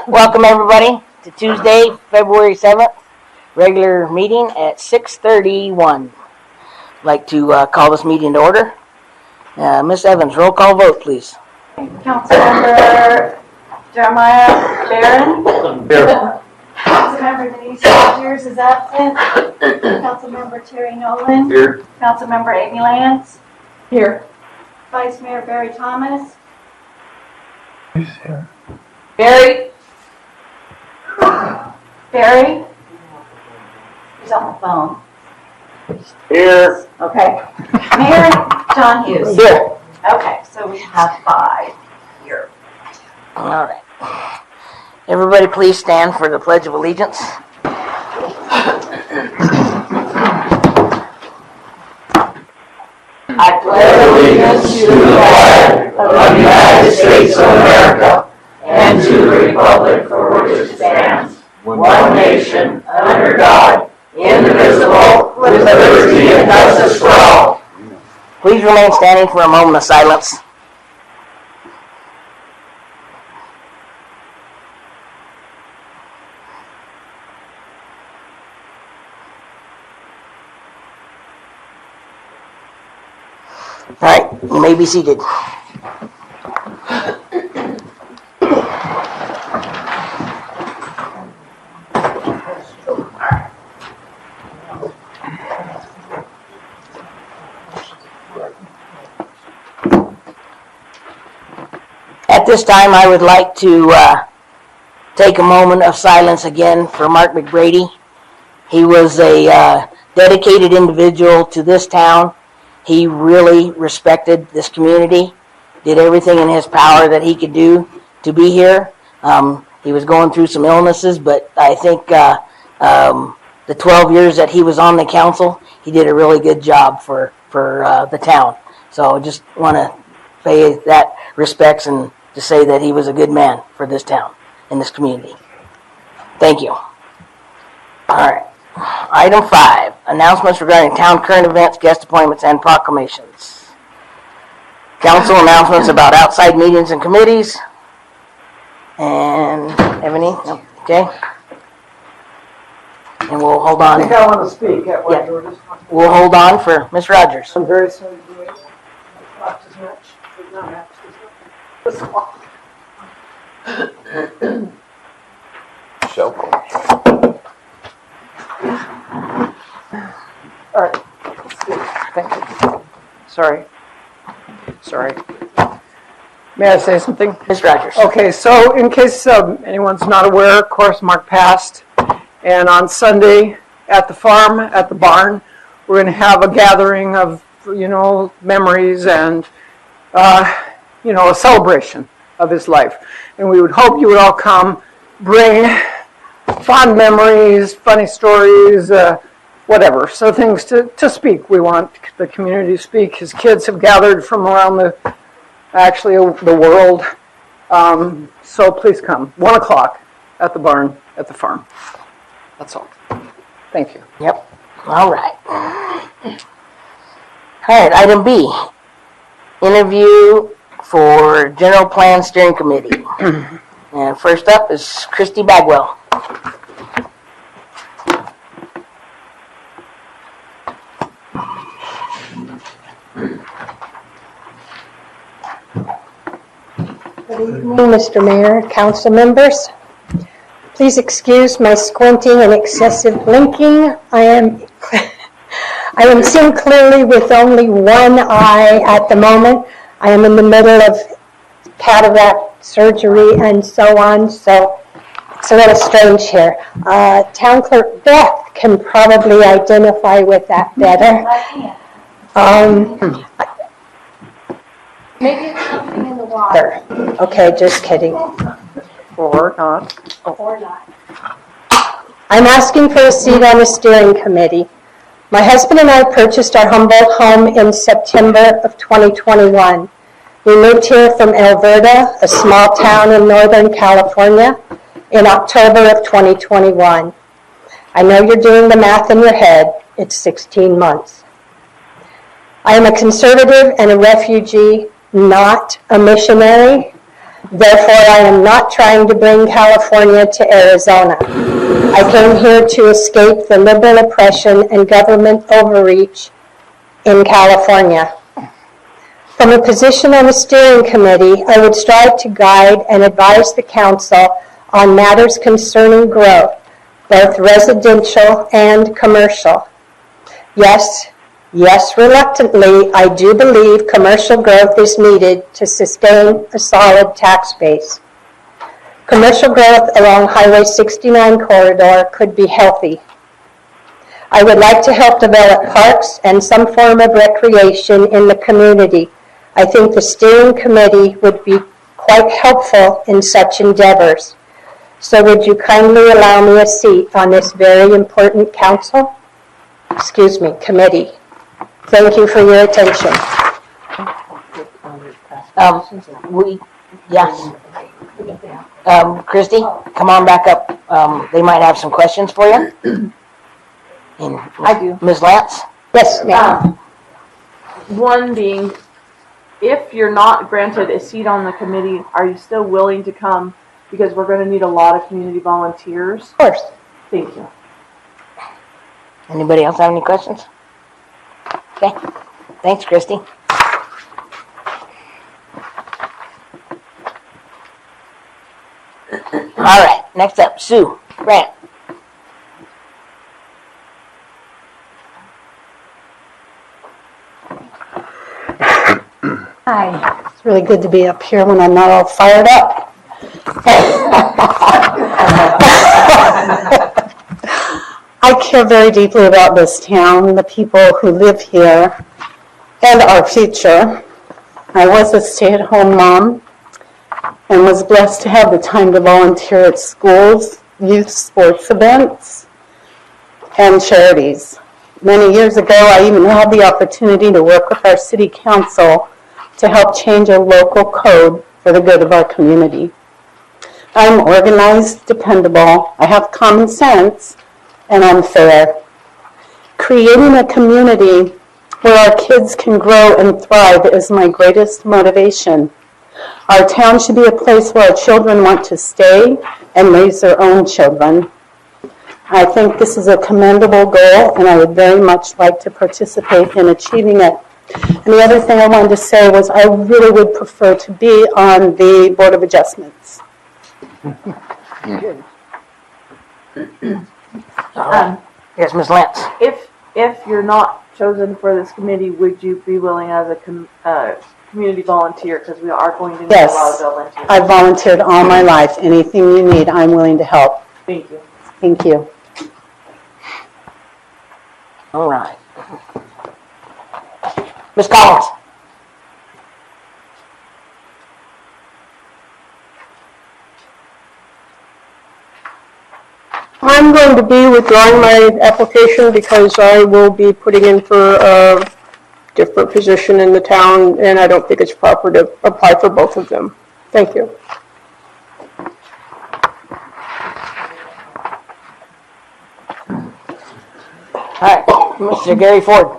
Welcome everybody to Tuesday, February 7th, regular meeting at 6:31. I'd like to call this meeting to order. Ms. Evans, roll call vote, please. Councilmember Jeremiah Barron. Here. Councilmember Denise Rogers is absent. Councilmember Terry Nolan. Here. Councilmember Amy Lance. Here. Vice Mayor Barry Thomas. He's here. Barry. Barry. He's on the phone. Here. Okay. Mayor John Hughes. Here. Okay, so we have 5 here. All right. Everybody please stand for the Pledge of Allegiance. I pledge allegiance to the flag of the United States of America and to the republic for which it stands, one nation, under God, indivisible, with liberty and justice for all. Please remain standing for a moment of silence. All right, you may be seated. At this time, I would like to take a moment of silence again for Mark McBrady. He was a dedicated individual to this town. He really respected this community, did everything in his power that he could do to be here. He was going through some illnesses, but I think the 12 years that he was on the council, he did a really good job for the town. So just want to pay that respects and to say that he was a good man for this town and this community. Thank you. All right. Item 5, announcements regarding town current events, guest appointments, and proclamations. Council announcements about outside meetings and committees. And have any? No. Okay. And we'll hold on. I think I want to speak at what you were just talking about. We'll hold on for Ms. Rogers. I'm very sorry to wait. Not as much. Not as much. Show. All right. Thank you. Sorry. May I say something? Ms. Rogers. Okay, so in case anyone's not aware, of course, Mark passed. And on Sunday at the farm, at the barn, we're going to have a gathering of, memories and, a celebration of his life. And we would hope you would all come, bring fond memories, funny stories, whatever. So things to speak. We want the community to speak. His kids have gathered from around the world. So please come. 1 o'clock at the barn, at the farm. That's all. Thank you. Yep. All right. All right, item B, interview for General Plan Steering Committee. And first up is Christy Bagwell. Good evening, Mr. Mayor, council members. Please excuse my squinting and excessive blinking. I am seeing clearly with only one eye at the moment. I am in the middle of cataract surgery and so on, so it's a little strange here. Town Clerk Beth can probably identify with that better. Maybe it's something in the water. Okay, just kidding. Or not. Or not. I'm asking for a seat on the steering committee. My husband and I purchased our Humboldt home in September of 2021. We moved here from Alberta, a small town in Northern California, in October of 2021. I know you're doing the math in your head. It's 16 months. I am a conservative and a refugee, not a missionary. Therefore, I am not trying to bring California to Arizona. I came here to escape the liberal oppression and government overreach in California. From a position on the steering committee, I would strive to guide and advise the council on matters concerning growth, both residential and commercial. Yes, reluctantly, I do believe commercial growth is needed to sustain a solid tax base. Commercial growth along Highway 69 corridor could be healthy. I would like to help develop parks and some form of recreation in the community. I think the steering committee would be quite helpful in such endeavors. So would you kindly allow me a seat on this very important committee? Thank you for your attention. Christie, come on back up. They might have some questions for you. I do. Ms. Lance? Yes, ma'am. One being, if you're not granted a seat on the committee, are you still willing to come? Because we're going to need a lot of community volunteers. Of course. Thank you. Anybody else have any questions? Okay. Thanks, Christy. All right. Next up, Sue Grant. Hi, it's really good to be up here when I'm not all fired up. I care very deeply about this town, the people who live here, and our future. I was a stay-at-home mom and was blessed to have the time to volunteer at schools, youth sports events, and charities. Many years ago, I even had the opportunity to work with our city council to help change a local code for the good of our community. I'm organized, dependable, I have common sense, and I'm fair. Creating a community where our kids can grow and thrive is my greatest motivation. Our town should be a place where our children want to stay and raise their own children. I think this is a commendable goal, and I would very much like to participate in achieving it. And the other thing I wanted to say was I really would prefer to be on the Board of Adjustments. Yes, Ms. Lance. If you're not chosen for this committee, would you be willing as a community volunteer? Because we are going to need a lot of volunteers. I've volunteered all my life. Anything you need, I'm willing to help. Thank you. Thank you. All right. Ms. Collins. I'm going to be withdrawing my application because I will be putting in for a different position in the town, and I don't think it's proper to apply for both of them. Thank you. All right, Mr. Gary Ford.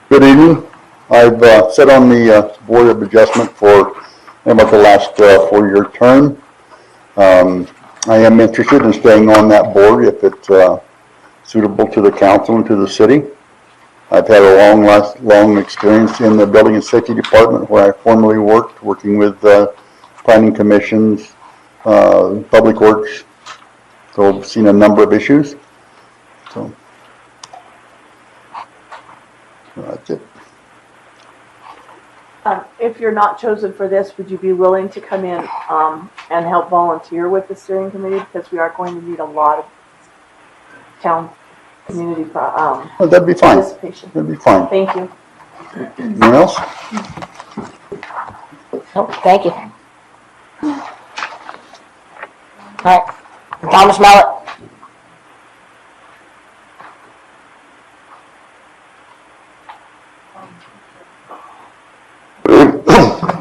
Good evening. I've sat on the Board of Adjustment for about the last 4-year term. I am interested in staying on that board if it's suitable to the council and to the city. I've had a long experience in the Building and Safety Department where I formerly worked, working with planning commissions, public works. So I've seen a number of issues. So that's it. If you're not chosen for this, would you be willing to come in and help volunteer with the steering committee? Because we are going to need a lot of town community Oh, that'd be fine. participation. That'd be fine. Thank you. Anyone else? Oh, thank you. All right, Thomas Mallet.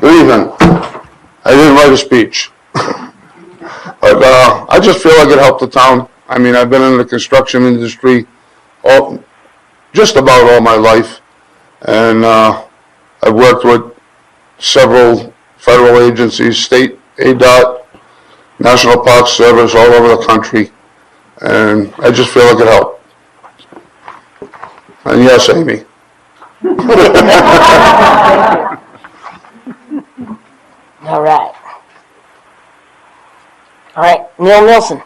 Good evening. I didn't write a speech. I've I just feel I could help the town. I mean, I've been in the construction industry just about all my life, and I've worked with several federal agencies, state ADOT, National Park Service, all over the country, and I just feel I could help. And yes, Amy. All right. All right, Neil Nilsson.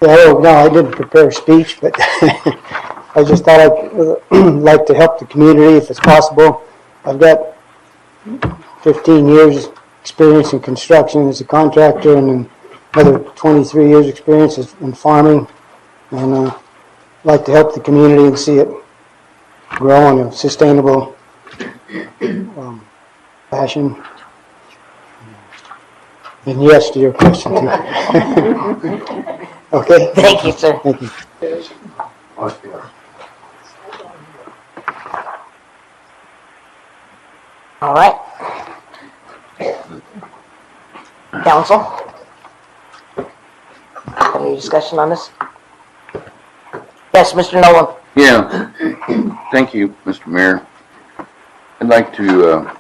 Well, no, I didn't prepare a speech, but I just thought I'd like to help the community if it's possible. I've got 15 years experience in construction as a contractor and another 23 years experience in farming. And I'd like to help the community and see it grow in a sustainable fashion. And yes to your question too. Okay? Thank you, sir. Thank you. All right. Council? Any discussion on this? Yes, Mr. Nolan. Yeah, thank you, Mr. Mayor. I'd like to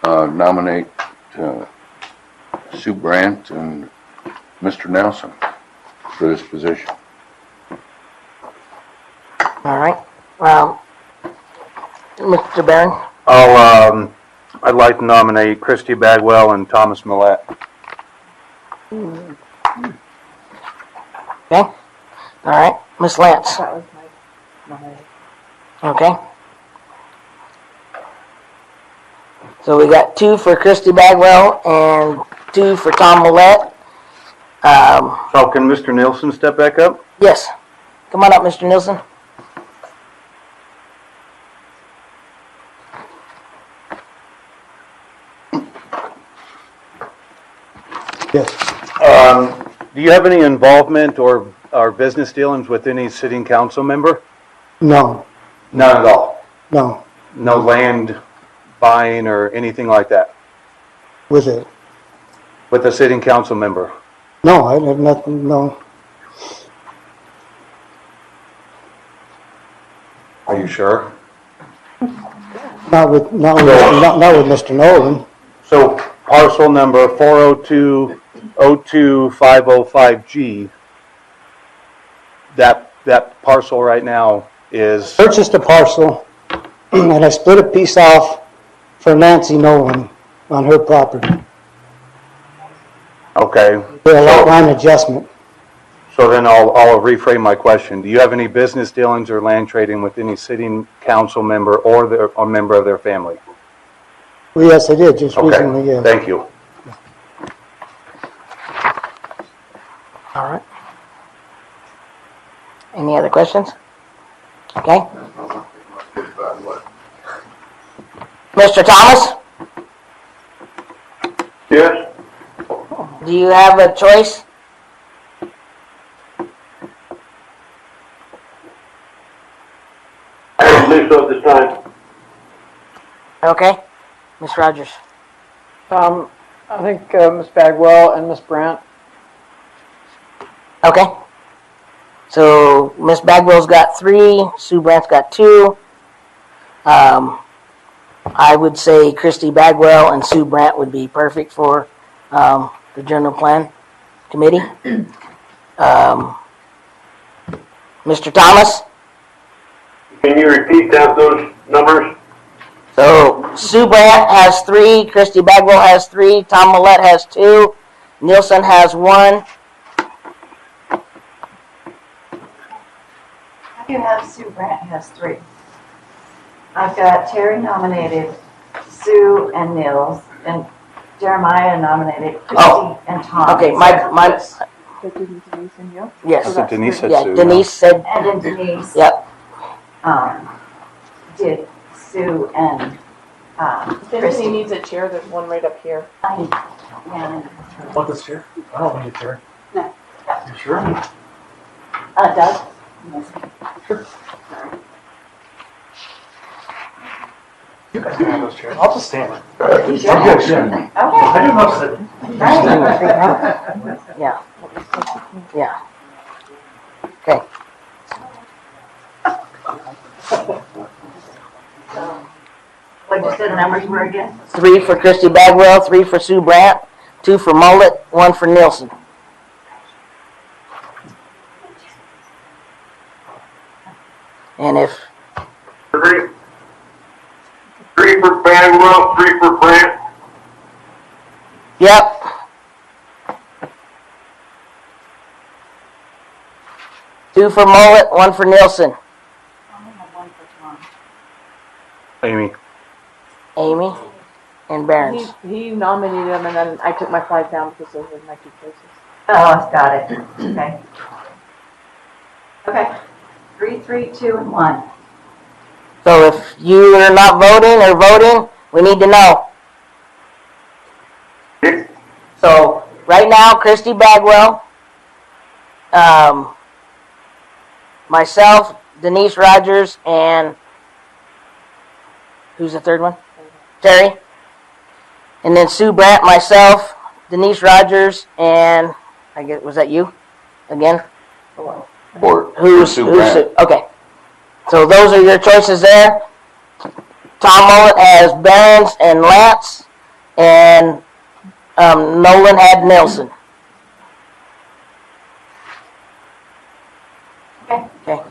nominate Sue Brandt and Mr. Nelson for this position. All right. Mr. Barron? I'd like to nominate Christy Bagwell and Thomas Millette. Okay. All right. Ms. Lance? That was my nomination. Okay. So we got 2 for Christy Bagwell and 2 for Tom Millette. So can Mr. Nielsen step back up? Yes. Come on up, Mr. Nielsen. Yes. Do you have any involvement or business dealings with any sitting council member? No, None at all? no, No land buying or anything like that with it. with a sitting council member? No, I have nothing, no. Are you sure? Not with Mr. Nolan. So parcel number 402-02505G, that parcel right now is, Purchased a parcel, and I split a piece off for Nancy Nolan on her property. okay. For a lot line adjustment. So then I'll reframe my question. Do you have any business dealings or land trading with any sitting council member or a member of their family? Well, yes, I did, just recently, Okay, yes. thank you. All right. Any other questions? Okay. Mr. Thomas, Yes? do you have a choice? I don't believe so at this time. Okay. Ms. Rogers. I think Ms. Bagwell and Ms. Brandt. Okay. So Ms. Bagwell's got 3, Sue Brandt's got 2. I would say Christy Bagwell and Sue Brandt would be perfect for the general plan committee. Mr. Thomas? Can you repeat those numbers? So Sue Brandt has 3, Christy Bagwell has 3, Tom Millette has 2, Nielsen has 1. I do have Sue Brandt has 3. I've got Terry nominated Sue and Nils, and Jeremiah nominated Christy and Tom. Okay, my So didn't Denise and you? yes. So Denise said Yeah, Sue. Denise said, And then Denise yep. did Sue and If anybody needs a chair, there's one right up here. Want this chair? I don't need a chair. No. You sure? Doug? You guys can have those chairs. I'll just stand. You sure? I'm good, yeah. Okay. I didn't know sitting. Yeah. Yeah. Okay. What you said the numbers were again? 3 for Christy Bagwell, 3 for Sue Brandt, 2 for Mullet, 1 for Nielsen. And if, 3 for Bagwell, 3 for Brandt. yep. Two for Mullet, 1 for Nielsen. Amy. Amy and Barron's. He nominated them, and then I took my 5 down because those were my 2 choices. Oh, I've got it. Okay. Okay. 3, 3, 2, and 1. So if you are not voting or voting, we need to know. So right now, Christy Bagwell, myself, Denise Rogers, and who's the third one? Terry. And then Sue Brandt, myself, Denise Rogers, and I guess, was that you again? Who's Sue Brandt. okay. So those are your choices there. Tom Mullet has Barron's and Lance, and Nolan had Nelson. Okay.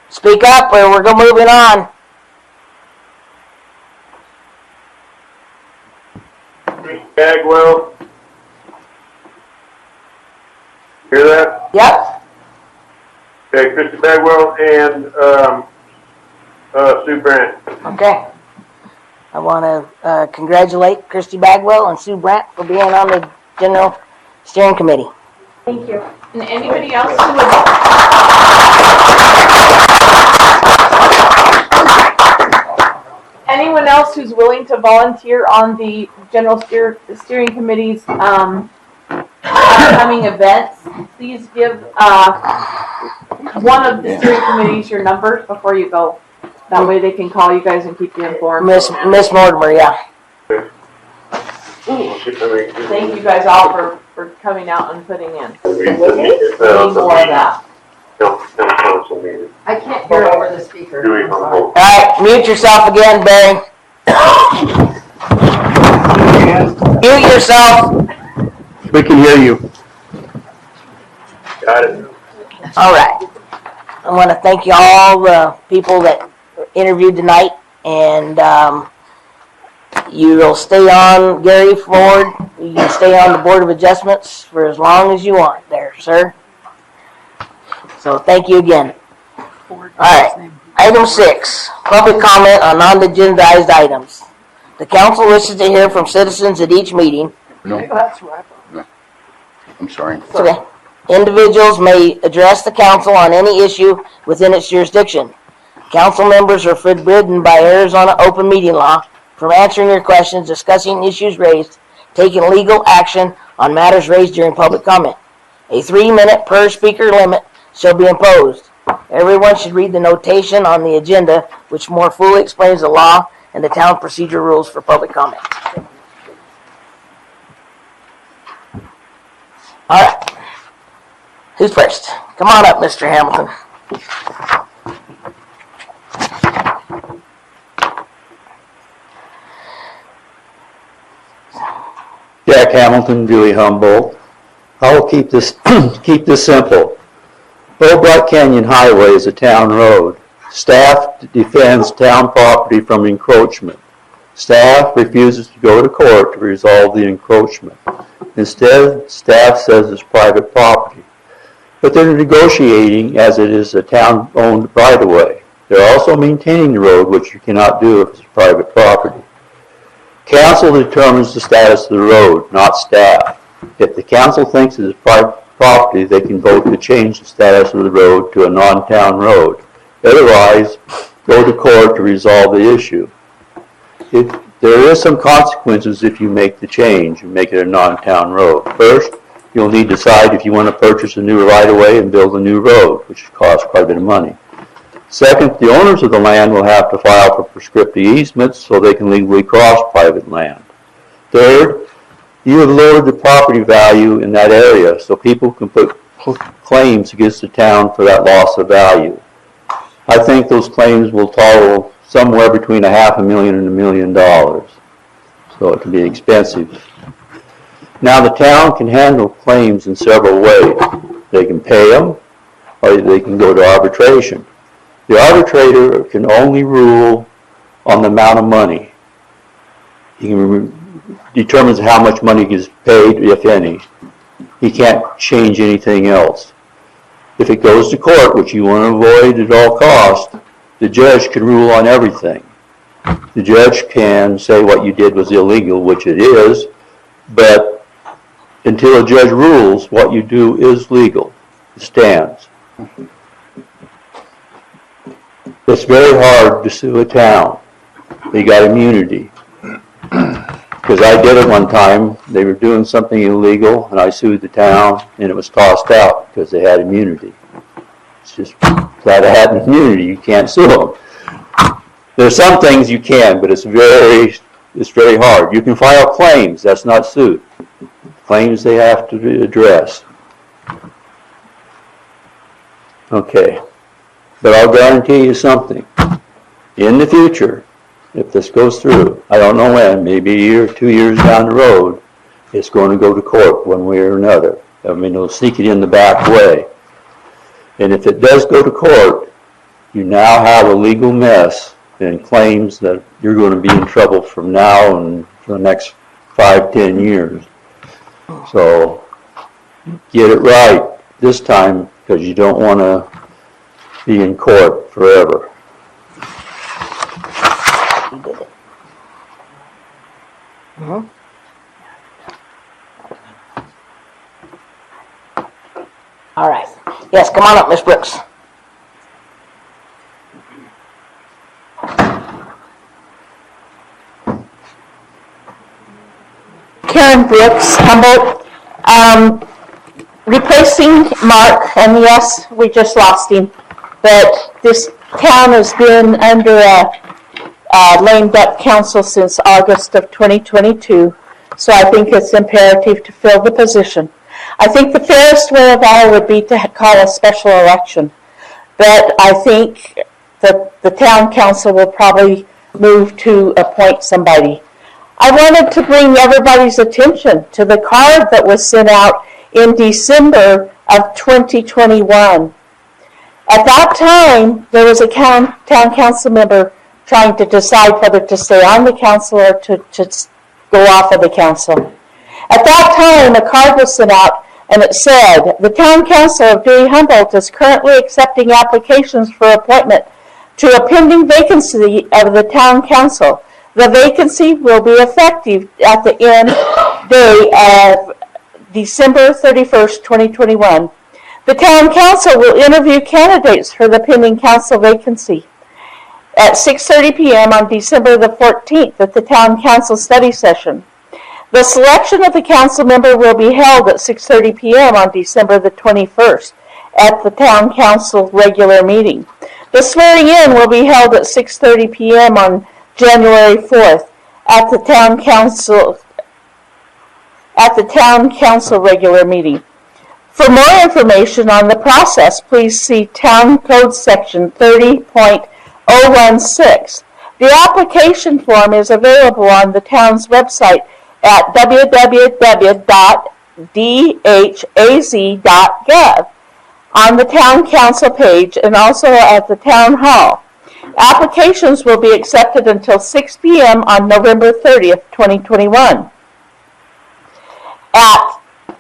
Speak up, or we're going moving on. Bagwell. Hear that? Yep. Okay, Christy Bagwell and Sue Brandt. Okay. I want to congratulate Christy Bagwell and Sue Brandt for being on the General Steering Committee. Thank you. And anybody else who would... Anyone else who's willing to volunteer on the General Steering Committee's upcoming events, please give one of the steering committees your numbers before you go. That way they can call you guys and keep you informed. Miss Mortimer, yeah. Thank you guys all for coming out and putting in. We need more of that. I can't hear over the speaker. Dewey Humboldt. All right, mute yourself again, Barry. Mute yourself. We can hear you. Got it. All right. I want to thank you all the people that interviewed tonight, and you'll stay on, Gary Ford. You can stay on the Board of Adjustments for as long as you want there, sir. So thank you again. All right. Item 6, public comment on non-agendized items. The council wishes to hear from citizens at each meeting. No. I'm sorry. It's okay. Individuals may address the council on any issue within its jurisdiction. Council members are forbidden by Arizona open meeting law from answering your questions, discussing issues raised, taking legal action on matters raised during public comment. A 3-minute per speaker limit shall be imposed. Everyone should read the notation on the agenda, which more fully explains the law and the town procedure rules for public comment. All right. Who's first? Come on up, Mr. Hamilton. Jack Hamilton, Dewey Humboldt. I will keep this simple. Old Black Canyon Highway is a town road. Staff defends town property from encroachment. Staff refuses to go to court to resolve the encroachment. Instead, staff says it's private property. But they're negotiating as it is a town-owned right-of-way. They're also maintaining the road, which you cannot do if it's private property. Council determines the status of the road, not staff. If the council thinks it is private property, they can vote to change the status of the road to a non-town road. Otherwise, go to court to resolve the issue. There is some consequences if you make the change and make it a non-town road. First, you'll need to decide if you want to purchase a new right-of-way and build a new road, which costs quite a bit of money. Second, the owners of the land will have to file for prescriptive easements so they can legally cross private land. Third, you have lowered the property value in that area so people can put claims against the town for that loss of value. I think those claims will total somewhere between $500,000 and $1 million, so it can be expensive. Now the town can handle claims in several ways. They can pay them, or they can go to arbitration. The arbitrator can only rule on the amount of money. He determines how much money is paid, if any. He can't change anything else. If it goes to court, which you want to avoid at all costs, the judge can rule on everything. The judge can say what you did was illegal, which it is, but until a judge rules, what you do is legal. It stands. It's very hard to sue a town. They got immunity. Because I did it one time. They were doing something illegal, and I sued the town, and it was tossed out because they had immunity. It's just glad I had immunity. You can't sue them. There's some things you can, but it's very hard. You can file claims. That's not suit. Claims they have to address. Okay. But I'll guarantee you something. In the future, if this goes through, I don't know when, maybe a year or 2 years down the road, it's going to go to court one way or another. I mean, they'll sneak it in the back way. And if it does go to court, you now have a legal mess and claims that you're going to be in trouble from now and for the next 5-10 years. So get it right this time, because you don't want to be in court forever. He did it. Mm-hmm. All right. Yes, come on up, Miss Brooks. Karen Brooks, Humboldt. Replacing Mark, and yes, we just lost him, but this town has been under a lame duck council since August of 2022, so I think it's imperative to fill the position. I think the fairest way of all would be to call a special election, but I think that the town council will probably move to appoint somebody. I wanted to bring everybody's attention to the card that was sent out in December of 2021. At that time, there was a town council member trying to decide whether to stay on the council or to go off of the council. At that time, a card was sent out and it said, the town council of Dewey Humboldt is currently accepting applications for appointment to a pending vacancy of the town council. The vacancy will be effective at the end day of December 31st, 2021. The town council will interview candidates for the pending council vacancy at 6:30 p.m. on December the 14th at the town council study session. The selection of the council member will be held at 6:30 p.m. on December the 21st at the town council regular meeting. The swearing in will be held at 6:30 p.m. on January 4th at the town council regular meeting. For more information on the process, please see Town Code Section 30.016. The application form is available on the town's website at www.dhaz.gov, on the town council page, and also at the town hall. Applications will be accepted until 6 p.m. on November 30th, 2021.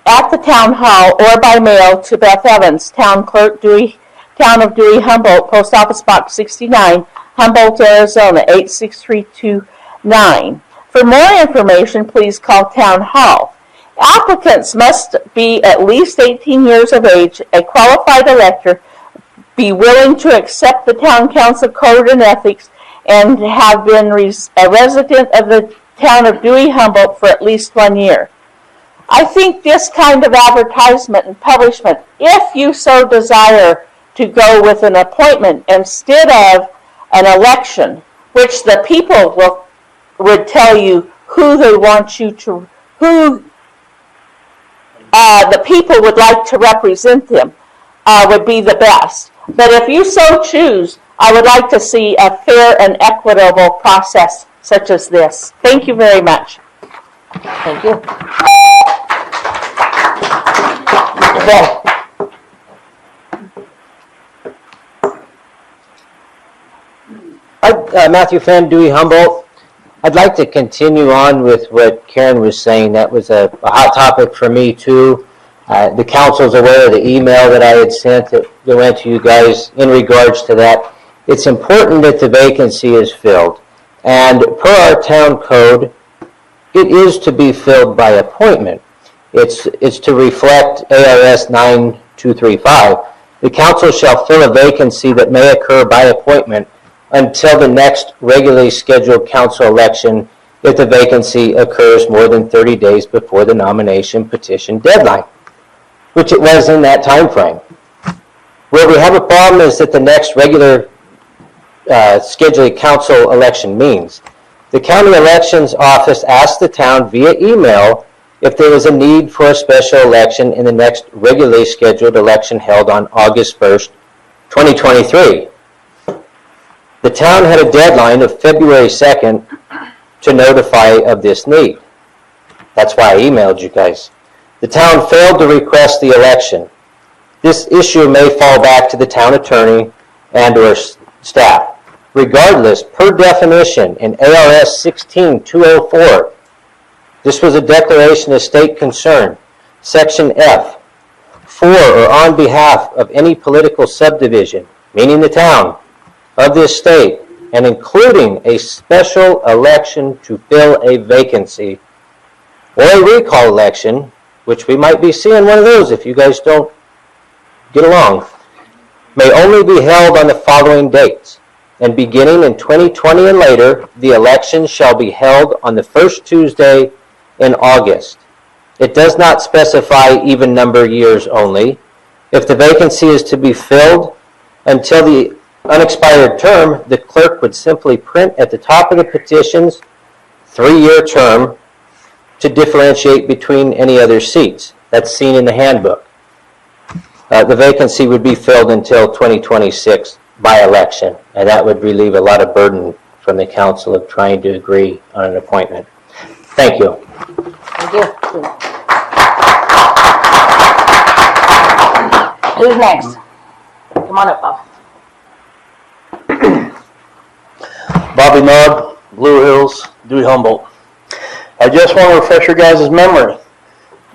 At the town hall or by mail to Beth Evans, Town Clerk, Town of Dewey Humboldt, Post Office Box 69, Humboldt, Arizona 86329. For more information, please call Town Hall. Applicants must be at least 18 years of age, a qualified elector, be willing to accept the town council code and ethics and have been a resident of the town of Dewey Humboldt for at least 1 year. I think this kind of advertisement and publishment, if you so desire to go with an appointment instead of an election, which the people would tell you who they want you to, who the people would like to represent them, would be the best. But if you so choose, I would like to see a fair and equitable process such as this. Thank you very much. Thank you. Ben. Matthew Fenn, Dewey Humboldt. I'd like to continue on with what Karen was saying. That was a hot topic for me too. The council's aware of the email that I had sent that went to you guys in regards to that. It's important that the vacancy is filled. And per our town code, it is to be filled by appointment. It's to reflect ARS 9235. The council shall fill a vacancy that may occur by appointment until the next regularly scheduled council election if the vacancy occurs more than 30 days before the nomination petition deadline, which it was in that time frame. Where we have a problem is that the next regular scheduled council election means the county elections office asked the town via email if there was a need for a special election in the next regularly scheduled election held on August 1st, 2023. The town had a deadline of February 2nd to notify of this need. That's why I emailed you guys. The town failed to request the election. This issue may fall back to the town attorney and or staff. Regardless, per definition in ARS 16204, this was a declaration of state concern. Section F, for or on behalf of any political subdivision, meaning the town, of this state, and including a special election to fill a vacancy, or a recall election, which we might be seeing one of those if you guys don't get along, may only be held on the following dates. And beginning in 2020 and later, the election shall be held on the first Tuesday in August. It does not specify even number years only. If the vacancy is to be filled until the unexpired term, the clerk would simply print at the top of the petition's 3-year term to differentiate between any other seats. That's seen in the handbook. The vacancy would be filled until 2026 by election, and that would relieve a lot of burden from the council of trying to agree on an appointment. Thank you. Thank you. Who's next? Come on up, Bob. Bobby Knob, Blue Hills, Dewey Humboldt. I just want to refresh your guys' memory.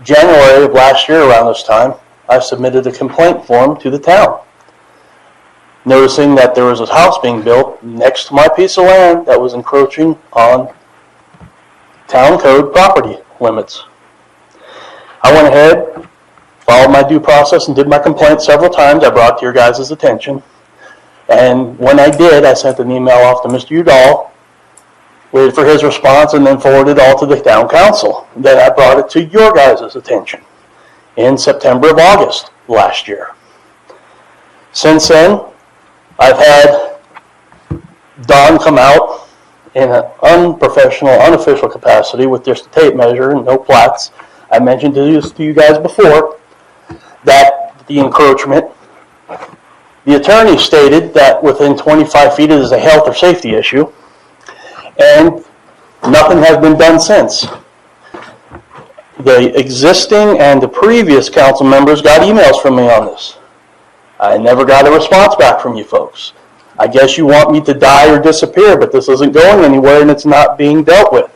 January of last year around this time, I submitted a complaint form to the town, noticing that there was a house being built next to my piece of land that was encroaching on town code property limits. I went ahead, followed my due process, and did my complaint several times. I brought it to your guys' attention. And when I did, I sent an email off to Mr. Udall, waited for his response, and then forwarded it all to the town council. Then I brought it to your guys' attention in September of August last year. Since then, I've had Don come out in an unprofessional, unofficial capacity with just a tape measure and no plats. I mentioned this to you guys before, that the encroachment, the attorney stated that within 25 feet it is a health or safety issue, and nothing has been done since. The existing and the previous council members got emails from me on this. I never got a response back from you folks. I guess you want me to die or disappear, but this isn't going anywhere and it's not being dealt with.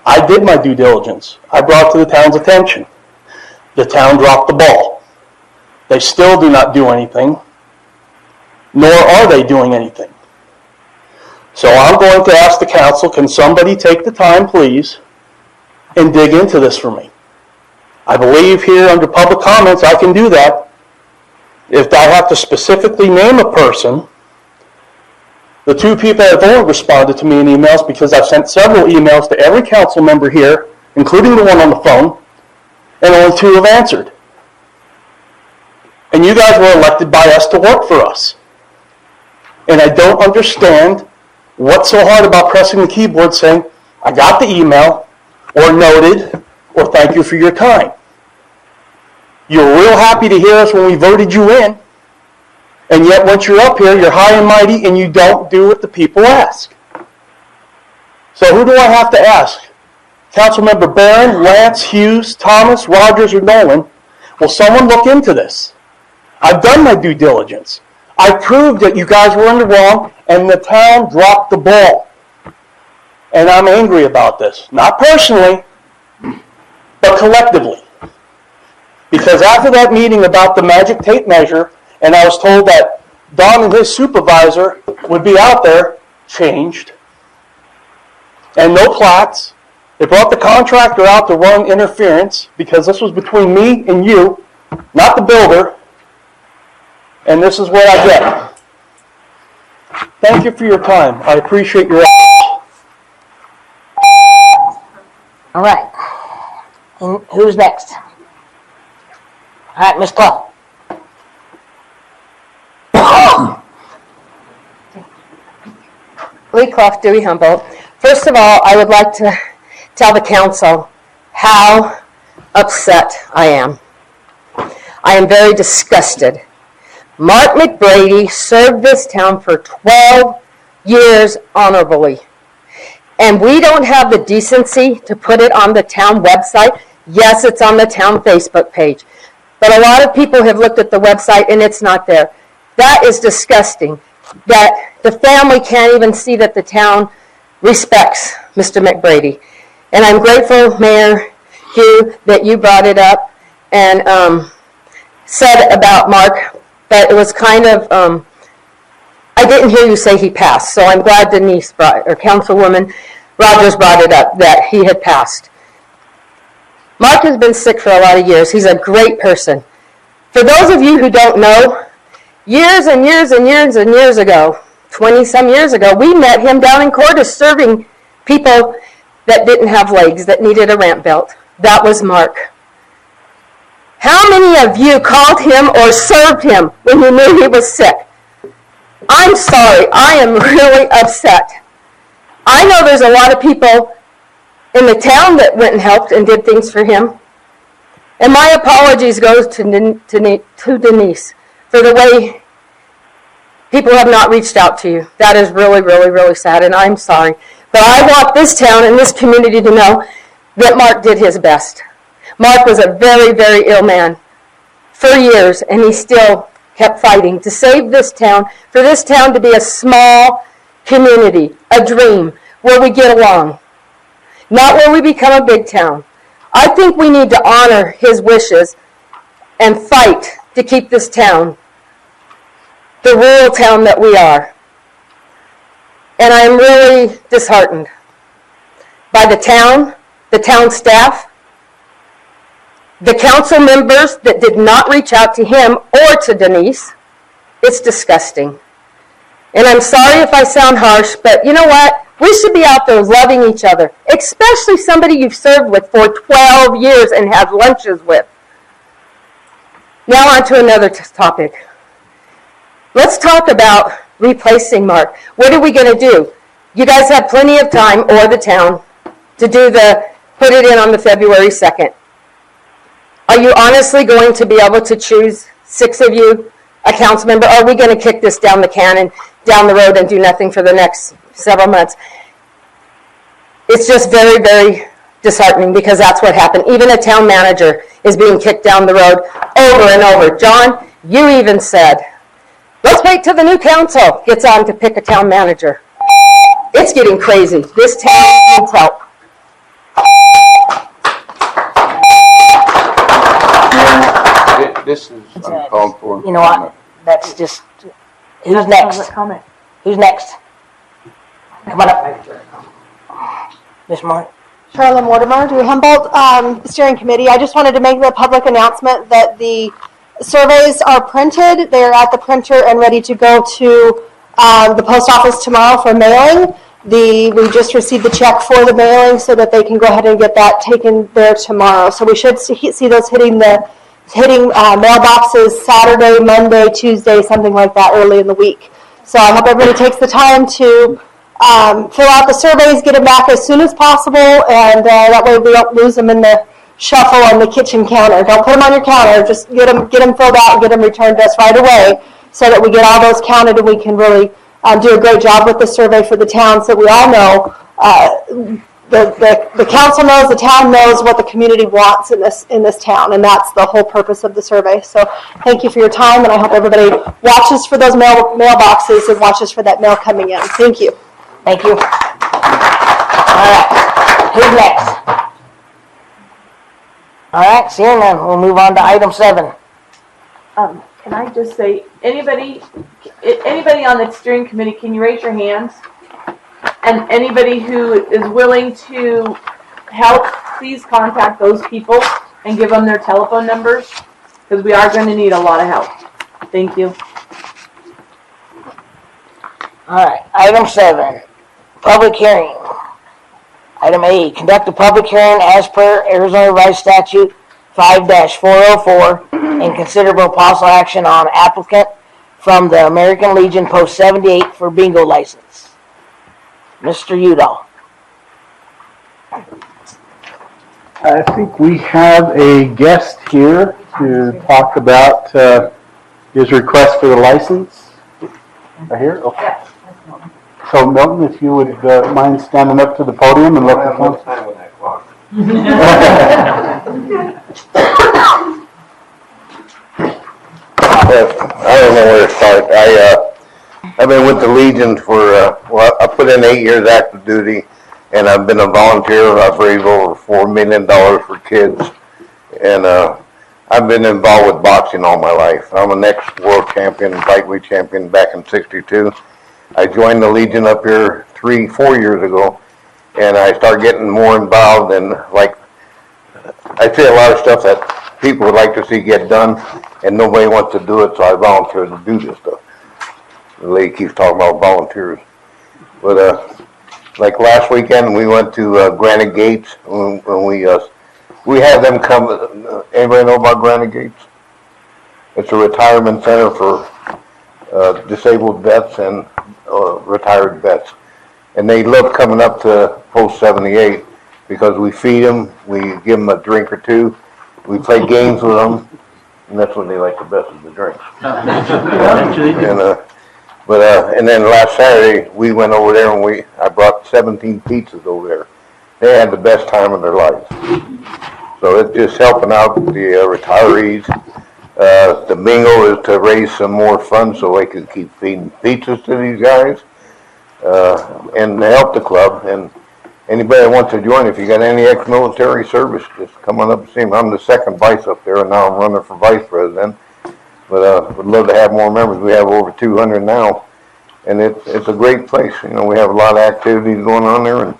I did my due diligence. I brought it to the town's attention. The town dropped the ball. They still do not do anything, nor are they doing anything. So I'm going to ask the council, can somebody take the time, please, and dig into this for me? I believe here under public comments I can do that. If I have to specifically name a person, the two people that have only responded to me in emails, because I've sent several emails to every council member here, including the one on the phone, and only two have answered. And you guys were elected by us to work for us. And I don't understand what's so hard about pressing the keyboard saying, I got the email, or noted, or thank you for your time. You were real happy to hear us when we voted you in, and yet once you're up here, you're high and mighty, and you don't do what the people ask. So who do I have to ask? Councilmember Barron, Lance, Hughes, Thomas, Rogers, or Nolan? Will someone look into this? I've done my due diligence. I proved that you guys were in the wrong, and the town dropped the ball. And I'm angry about this. Not personally, but collectively. Because after that meeting about the magic tape measure, and I was told that Don and his supervisor would be out there, changed. And no plaques. They brought the contractor out to run interference, because this was between me and you, not the builder. And this is what I get. Thank you for your time. I appreciate your efforts. All right. And who's next? All right, Ms. Clough. Lee Clough, Dewey Humboldt. First of all, I would like to tell the council how upset I am. I am very disgusted. Mark McBrady served this town for 12 years honorably. And we don't have the decency to put it on the town website. Yes, it's on the town Facebook page. But a lot of people have looked at the website and it's not there. That is disgusting. That the family can't even see that the town respects Mr. McBrady. And I'm grateful, Mayor Hugh, that you brought it up and said about Mark, but it was kind of, I didn't hear you say he passed, so I'm glad Denise or Councilwoman Rogers brought it up, that he had passed. Mark has been sick for a lot of years. He's a great person. For those of you who don't know, years and years and years and years ago, 20-some years ago, we met him down in Cordis serving people that didn't have legs, that needed a ramp belt. That was Mark. How many of you called him or served him when you knew he was sick? I'm sorry. I am really upset. I know there's a lot of people in the town that went and helped and did things for him. And my apologies goes to Denise for the way people have not reached out to you. That is really, really, really sad, and I'm sorry. But I want this town and this community to know that Mark did his best. Mark was a very, very ill man for years, and he still kept fighting to save this town, for this town to be a small community, a dream, where we get along, not where we become a big town. I think we need to honor his wishes and fight to keep this town the rural town that we are. And I'm really disheartened by the town staff, the council members that did not reach out to him or to Denise. It's disgusting. And I'm sorry if I sound harsh, but you know what? We should be out there loving each other, especially somebody you've served with for 12 years and had lunches with. Now on to another topic. Let's talk about replacing Mark. What are we going to do? You guys have plenty of time, or the town, to put it in on the February 2nd. Are you honestly going to be able to choose 6 of you, a council member? Or are we going to kick this down the road and do nothing for the next several months? It's just very, very disheartening, because that's what happened. Even a town manager is being kicked down the road over and over. John, you even said, let's wait till the new council gets on to pick a town manager. It's getting crazy. This town needs help. This is uncalled for. You know what? That's just, who's next? Comment. Who's next? Come on up. Ms. Moore. Charlotte Mortimer, Dewey Humboldt, Steering Committee. I just wanted to make the public announcement that the surveys are printed. They're at the printer and ready to go to the post office tomorrow for mailing. We just received the check for the mailing so that they can go ahead and get that taken there tomorrow. So we should see those hitting mailboxes Saturday, Monday, Tuesday, something like that early in the week. So I hope everybody takes the time to fill out the surveys, get them back as soon as possible, and that way we don't lose them in the shuffle on the kitchen counter. Don't put them on your counter. Just get them filled out and get them returned to us right away so that we get all those counted and we can really do a great job with the survey for the town so we all know, the council knows, the town knows what the community wants in this town, and that's the whole purpose of the survey. So thank you for your time, and I hope everybody watches for those mailboxes and watches for that mail coming in. Thank you. Thank you. All right, who's next? All right, seeing none, we'll move on to item 7. Can I just say, anybody on the steering committee, can you raise your hands? And anybody who is willing to help, please contact those people and give them their telephone numbers, because we are going to need a lot of help. Thank you. All right, item 7, public hearing. Item A, conduct a public hearing as per Arizona Revised Statute 5-404 and consider possible action on applicant from the American Legion Post 78 for bingo license. Mr. Udall. I think we have a guest here to talk about his request for the license. Right here? Okay. So Milton, if you would mind standing up to the podium and let the council. I don't know where to start. I've been with the Legion for, I put in 8 years active duty, and I've been a volunteer. I've raised over $4 million for kids, and I've been involved with boxing all my life. I'm an ex-world champion, lightweight champion back in '62. I joined the Legion up here 3-4 years ago, and I started getting more involved, and like, I see a lot of stuff that people would like to see get done, and nobody wants to do it, so I volunteer to do this stuff. The lady keeps talking about volunteers. But like last weekend, we went to Granite Gates, and we had them come. Anybody know about Granite Gates? It's a retirement center for disabled vets and retired vets. And they love coming up to Post 78 because we feed them, we give them a drink or two, we play games with them, and that's what they like the best, is the drinks. And then last Saturday, we went over there and I brought 17 pizzas over there. They had the best time of their lives. So it's just helping out the retirees. The bingo is to raise some more funds so they can keep feeding pizzas to these guys and help the club. And anybody that wants to join, if you got any ex-military service, just come on up and see me. I'm the second vice up there, and now I'm running for vice president. But would love to have more members. We have over 200 now, and it's a great place. You know, we have a lot of activities going on there, and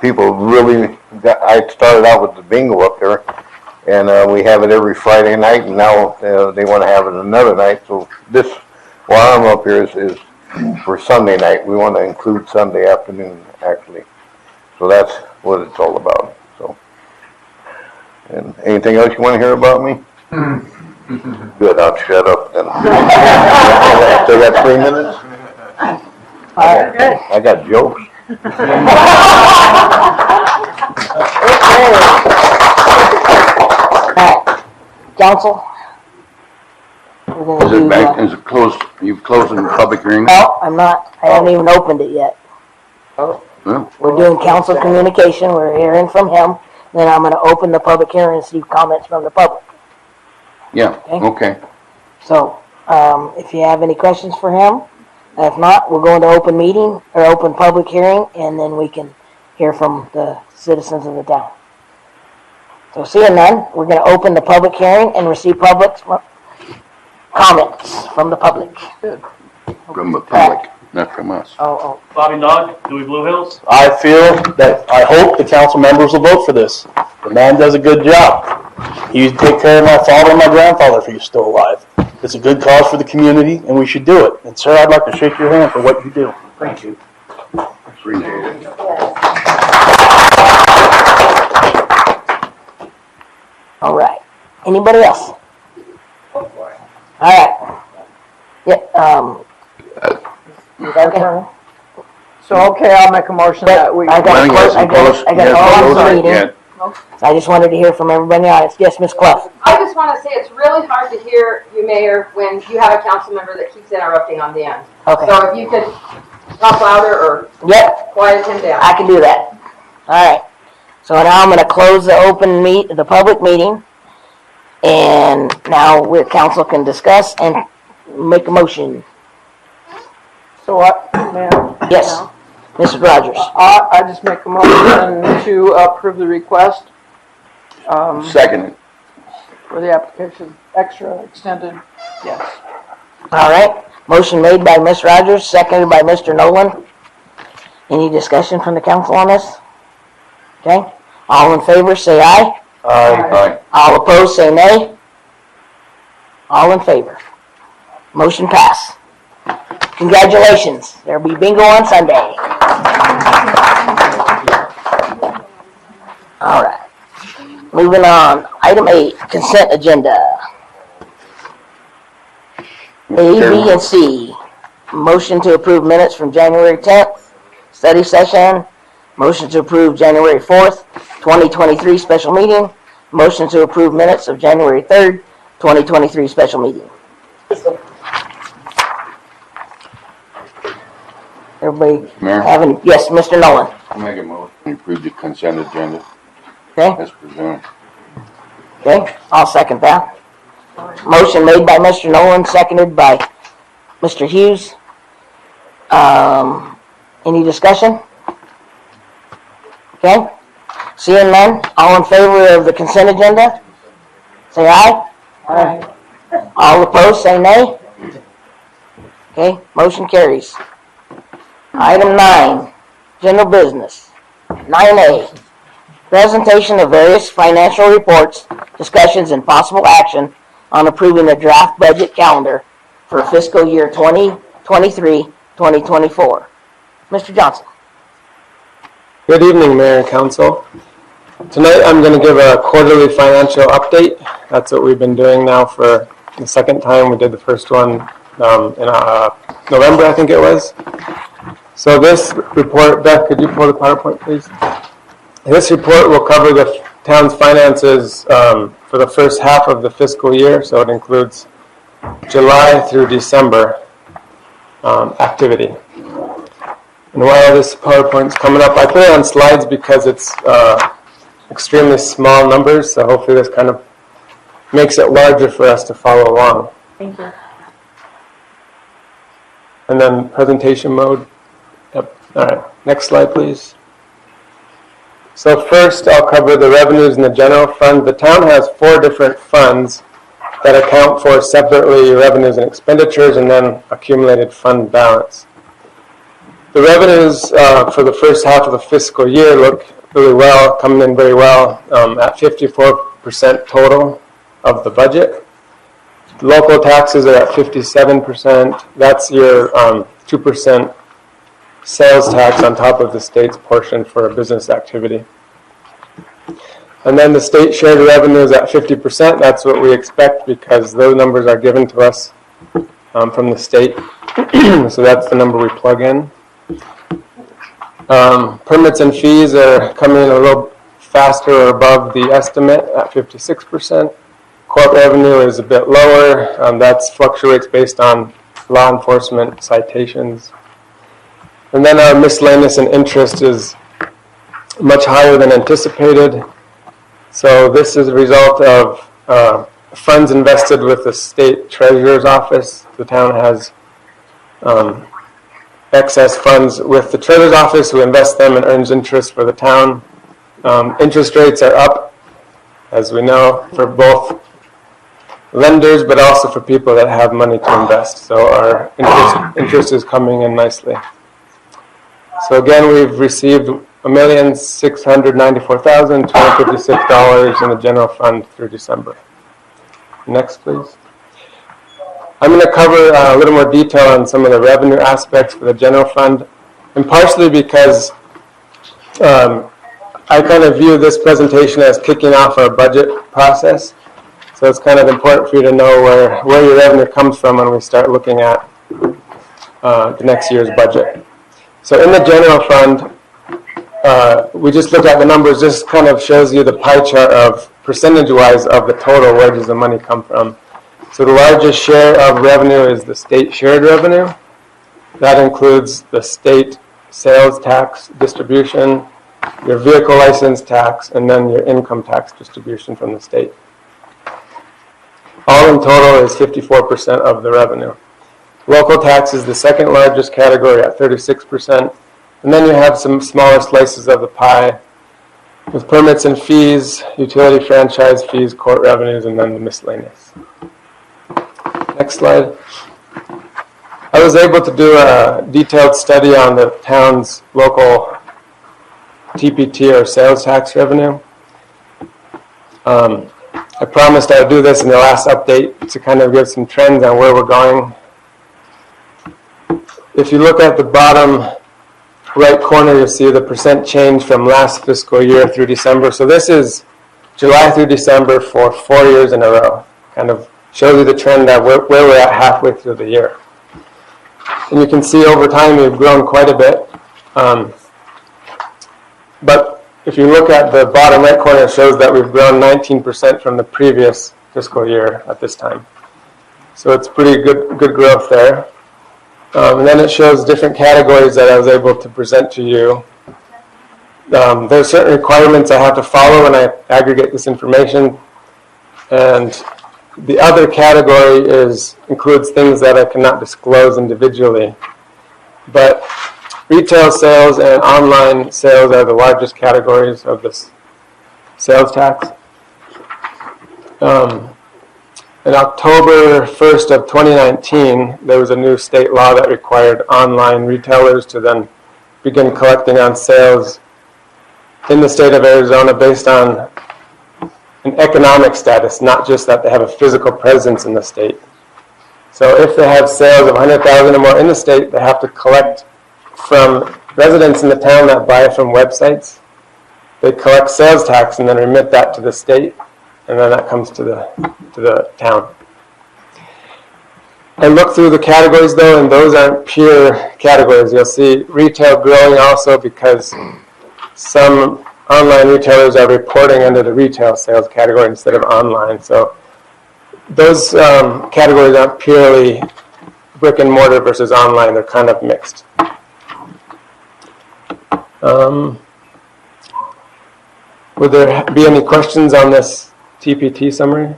people really I started out with the bingo up there, and we have it every Friday night, and now they want to have it another night. So this, while I'm up here, is for Sunday night. We want to include Sunday afternoon, actually. So that's what it's all about. So, and anything else you want to hear about me? Good, I'll shut up then. Still got 3 minutes? I got jokes. Council? Is it closed? You've closed the public hearing? No, I'm not. I haven't even opened it yet. Well, We're doing council communication. We're hearing from him. Then I'm going to open the public hearing and receive comments from the public. yeah, okay. So, if you have any questions for him, if not, we'll go into open meeting or open public hearing, and then we can hear from the citizens of the town. So, seeing none, we're going to open the public hearing and receive public comments from the public. From the public, not from us. Oh. Bobby Nod, Dewey Blue Hills. I feel that, I hope the council members will vote for this. The man does a good job. You'd take care of my father and my grandfather if he was still alive. It's a good cause for the community, and we should do it. And sir, I'd like to shake your hand for what you do. Thank you. Appreciate it. All right. Anybody else? All right. Yeah, okay. So, okay, I'll make a motion that we. I got to close the meeting. I just wanted to hear from everybody in the audience. Yes, Ms. Clough. I just want to say it's really hard to hear you, Mayor, when you have a council member that keeps interrupting on the end. Okay. So if you could talk louder or quiet him down. I can do that. All right. So now I'm going to close the public meeting, and now council can discuss and make a motion. So what, ma'am? Yes, Mrs. Rogers. I just make a motion to approve the request. Second. For the application, extra extended, yes. All right. Motion made by Ms. Rogers, seconded by Mr. Nolan. Any discussion from the council on this? Okay. All in favor, say aye. Aye. All opposed, say nay. All in favor. Motion passed. Congratulations. There'll be bingo on Sunday. All right. Moving on. Item 8, consent agenda. A, B, and C. Motion to approve minutes from January 10th, study session. Motion to approve January 4th, 2023 special meeting. Motion to approve minutes of January 3rd, 2023 special meeting. Everybody Mayor? having, yes, Mr. Nolan. I make a motion to approve the consent agenda. Okay. As presumed. Okay, I'll second that. Motion made by Mr. Nolan, seconded by Mr. Hughes. Any discussion? Okay, seeing none, all in favor of the consent agenda, say aye. Aye. All opposed, say nay. Okay, motion carries. Item 9, general business. 9A, presentation of various financial reports, discussions, and possible action on approving the draft budget calendar for fiscal year 2023-2024. Mr. Johnson. Good evening, Mayor and Council. Tonight I'm going to give a quarterly financial update. That's what we've been doing now for the second time. We did the first one in November, I think it was. So this report, Beth, could you pull the PowerPoint, please? This report will cover the town's finances for the first half of the fiscal year, so it includes July through December activity. And while this PowerPoint's coming up, I put it on slides because it's extremely small numbers, so hopefully this kind of makes it larger for us to follow along. Thank you. And then presentation mode. Yep. All right. Next slide, please. So first, I'll cover the revenues in the general fund. The town has 4 different funds that account for separately revenues and expenditures and then accumulated fund balance. The revenues for the first half of the fiscal year look really well, coming in very well at 54% total of the budget. Local taxes are at 57%. That's your 2% sales tax on top of the state's portion for a business activity. And then the state shared revenue is at 50%. That's what we expect because those numbers are given to us from the state. So that's the number we plug in. Permits and fees are coming in a little faster or above the estimate at 56%. Court revenue is a bit lower. That fluctuates based on law enforcement citations. And then our miscellaneous and interest is much higher than anticipated. So this is a result of funds invested with the state treasurer's office. The town has excess funds with the treasurer's office who invests them and earns interest for the town. Interest rates are up, as we know, for both lenders but also for people that have money to invest. So our interest is coming in nicely. So again, we've received $1,694,256 in the general fund through December. Next, please. I'm going to cover a little more detail on some of the revenue aspects for the general fund, and partially because I kind of view this presentation as kicking off our budget process. So it's kind of important for you to know where your revenue comes from when we start looking at the next year's budget. So in the general fund, we just looked at the numbers. This kind of shows you the pie chart of percentage-wise of the total, where does the money come from. So the largest share of revenue is the state shared revenue. That includes the state sales tax distribution, your vehicle license tax, and then your income tax distribution from the state. All in total is 54% of the revenue. Local tax is the second largest category at 36%. And then you have some smaller slices of the pie with permits and fees, utility franchise fees, court revenues, and then the miscellaneous. Next slide. I was able to do a detailed study on the town's local TPT or sales tax revenue. I promised I would do this in the last update to kind of give some trends on where we're going. If you look at the bottom right corner, you'll see the percent change from last fiscal year through December. So this is July through December for 4 years in a row. Kind of shows you the trend of where we're at halfway through the year. And you can see over time we've grown quite a bit. But if you look at the bottom right corner, it shows that we've grown 19% from the previous fiscal year at this time. So it's pretty good growth there. And then it shows different categories that I was able to present to you. There are certain requirements I have to follow when I aggregate this information. And the other category includes things that I cannot disclose individually. But retail sales and online sales are the largest categories of this sales tax. In October 1st of 2019, there was a new state law that required online retailers to then begin collecting on sales in the state of Arizona based on an economic status, not just that they have a physical presence in the state. So if they have sales of $100,000 or more in the state, they have to collect from residents in the town that buy from websites. They collect sales tax and then remit that to the state, and then that comes to the town. I look through the categories though, and those aren't pure categories. You'll see retail growing also because some online retailers are reporting under the retail sales category instead of online. So those categories aren't purely brick and mortar versus online. They're kind of mixed. Would there be any questions on this TPT summary?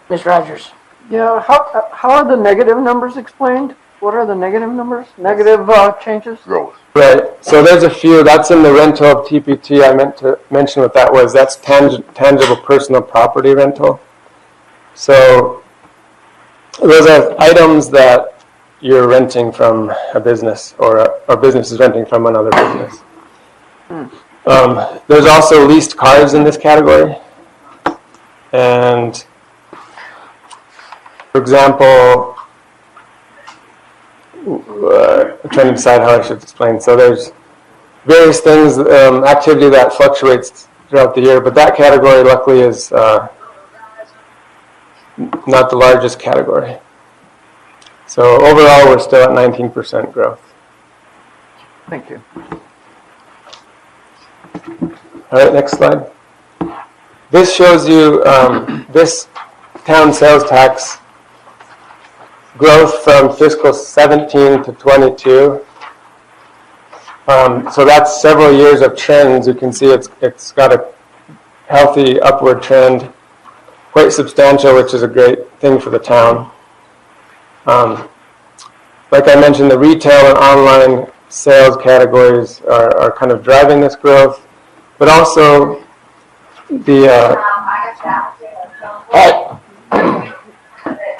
Ms. Rogers. Yeah, how are the negative numbers explained? What are the negative numbers? Negative changes? Growth. Right. So there's a few. That's in the rental of TPT. I meant to mention what that was. That's tangible personal property rental. So those are items that you're renting from a business or a business is renting from another business. There's also leased cars in this category. And for example, I'm trying to decide how I should explain. So there's various things, activity that fluctuates throughout the year, but that category luckily is not the largest category. So overall, we're still at 19% growth. Thank you. All right, next slide. This shows you this town sales tax growth from fiscal 17 to 22. So that's several years of trends. You can see it's got a healthy upward trend, quite substantial, which is a great thing for the town. Like I mentioned, the retail and online sales categories are kind of driving this growth, but also the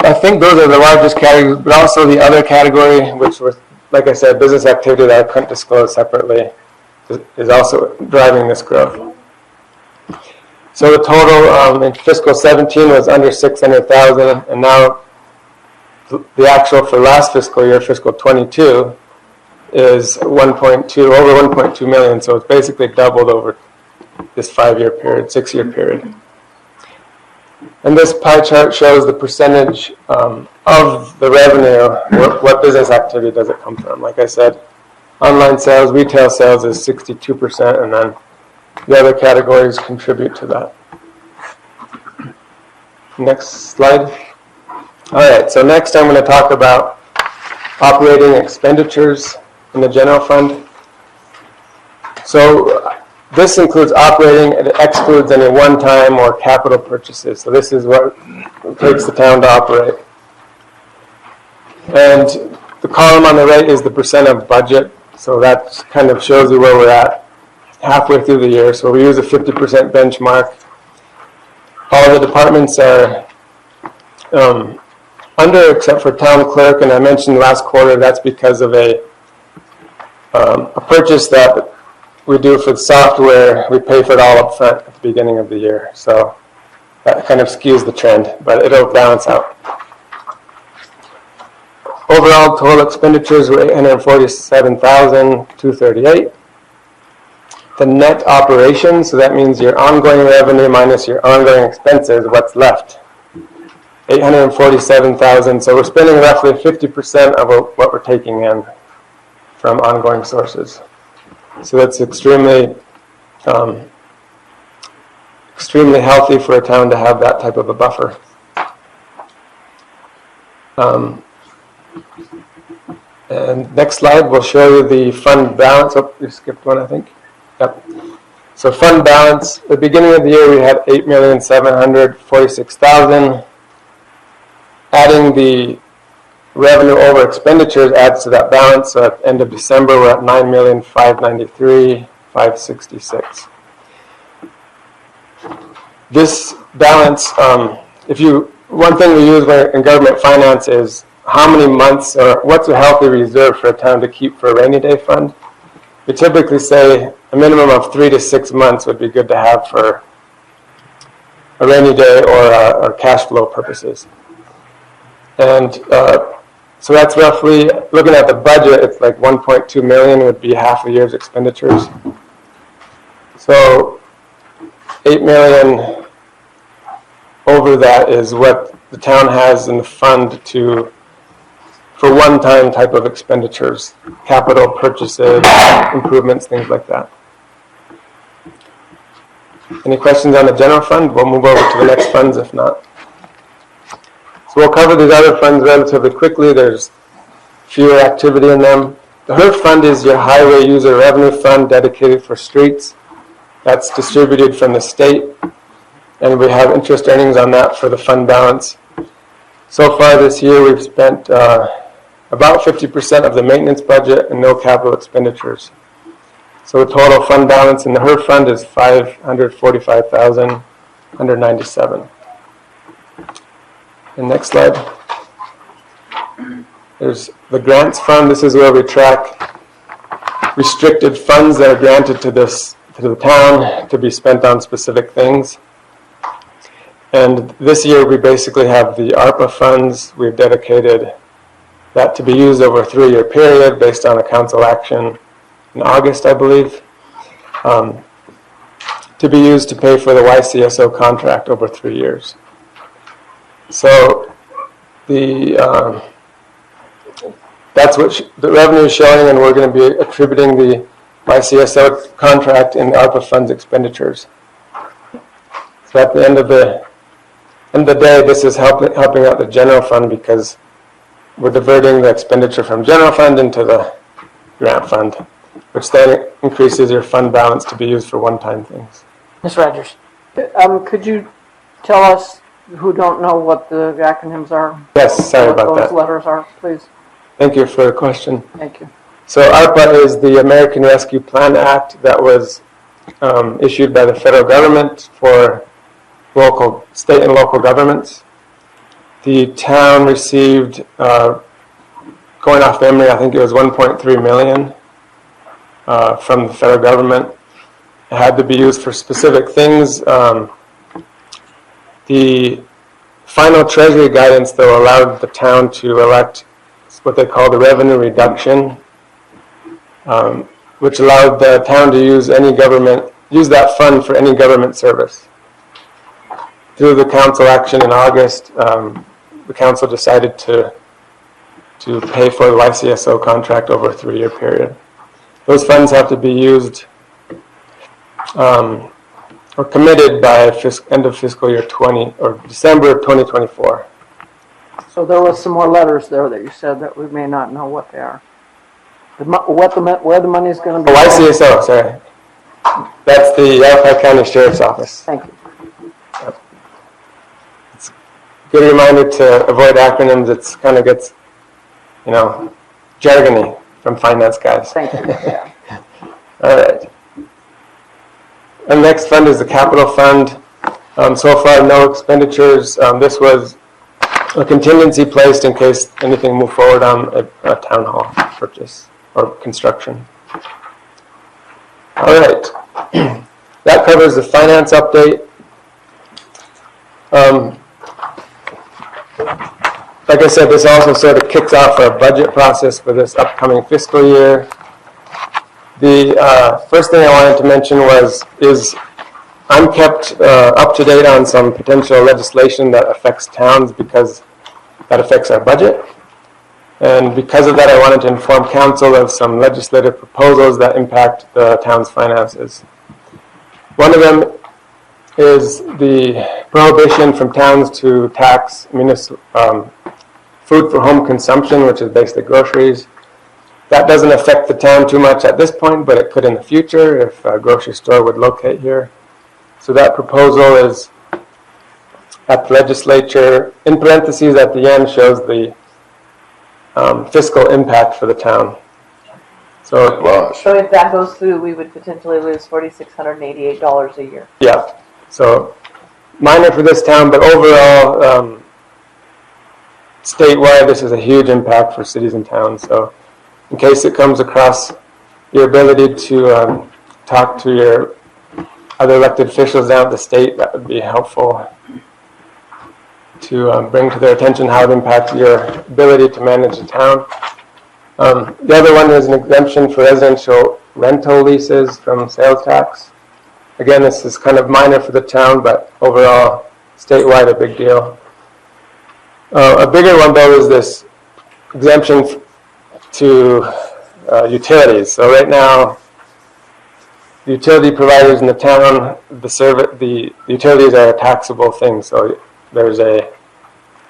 I think those are the largest categories, but also the other category, which was, like I said, business activity that I couldn't disclose separately. is also driving this growth. So the total in fiscal 17 was under 600,000, and now the actual for last fiscal year, fiscal 22, is over 1.2 million. So it's basically doubled over this 5-year period, 6-year period. And this pie chart shows the percentage of the revenue, what business activity does it come from. Like I said, online sales, retail sales is 62%, and then the other categories contribute to that. Next slide. All right, so next I'm going to talk about operating expenditures in the general fund. So this includes operating, it excludes any one-time or capital purchases. So this is what it takes the town to operate. And the column on the right is the percent of budget. So that kind of shows you where we're at halfway through the year. So we use a 50% benchmark. All the departments are under, except for town clerk, and I mentioned last quarter that's because of a purchase that we do for the software. We pay for it all up front at the beginning of the year. So that kind of skews the trend, but it'll balance out. Overall total expenditures were $847,238. The net operations, so that means your ongoing revenue minus your ongoing expenses, what's left? $847,000. So we're spending roughly 50% of what we're taking in from ongoing sources. So that's extremely healthy for a town to have that type of a buffer. And next slide will show you the fund balance. Oh, you skipped one, I think. Yep. So fund balance, at the beginning of the year we had $8,746,000. Adding the revenue over expenditures adds to that balance. So at the end of December we're at $9,593,566. This balance, one thing we use in government finance is how many months or what's a healthy reserve for a town to keep for a rainy day fund. We typically say a minimum of 3 to 6 months would be good to have for a rainy day or cash flow purposes. And so that's roughly, looking at the budget, it's like 1.2 million would be half a year's expenditures. So 8 million over that is what the town has in the fund for one-time type of expenditures, capital purchases, improvements, things like that. Any questions on the general fund? We'll move over to the next funds if not. So we'll cover these other funds relatively quickly. There's fewer activity in them. The HERF fund is your highway user revenue fund dedicated for streets. That's distributed from the state, and we have interest earnings on that for the fund balance. So far this year we've spent about 50% of the maintenance budget and no capital expenditures. So the total fund balance in the HERF fund is $545,197. And next slide. There's the grants fund. This is where we track restricted funds that are granted to the town to be spent on specific things. And this year we basically have the ARPA funds. We've dedicated that to be used over a 3-year period based on a council action in August, I believe, to be used to pay for the YCSO contract over 3 years. So that's what the revenue is showing, and we're going to be attributing the YCSO contract in the ARPA funds expenditures. So at the end of the day, this is helping out the general fund because we're diverting the expenditure from general fund into the grant fund, which then increases your fund balance to be used for one-time things. Ms. Rogers. Could you tell us who don't know what the acronyms are? Yes, sorry about what that. those letters are, please. Thank you for the question. Thank you. So ARPA is the American Rescue Plan Act that was issued by the federal government for state and local governments. The town received, going off memory, I think it was 1.3 million from the federal government. It had to be used for specific things. The final Treasury guidance, though, allowed the town to elect what they call the revenue reduction, which allowed the town to use that fund for any government service. Through the council action in August, the council decided to pay for the YCSO contract over a 3-year period. Those funds have to be used or committed by end of fiscal year 20 or December of 2024. So there was some more letters there that you said that we may not know what they are. Where the money is going to be? YCSO, sorry. That's the Yavapai County Sheriff's Office. Thank you. Yep. It's a good reminder to avoid acronyms. It kind of gets, jargony from finance guys. Thank you. Yeah. All right. And the next fund is the capital fund. So far, no expenditures. This was a contingency placed in case anything moved forward on a town hall purchase or construction. All right. That covers the finance update. Like I said, this also sort of kicks off our budget process for this upcoming fiscal year. The first thing I wanted to mention is I'm kept up to date on some potential legislation that affects towns because that affects our budget. And because of that, I wanted to inform council of some legislative proposals that impact the town's finances. One of them is the prohibition from towns to tax food for home consumption, which is basically groceries. That doesn't affect the town too much at this point, but it could in the future if a grocery store would locate here. So that proposal is at the legislature. In parentheses at the end shows the fiscal impact for the town. So if that goes through, we would potentially lose $4,688 a year. Yeah. So minor for this town, but overall, statewide, this is a huge impact for cities and towns. So in case it comes across your ability to talk to your other elected officials down at the state, that would be helpful to bring to their attention how it impacts your ability to manage the town. The other one is an exemption for residential rental leases from sales tax. Again, this is kind of minor for the town, but overall, statewide, a big deal. A bigger one, though, is this exemption to utilities. So right now, the utility providers in the town, the utilities are a taxable thing. So there's a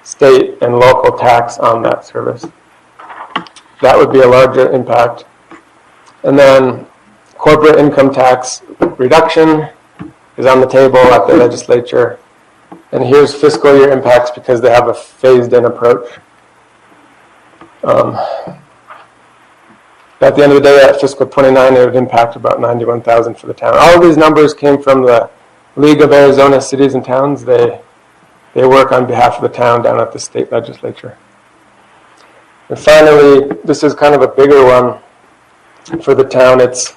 state and local tax on that service. That would be a larger impact. And then corporate income tax reduction is on the table at the legislature. And here's fiscal year impacts because they have a phased-in approach. At the end of the day, at fiscal 29, it would impact about $91,000 for the town. All of these numbers came from the League of Arizona Cities and Towns. They work on behalf of the town down at the state legislature. And finally, this is kind of a bigger one for the town. It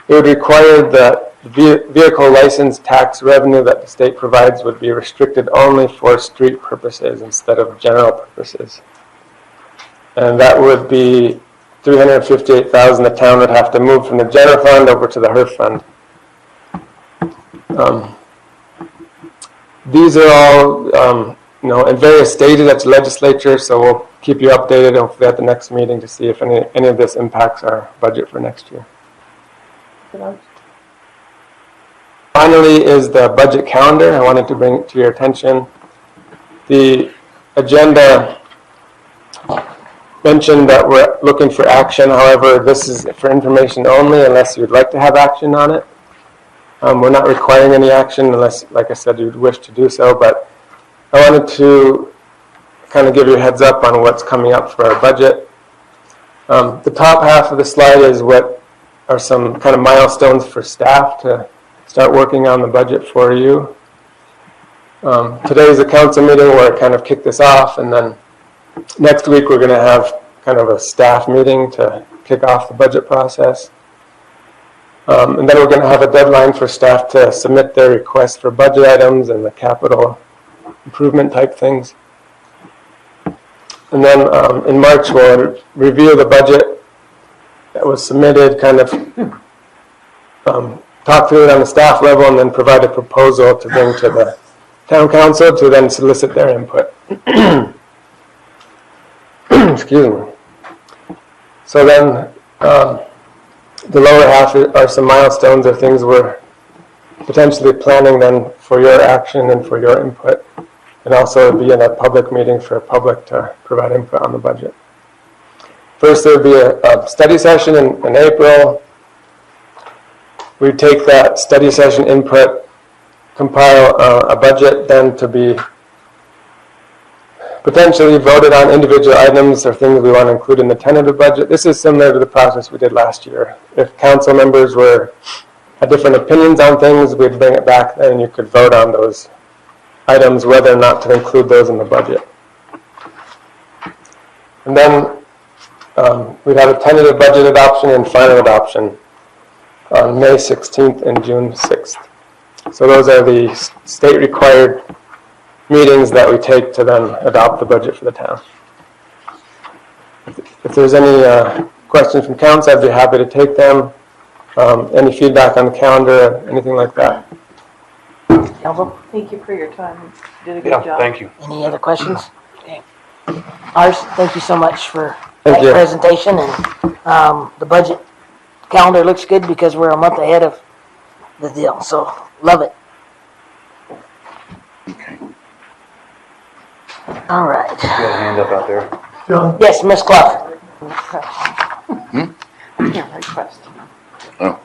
would require that vehicle license tax revenue that the state provides would be restricted only for street purposes instead of general purposes. And that would be $358,000 the town would have to move from the general fund over to the HERF fund. These are all in various stages at the legislature, so we'll keep you updated hopefully at the next meeting to see if any of this impacts our budget for next year. Finally is the budget calendar. I wanted to bring it to your attention. The agenda mentioned that we're looking for action. However, this is for information only unless you'd like to have action on it. We're not requiring any action unless, like I said, you'd wish to do so, but I wanted to kind of give you a heads up on what's coming up for our budget. The top half of the slide is what are some kind of milestones for staff to start working on the budget for you. Today is a council meeting where I kind of kick this off, and then next week we're going to have kind of a staff meeting to kick off the budget process. And then we're going to have a deadline for staff to submit their requests for budget items and the capital improvement type things. And then in March, we'll review the budget that was submitted, kind of talk through it on the staff level, and then provide a proposal to bring to the town council to then solicit their input. Excuse me. So then the lower half are some milestones or things we're potentially planning then for your action and for your input, and also be in a public meeting for public to provide input on the budget. First, there would be a study session in April. We'd take that study session input, compile a budget then to be potentially voted on individual items or things we want to include in the tentative budget. This is similar to the process we did last year. If council members had different opinions on things, we'd bring it back then and you could vote on those items, whether or not to include those in the budget. And then we'd have a tentative budget adoption and final adoption on May 16th and June 6th. So those are the state-required meetings that we take to then adopt the budget for the town. If there's any questions from council, I'd be happy to take them. Any feedback on the calendar, anything like that. Council? Thank you for your time. You did a good job. Thank you. Any other questions? Okay. Ours, thank you so much for Thank that you. presentation, and the budget calendar looks good because we're a month ahead of the deal, so love it. All right. You got a hand up out there. John? Yes, Ms. Clough. Oh.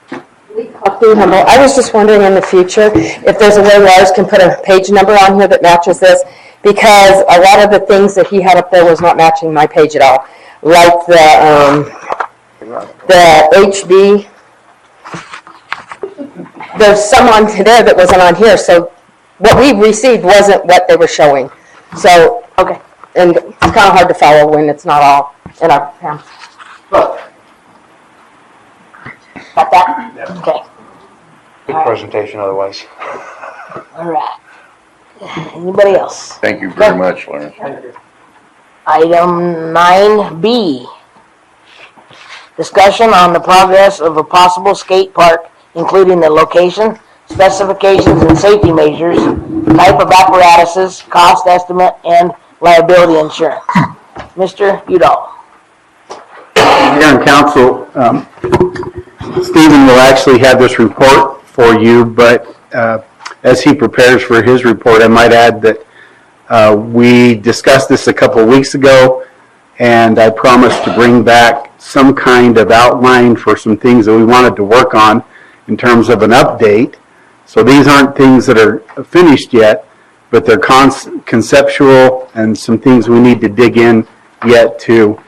Dewey Humboldt. I was just wondering in the future if there's a way Lars can put a page number on here that matches this, because a lot of the things that he had up there was not matching my page at all. Like the HB, there's some on there that wasn't on here, so what we received wasn't what they were showing. So, okay, and it's kind of hard to follow when it's not all in our hands. Got that? Yeah. Okay. Good presentation otherwise. All right. Anybody else? Thank you very much, Lawrence. Item 9B. Discussion on the progress of a possible skate park, including the location, specifications and safety measures, type of apparatuses, cost estimate, and liability insurance. Mr. Udall. Mayor and council, Stephen will actually have this report for you, but as he prepares for his report, I might add that we discussed this a couple of weeks ago, and I promised to bring back some kind of outline for some things that we wanted to work on in terms of an update. So these aren't things that are finished yet, but they're conceptual and some things we need to dig in yet to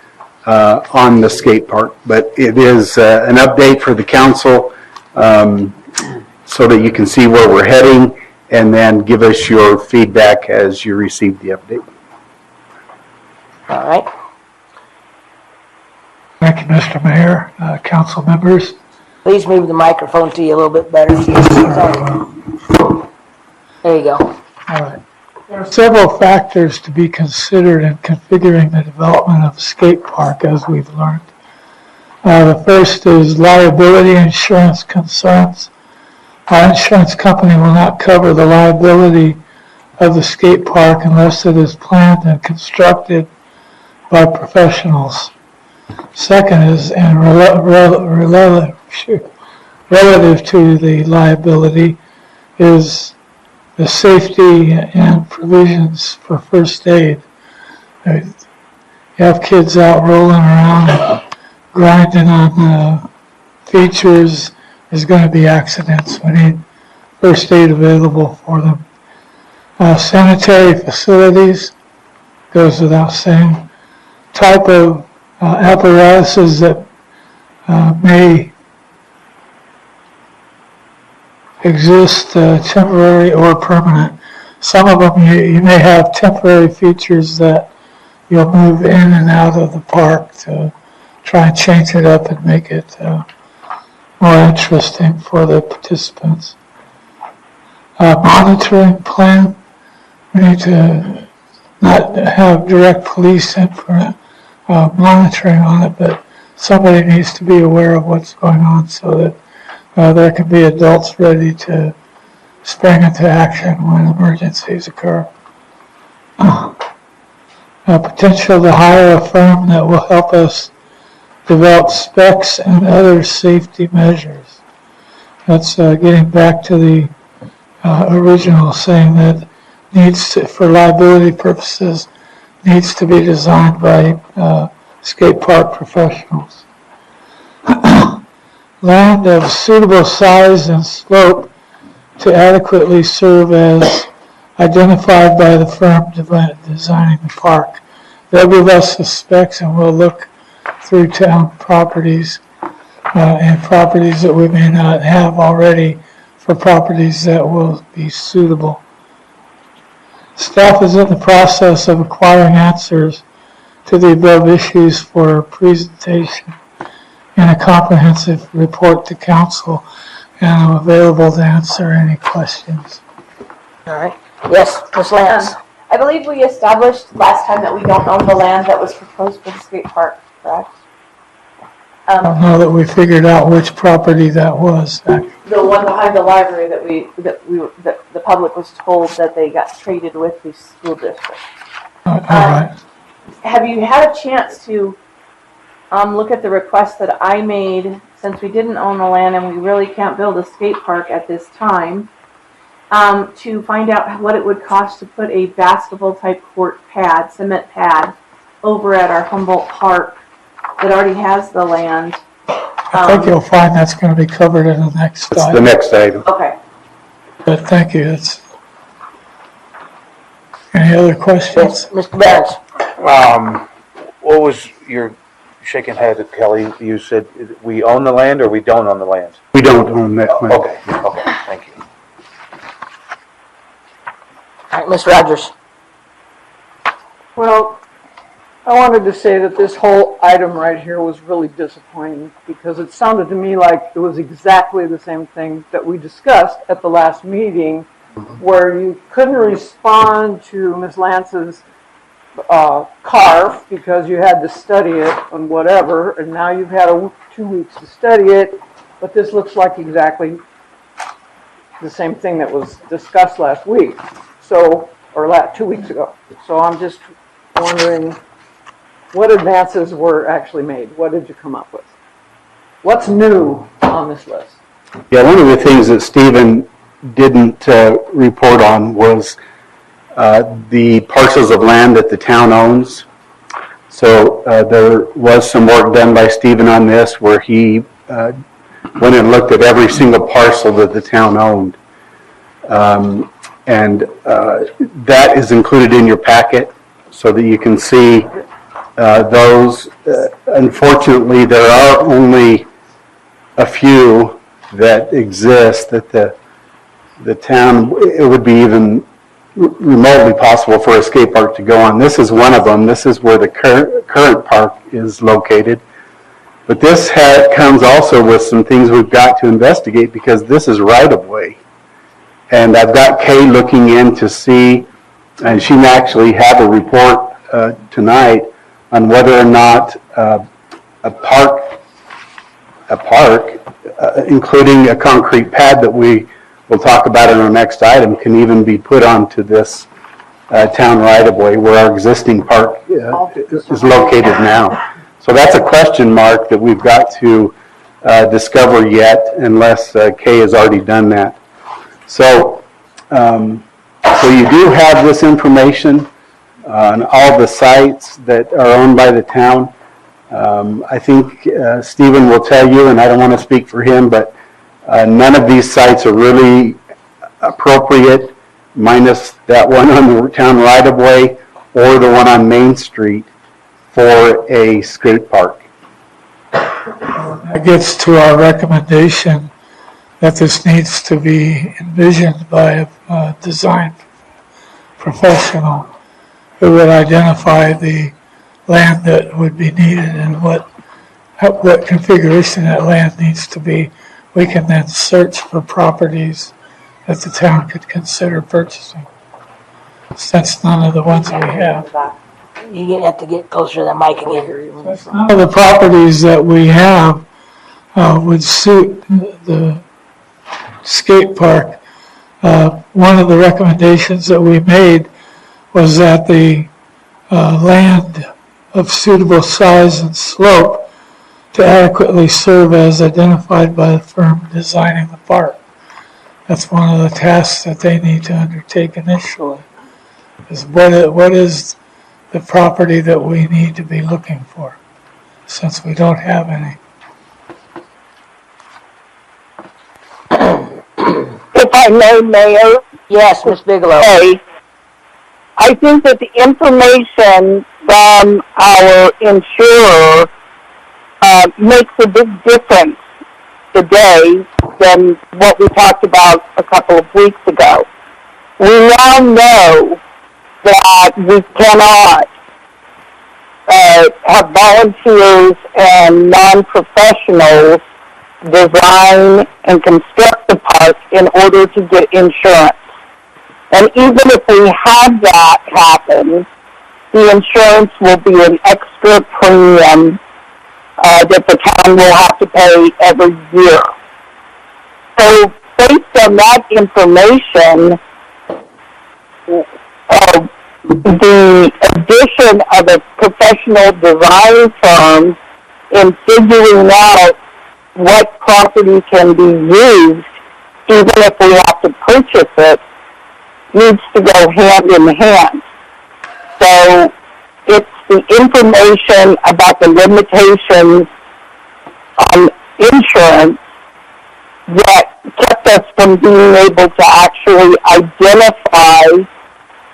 on the skate park. But it is an update for the council so that you can see where we're heading and then give us your feedback as you receive the update. All right. Thank you, Mr. Mayor, council members. Please move the microphone to you a little bit better. There you go. All right. There are several factors to be considered in configuring the development of a skate park, as we've learned. The first is liability insurance concerns. Our insurance company will not cover the liability of the skate park unless it is planned and constructed by professionals. Second is, and relative to the liability, is the safety and provisions for first aid. You have kids out rolling around and grinding on features, there's going to be accidents. We need first aid available for them. Sanitary facilities, goes without saying. Type of apparatuses that may exist, temporary or permanent. Some of them you may have temporary features that you'll move in and out of the park to try and change it up and make it more interesting for the participants. Monitoring plan, we need to not have direct police monitoring on it, but somebody needs to be aware of what's going on so that there can be adults ready to spring into action when emergencies occur. Potential to hire a firm that will help us develop specs and other safety measures. That's getting back to the original saying that needs to, for liability purposes, needs to be designed by skate park professionals. Land of suitable size and slope to adequately serve as identified by the firm designing the park. They'll give us the specs and we'll look through town properties and properties that we may not have already for properties that will be suitable. Staff is in the process of acquiring answers to the above issues for presentation in a comprehensive report to council, and I'm available to answer any questions. All right. Yes, Ms. Lance. I believe we established last time that we don't own the land that was proposed for the skate park, correct? I don't know that we figured out which property that was. The one behind the library that the public was told that they got traded with the school district. All right. Have you had a chance to look at the request that I made, since we didn't own the land and we really can't build a skate park at this time, to find out what it would cost to put a basketball type court pad, cement pad, over at our Humboldt Park that already has the land? I think you'll find that's going to be covered in the next item. The next item. Okay. But thank you. Any other questions? Mr. Barnes. What was your shaking head, Kelly? You said we own the land or we don't own the land? We don't own that land. Okay, thank you. All right, Ms. Rogers. Well, I wanted to say that this whole item right here was really disappointing because it sounded to me like it was exactly the same thing that we discussed at the last meeting, where you couldn't respond to Ms. Lance's carve because you had to study it and whatever, and now you've had 2 weeks to study it, but this looks like exactly the same thing that was discussed last week, or 2 weeks ago. So I'm just wondering what advances were actually made. What did you come up with? What's new on this list? Yeah, one of the things that Stephen didn't report on was the parcels of land that the town owns. So there was some work done by Stephen on this where he went and looked at every single parcel that the town owned. And that is included in your packet so that you can see those. Unfortunately, there are only a few that exist that the town, it would be even remotely possible for a skate park to go on. This is one of them. This is where the current park is located. But this comes also with some things we've got to investigate because this is right-of-way. And I've got Kay looking in to see, and she may actually have a report tonight on whether or not a park, including a concrete pad that we will talk about in our next item, can even be put onto this town right-of-way where our existing park is located now. So that's a question mark that we've got to discover yet, unless Kay has already done that. So you do have this information on all the sites that are owned by the town. I think Stephen will tell you, and I don't want to speak for him, but none of these sites are really appropriate, minus that one on the town right-of-way or the one on Main Street for a skate park. That gets to our recommendation that this needs to be envisioned by a design professional who would identify the land that would be needed and what configuration that land needs to be we can then search for properties that the town could consider purchasing, since none of the ones we have. You have to get closer to the mic again. None of the properties that we have would suit the skate park. One of the recommendations that we made was that the land of suitable size and slope to adequately serve as identified by the firm designing the park. That's one of the tasks that they need to undertake initially, is what is the property that we need to be looking for, since we don't have any. If I may, Mayor? Yes, Ms. Bigelow. Okay. I think that the information from our insurer makes a big difference today than what we talked about a couple of weeks ago. We now know that we cannot have volunteers and non-professionals design and construct the park in order to get insurance. And even if we have that happen, the insurance will be an extra premium that the town will have to pay every year. So based on that information, the addition of a professional design firm in figuring out what property can be used, even if we have to purchase it, needs to go hand in hand. So it's the information about the limitations on insurance that kept us from being able to actually identify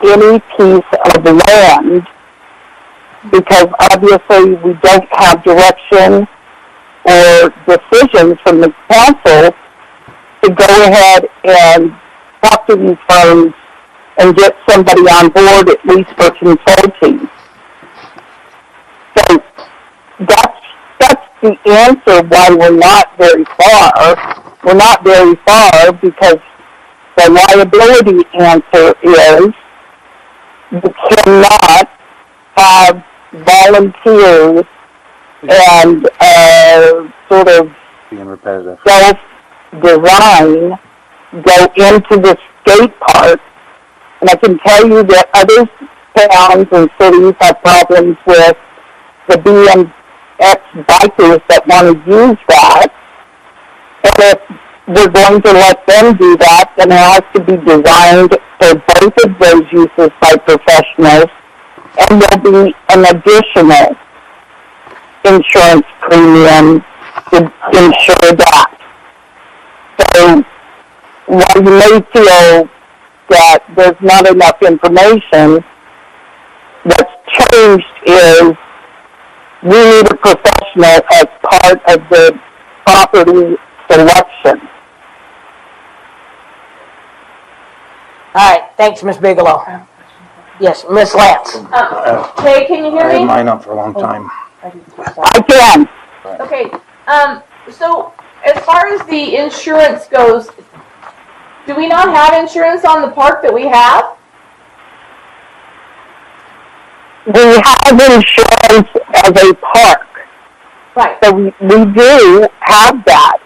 any piece of land, because obviously we don't have direction or decisions from the council to go ahead and talk to these firms and get somebody on board, at least for consulting. So that's the answer why we're not very far. We're not very far because the liability answer is you cannot have volunteers and sort of Being repetitive. self-design go into the skate park. And I can tell you that other towns and cities have problems with the BMX bikers that want to use that. And if we're going to let them do that, then it has to be designed for both of those uses by professionals, and there'll be an additional insurance premium to insure that. So while you may feel that there's not enough information, what's changed is we need a professional as part of the property selection. All right, thanks, Ms. Bigelow. Yes, Ms. Lance. Hey, can you hear I me? had mine up for a long time. I can. Okay, so as far as the insurance goes, do we not have insurance on the park that we have? We have insurance as a park. Right. So we do have that.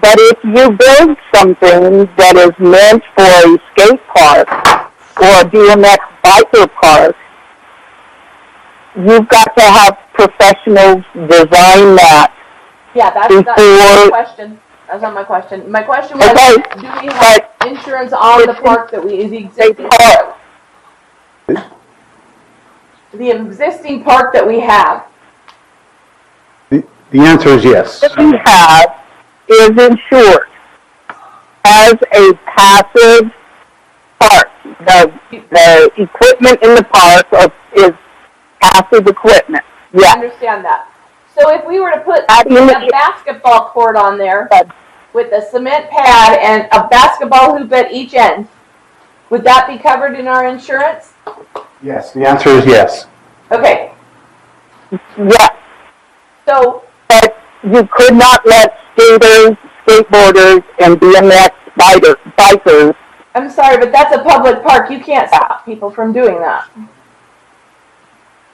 But if you build something that is meant for a skate park or a BMX biker park, you've got to have professionals design that. Yeah, that's not my question. That's not my question. My question was, do we have insurance on the park that the existing park? The existing park that we have. The answer is yes. What we have is insured as a passive park. The equipment in the park is passive equipment. Yes. I understand that. So if we were to put a basketball court on there with a cement pad and a basketball hoop at each end, would that be covered in our insurance? Yes, the answer is yes. Okay. Yes. So. But you could not let skaters skateboarders and BMX bikers. I'm sorry, but that's a public park. You can't stop people from doing that.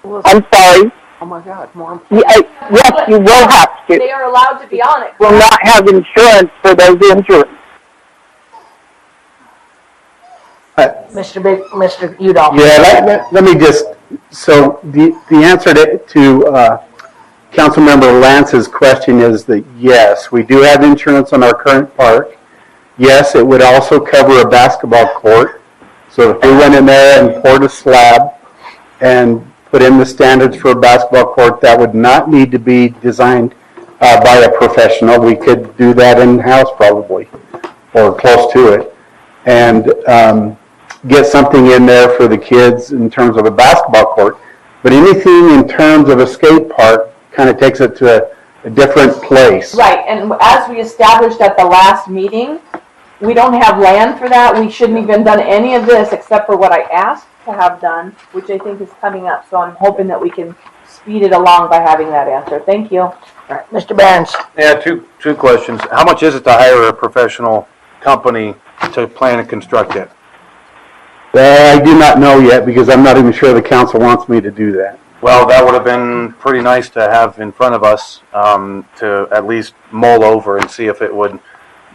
I'm sorry. Oh my God, more. Yes, you will have to. They are allowed to be on it. Will not have insurance for those injuries. Mr. Udall. Yeah, let me just, so the answer to Councilmember Lance's question is that yes, we do have insurance on our current park. Yes, it would also cover a basketball court. So if we went in there and poured a slab and put in the standards for a basketball court, that would not need to be designed by a professional. We could do that in-house probably, or close to it, and get something in there for the kids in terms of a basketball court. But anything in terms of a skate park kind of takes it to a different place. Right, and as we established at the last meeting, we don't have land for that. We shouldn't even done any of this except for what I asked to have done, which I think is coming up. So I'm hoping that we can speed it along by having that answer. Thank you. All right, Mr. Barnes. Yeah, two questions. How much is it to hire a professional company to plan and construct it? I do not know yet because I'm not even sure the council wants me to do that. Well, that would have been pretty nice to have in front of us to at least mull over and see if it would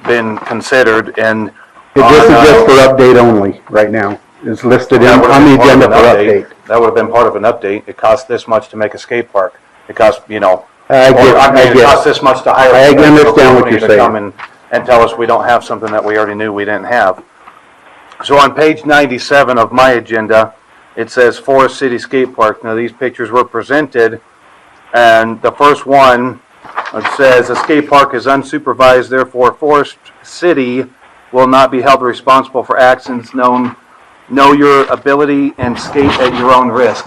been considered. And This is just for update only right now. It's listed on the agenda for update. That would have been part of an update. It costs this much to make a skate park. It costs, it costs this much to hire. I understand what you're saying. To come and tell us we don't have something that we already knew we didn't have. So on page 97 of my agenda, it says Forest City Skate Park. Now these pictures were presented, and the first one, it says a skate park is unsupervised, therefore Forest City will not be held responsible for actions. Know your ability and skate at your own risk.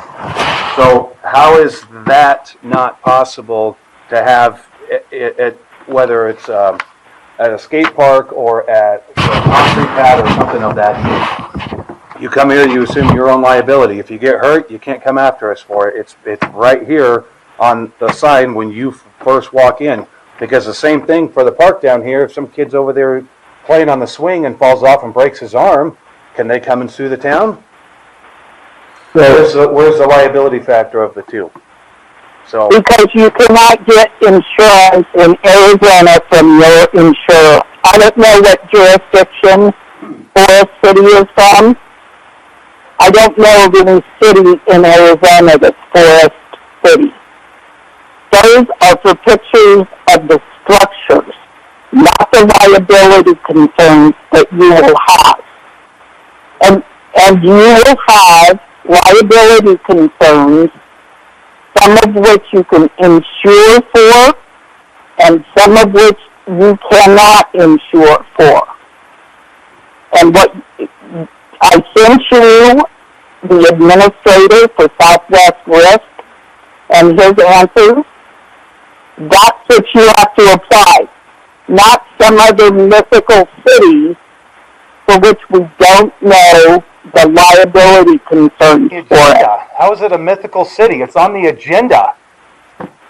So how is that not possible to have it whether it's at a skate park or at a concrete pad or something of that nature? You come here, you assume your own liability. If you get hurt, you can't come after us for it. It's right here on the sign when you first walk in. Because the same thing for the park down here, if some kid's over there playing on the swing and falls off and breaks his arm, can they come and sue the town? Where's the liability factor of the two? So because you cannot get insurance in Arizona from your insurer. I don't know what jurisdiction Forest City is from. I don't know of any city in Arizona that's Forest City. Those are for pictures of the structures, not the liability concerns that you will have. And you will have liability concerns, some of which you can insure for, and some of which you cannot insure for. And what I sent you, the administrator for Southwest Risk, and his answers, that's what you have to apply, not some other mythical city for which we don't know the liability concerns for it. how is it a mythical city? It's on the agenda.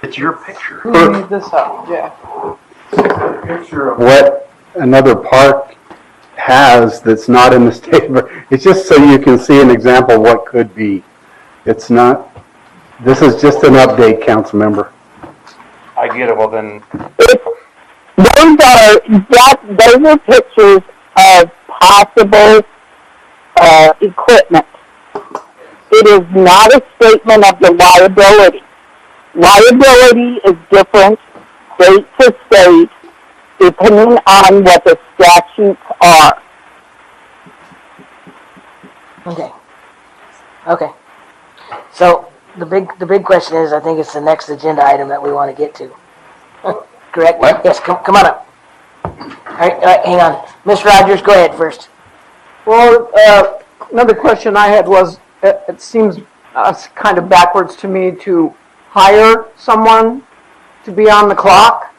It's your picture. Who made this up? Yeah. Picture of what another park has that's not in the state. It's just so you can see an example of what could be. It's not, this is just an update, council member. I get it. Well, then Those are pictures of possible equipment. It is not a statement of the liability. Liability is different state to state depending on what the statutes are. Okay. So the big question is, I think it's the next agenda item that we want to get to. Correct? What? Yes, come on up. All right, hang on. Ms. Rogers, go ahead first. Well, another question I had was, it seems kind of backwards to me to hire someone to be on the clock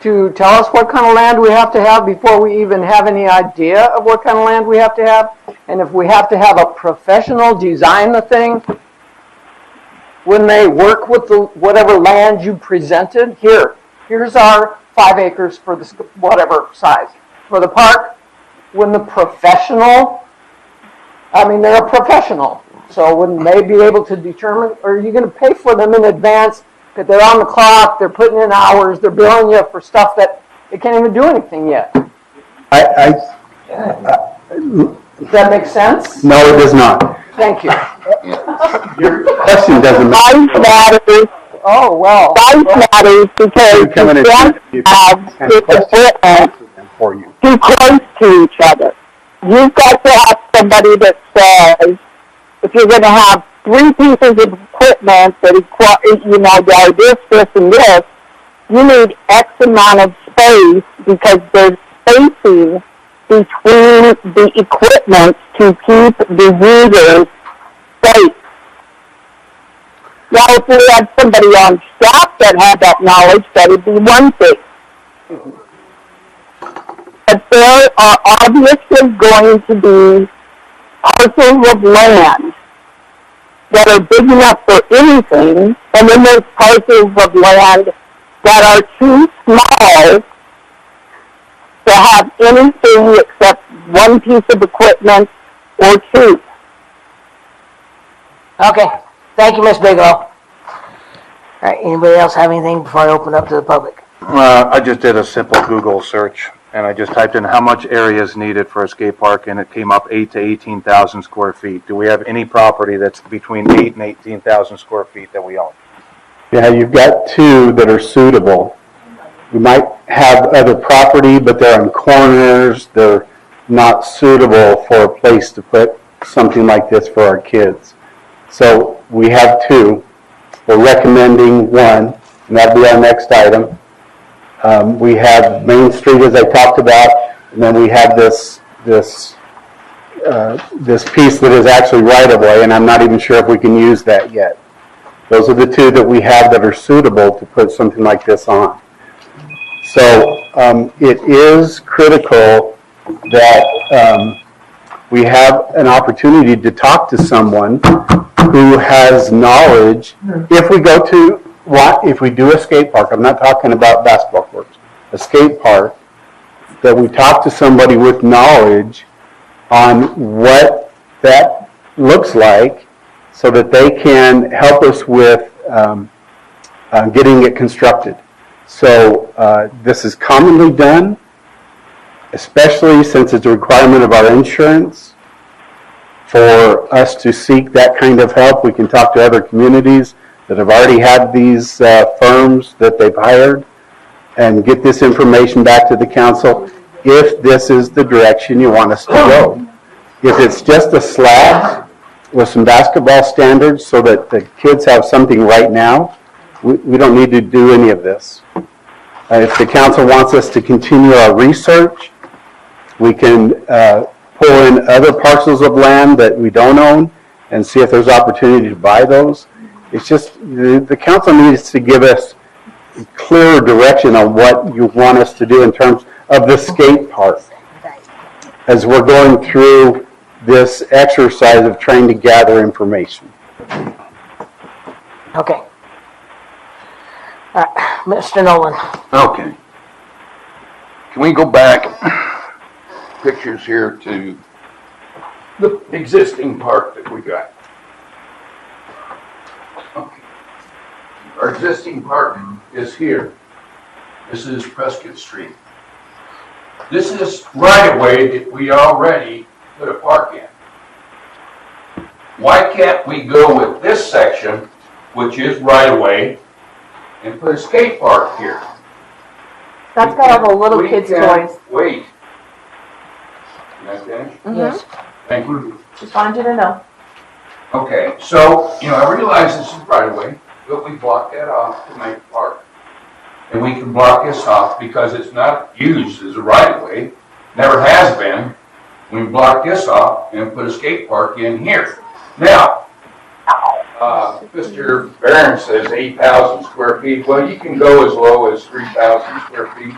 to tell us what kind of land we have to have before we even have any idea of what kind of land we have to have. And if we have to have a professional design the thing, when they work with whatever land you presented, here's our 5 acres for the, whatever size. For the park, when the professional, I mean, they're a professional, so wouldn't they be able to determine, or are you gonna pay for them in advance? Because they're on the clock, they're putting in hours, they're billing you for stuff that they can't even do anything yet. Does that make sense? No, it does not. Thank you. Your question doesn't Size matters. Oh, well. Size matters because you can't have this equipment for you. too close to each other. You've got to have somebody that says, if you're going to have 3 pieces of equipment that are this, and this, you need X amount of space because there's spacing between the equipment to keep the users safe. Now, if we had somebody on staff that had that knowledge, that would be one thing. But there are obviously going to be parcels of land that are big enough for anything, and then there's parcels of land that are too small to have anything except 1 piece of equipment or 2. Okay, thank you, Ms. Bigelow. All right, anybody else have anything before I open up to the public? I just did a simple Google search, and I just typed in how much area is needed for a skate park, and it came up 8 to 18,000 square feet. Do we have any property that's between 8 and 18,000 square feet that we own? Yeah, you've got 2 that are suitable. We might have other property, but they're on corners. They're not suitable for a place to put something like this for our kids. So we have 2. We're recommending 1, and that'll be our next item. We have Main Street, as I talked about, and then we have this piece that is actually right-of-way, and I'm not even sure if we can use that yet. Those are the 2 that we have that are suitable to put something like this on. So it is critical that we have an opportunity to talk to someone who has knowledge. If we do a skate park, I'm not talking about basketball courts, a skate park, that we talk to somebody with knowledge on what that looks like so that they can help us with getting it constructed. So this is commonly done, especially since it's a requirement of our insurance. For us to seek that kind of help, we can talk to other communities that have already had these firms that they've hired and get this information back to the council if this is the direction you want us to go. If it's just a slab with some basketball standards so that the kids have something right now, we don't need to do any of this. If the council wants us to continue our research, we can pull in other parcels of land that we don't own and see if there's opportunity to buy those. It's just the council needs to give us clearer direction on what you want us to do in terms of the skate park as we're going through this exercise of trying to gather information. Okay. All right, Mr. Nolan. Okay. Can we go back pictures here to the existing park that we got? Okay. Our existing park is here. This is Prescott Street. This is right-of-way that we already put a park in. Why can't we go with this section, which is right-of-way, and put a skate park here? That's got all the little kids' toys. Wait. Can I finish? Yes. Thank you. Just wanted you to know. Okay, so, I realize this is right-of-way, but we blocked that off to make a park. And we can block this off because it's not used as a right-of-way, never has been. We block this off and put a skate park in here. Now, Mr. Barron says 8,000 square feet. Well, you can go as low as 3,000 square feet.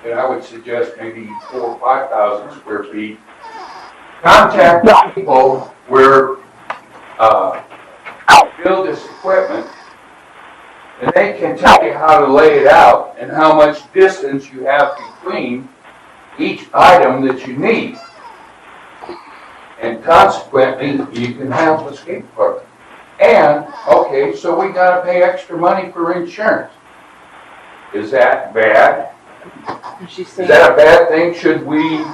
And I would suggest maybe 4,000 or 5,000 square feet. Contact the people where build this equipment And they can tell you how to lay it out and how much distance you have between each item that you need. And consequently, you can have a skate park. And, okay, so we gotta pay extra money for insurance. Is that bad? She's Is saying, that a bad thing? Should we,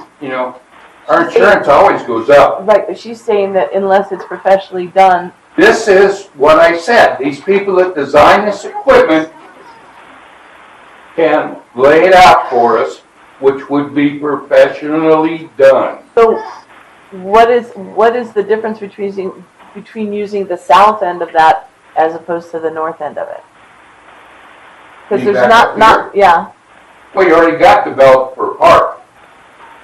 our insurance always goes up. right, but she's saying that unless it's professionally done, This is what I said. These people that design this equipment can lay it out for us, which would be professionally done. so what is the difference between using the south end of that as opposed to the north end of it? Because Mean there's back up yeah. Well, you already got developed for a park.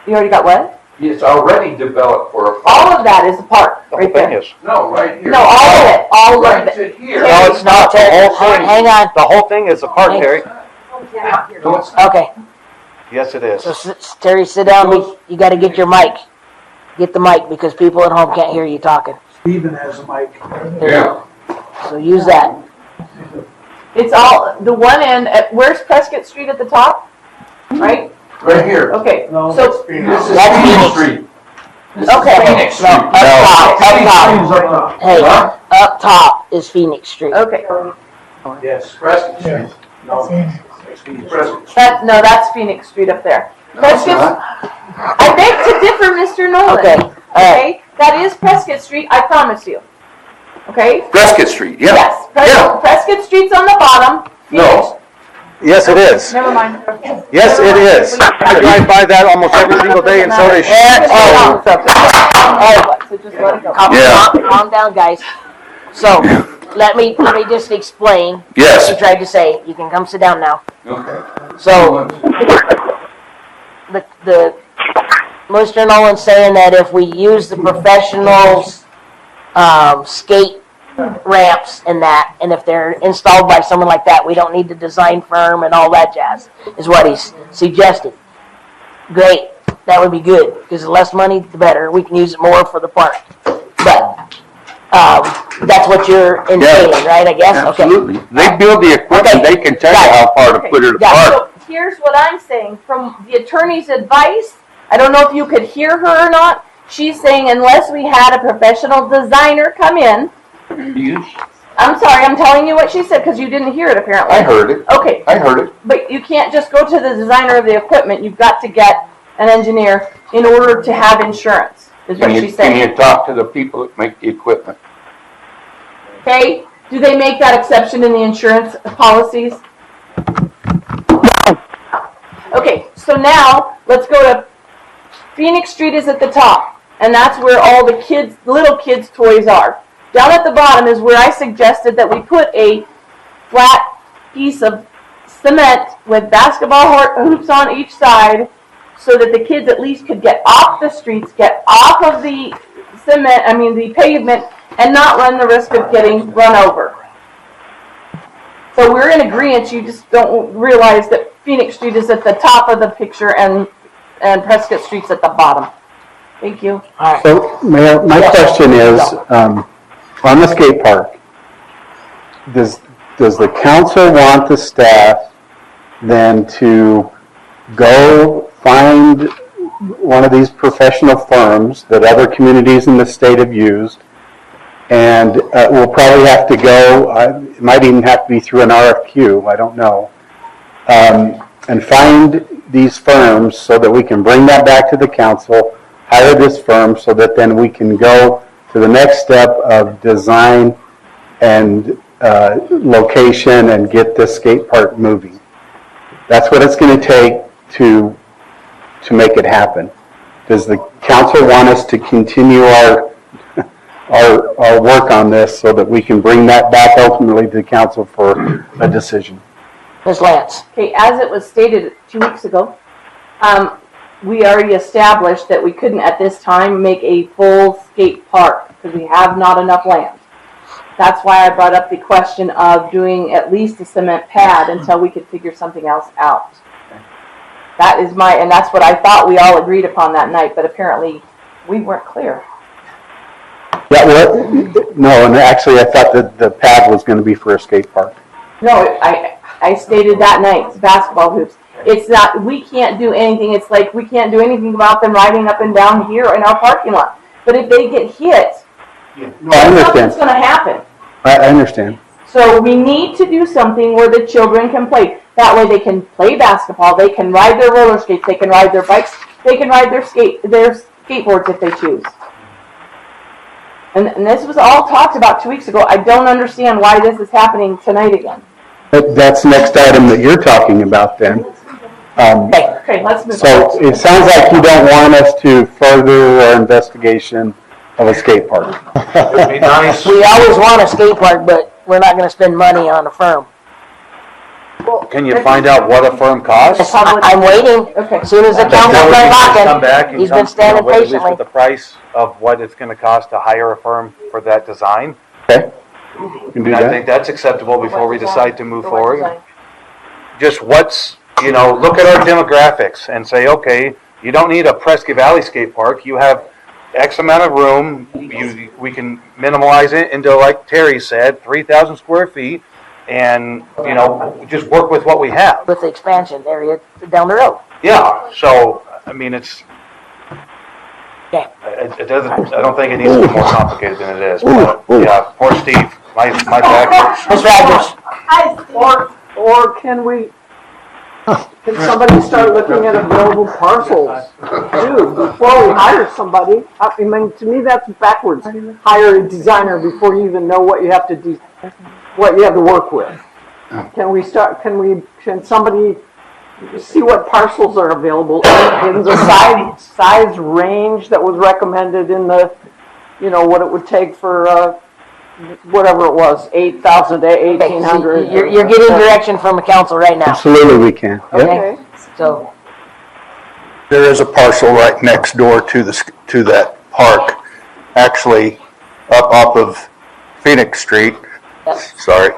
You already got what? It's already developed for a park. All of that is a park, right there. No, right here. No, all of it, all Right of it. to here. No, it's not. The whole thing. Hang on. The whole thing is a park, Terry. No, it's not. Okay, Yes, it is. so Terry, sit down. You gotta get your mic. Get the mic because people at home can't hear you talking. Stephen has a mic. Yeah. So use that. It's all, the one end, where's Prescott Street at the top? Right? Right here. Okay, No, so, This is That's Phoenix Phoenix. Street. This is Okay. Phoenix Street. Up top, up top. Hey, Huh? up top is Phoenix Street. okay. Yes, Prescott Street. No, Prescott. That's Phoenix Street up there. No, it's Prescott, not. I beg to differ, Mr. Nolan. Okay, all right. Okay, that is Prescott Street, I promise you. Okay? Prescott Street, yeah. Yes, Yeah. Prescott Street's on the bottom. No. Yes, it is. Never mind. Yes, it is. I drive by that almost every single day, and so does she. So just let it go. Calm down, guys. So, let me just explain. Yes. What you tried to say. You can come sit down now. Okay. So, the Mr. Nolan's saying that if we use the professionals, skate ramps and that, and if they're installed by someone like that, we don't need the design firm and all that jazz, is what he's suggesting. Great, that would be good, because the less money, the better. We can use it more for the park. But, that's what you're intending, right, I guess? Absolutely. They build the equipment, they can tell you how far to put it Yeah. apart. So here's what I'm saying, from the attorney's advice, I don't know if you could hear her or not, she's saying unless we had a professional designer come in, I'm sorry, I'm telling you what she said, because you didn't hear it apparently. I heard it. Okay, I heard it. but you can't just go to the designer of the equipment, you've got to get an engineer in order to have insurance, is what she's saying. Can you talk to the people that make the equipment? Okay, do they make that exception in the insurance policies? Okay, so now, let's go to, Phoenix Street is at the top, and that's where all the kids, little kids' toys are. Down at the bottom is where I suggested that we put a flat piece of cement with basketball hoops on each side, so that the kids at least could get off the streets, get off of the the pavement, and not run the risk of getting run over. So we're in agreement, you just don't realize that Phoenix Street is at the top of the picture and Prescott Street's at the bottom. Thank you. So, Mayor, my question is, on the skate park, does the council want the staff then to go find one of these professional firms that other communities in the state have used, and we'll probably have to go, it might even have to be through an RFQ, I don't know, and find these firms so that we can bring that back to the council, hire this firm so that then we can go to the next step of design and location and get this skate park moving. That's what it's going to take to make it happen. Does the council want us to continue our work on this so that we can bring that back ultimately to the council for a decision? Ms. Lance. Okay, as it was stated 2 weeks ago, we already established that we couldn't at this time make a full skate park because we have not enough land. That's why I brought up the question of doing at least a cement pad until we could figure something else out. That is and that's what I thought we all agreed upon that night, but apparently we weren't clear. Yeah, well, no, and actually I thought that the pad was going to be for a skate park. No, I stated that night, it's basketball hoops. It's not, we can't do anything, it's like, we can't do anything about them riding up and down here in our parking lot. But if they get hit, No, I understand. something's gonna happen. I understand. So we need to do something where the children can play. That way they can play basketball, they can ride their roller skates, they can ride their bikes, they can ride their skateboards if they choose. And this was all talked about 2 weeks ago. I don't understand why this is happening tonight again. That's the next item that you're talking about then. Okay, let's move So on. it sounds like you don't want us to further our investigation of a skate park. It'd be nice. We always want a skate park, but we're not gonna spend money on a firm. Can you find out what a firm costs? I'm waiting. Okay. As soon as the That council would be comes nice to come knocking, back and he's come, been standing at least patiently. with the price of what it's gonna cost to hire a firm for that design. Okay? You can do And I that. think that's acceptable before we decide to move forward. Just what's, look at our demographics and say, okay, you don't need a Prescott Valley skate park. You have X amount of room. We can minimize it into, like Terry said, 3,000 square feet. And, just work with what we have. With the expansion area down the road. Yeah, so, I mean, it's, Okay. it doesn't, I don't think it needs to be more complicated than it is. But, yeah, poor Steve, my back. Ms. Rogers. Or can somebody start looking at available parcels too, before we hire somebody? I mean, to me, that's backwards. Hire a designer before you even know what you have to what you have to work with. Can somebody see what parcels are available in the size range that was recommended in the, what it would take for, whatever it was, 8,000 to 1,800. You're getting direction from the council right now. Absolutely we can. Yep. Okay, so, There is a parcel right next door to that park, actually up off of Phoenix Street. Sorry.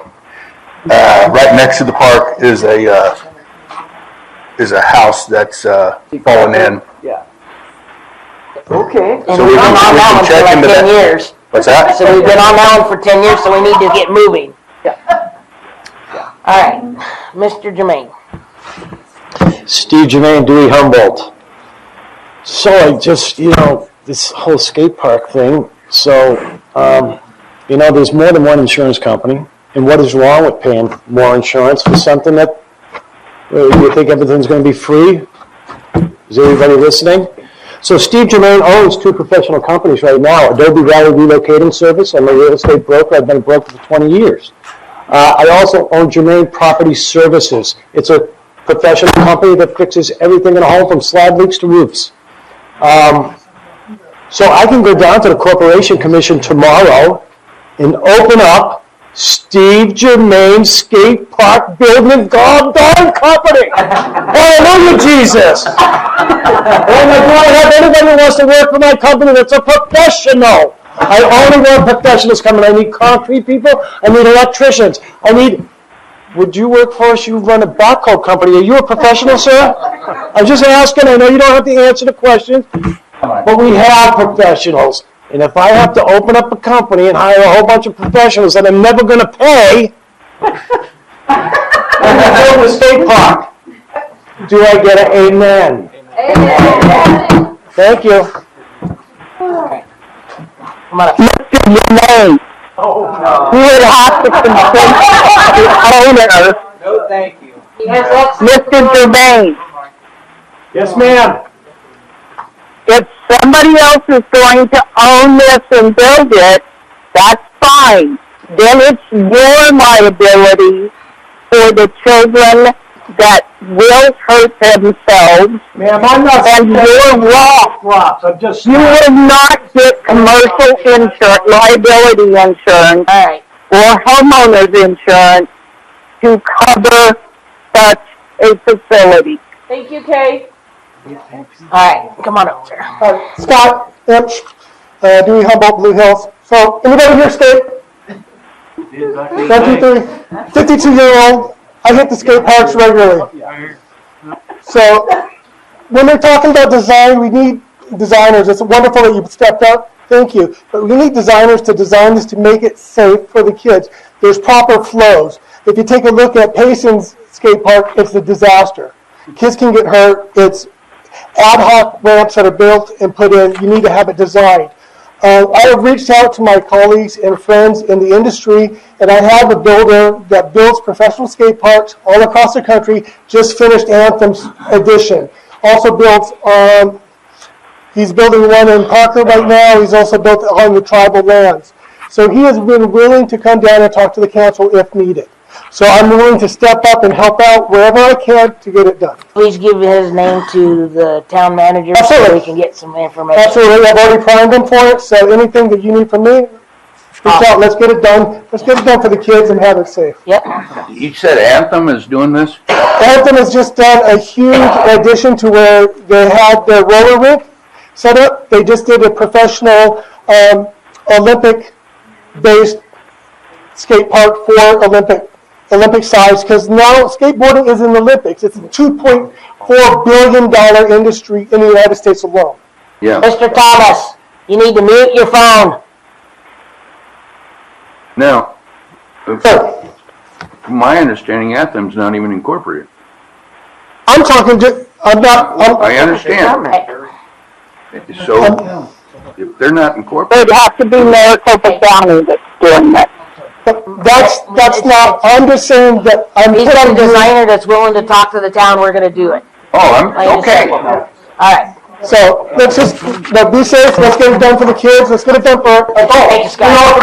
Right next to the park is a house that's fallen in. Yeah. Okay. and So we've been on that one for check like into 10 that. years. What's that? So we've been on that one for 10 years, so we need to get moving. All right, Mr. Jermaine. Steve Germain, Dewey Humboldt. So I just, this whole skate park thing. So, there's more than one insurance company. And what is wrong with paying more insurance for something that you think everything's going to be free? Is everybody listening? So Steve Germain owns two professional companies right now, Adobe Valley Relocating Service. I'm a real estate broker. I've been a broker for 20 years. I also own Germain Property Services. It's a professional company that fixes everything in a home from slab leaks to roofs. So I can go down to the Corporation Commission tomorrow and open up Steve Germain Skate Park Building Goddamn Company. Hallelujah, Jesus. And I don't have anybody who wants to work for my company that's a professional. I only want professionals coming. I need concrete people. I need electricians. Would you work for us? You run a backhoe company. Are you a professional, sir? I'm just asking. I know you don't have to answer the questions, but we have professionals. And if I have to open up a company and hire a whole bunch of professionals that I'm never going to pay, I'm going to build a skate park. Do I get an amen? Amen. Thank you. Mr. Germain, you would have to consult the owner. No, thank you. Mr. Germain, Yes, ma'am. if somebody else is going to own this and build it, that's fine. Then it's your liability for the children that will hurt themselves. Ma'am, I'm not And you're wrong. props. I'm just. You will not get commercial insurance, liability insurance, or homeowners insurance to cover such a facility. Thank you, Kay. All right, come on up, sir. Scott Inch, Dewey Humboldt, Blue Hills. So, anybody here skate? 52-year-old. I hit the skate parks regularly. So, when they're talking about design, we need designers. It's wonderful that you stepped up. Thank you. But we need designers to design this to make it safe for the kids. There's proper flows. if you take a look at Payson's skate park, it's a disaster. Kids can get hurt. It's ad hoc ramps that are built and put in. You need to have it designed. I have reached out to my colleagues and friends in the industry, and I have a builder that builds professional skate parks all across the country, just finished Anthem's edition. Also builds, he's building one in Parker right now. He's also built on the tribal lands. So he has been willing to come down and talk to the council if needed. So I'm willing to step up and help out wherever I can to get it done. Please give his name to the town manager so we can get some information. Absolutely. I've already primed him for it, so anything that you need from me, reach out. Let's get it done. Let's get it done for the kids and have it safe. Yep. You said Anthem is doing this? Anthem has just done a huge addition to where they had their roller rink set up. They just did a professional Olympic-based skate park for Olympic size, because now skateboarding is in the Olympics. It's a $2.4 billion industry in the United States alone. Yeah. Mr. Thomas, you need to mute your phone. Now, from my understanding, Anthem's not even incorporated. I'm talking to, I understand. So, if they're not incorporated. It'd have to be Maricopa County that's doing that. That's not, I'm just saying that I'm He's got a designer that's willing to talk to the town, we're gonna do it. Oh, okay. All right. So let's just be safe. Let's get it done for the kids. Let's get it done for Thank you, Scott.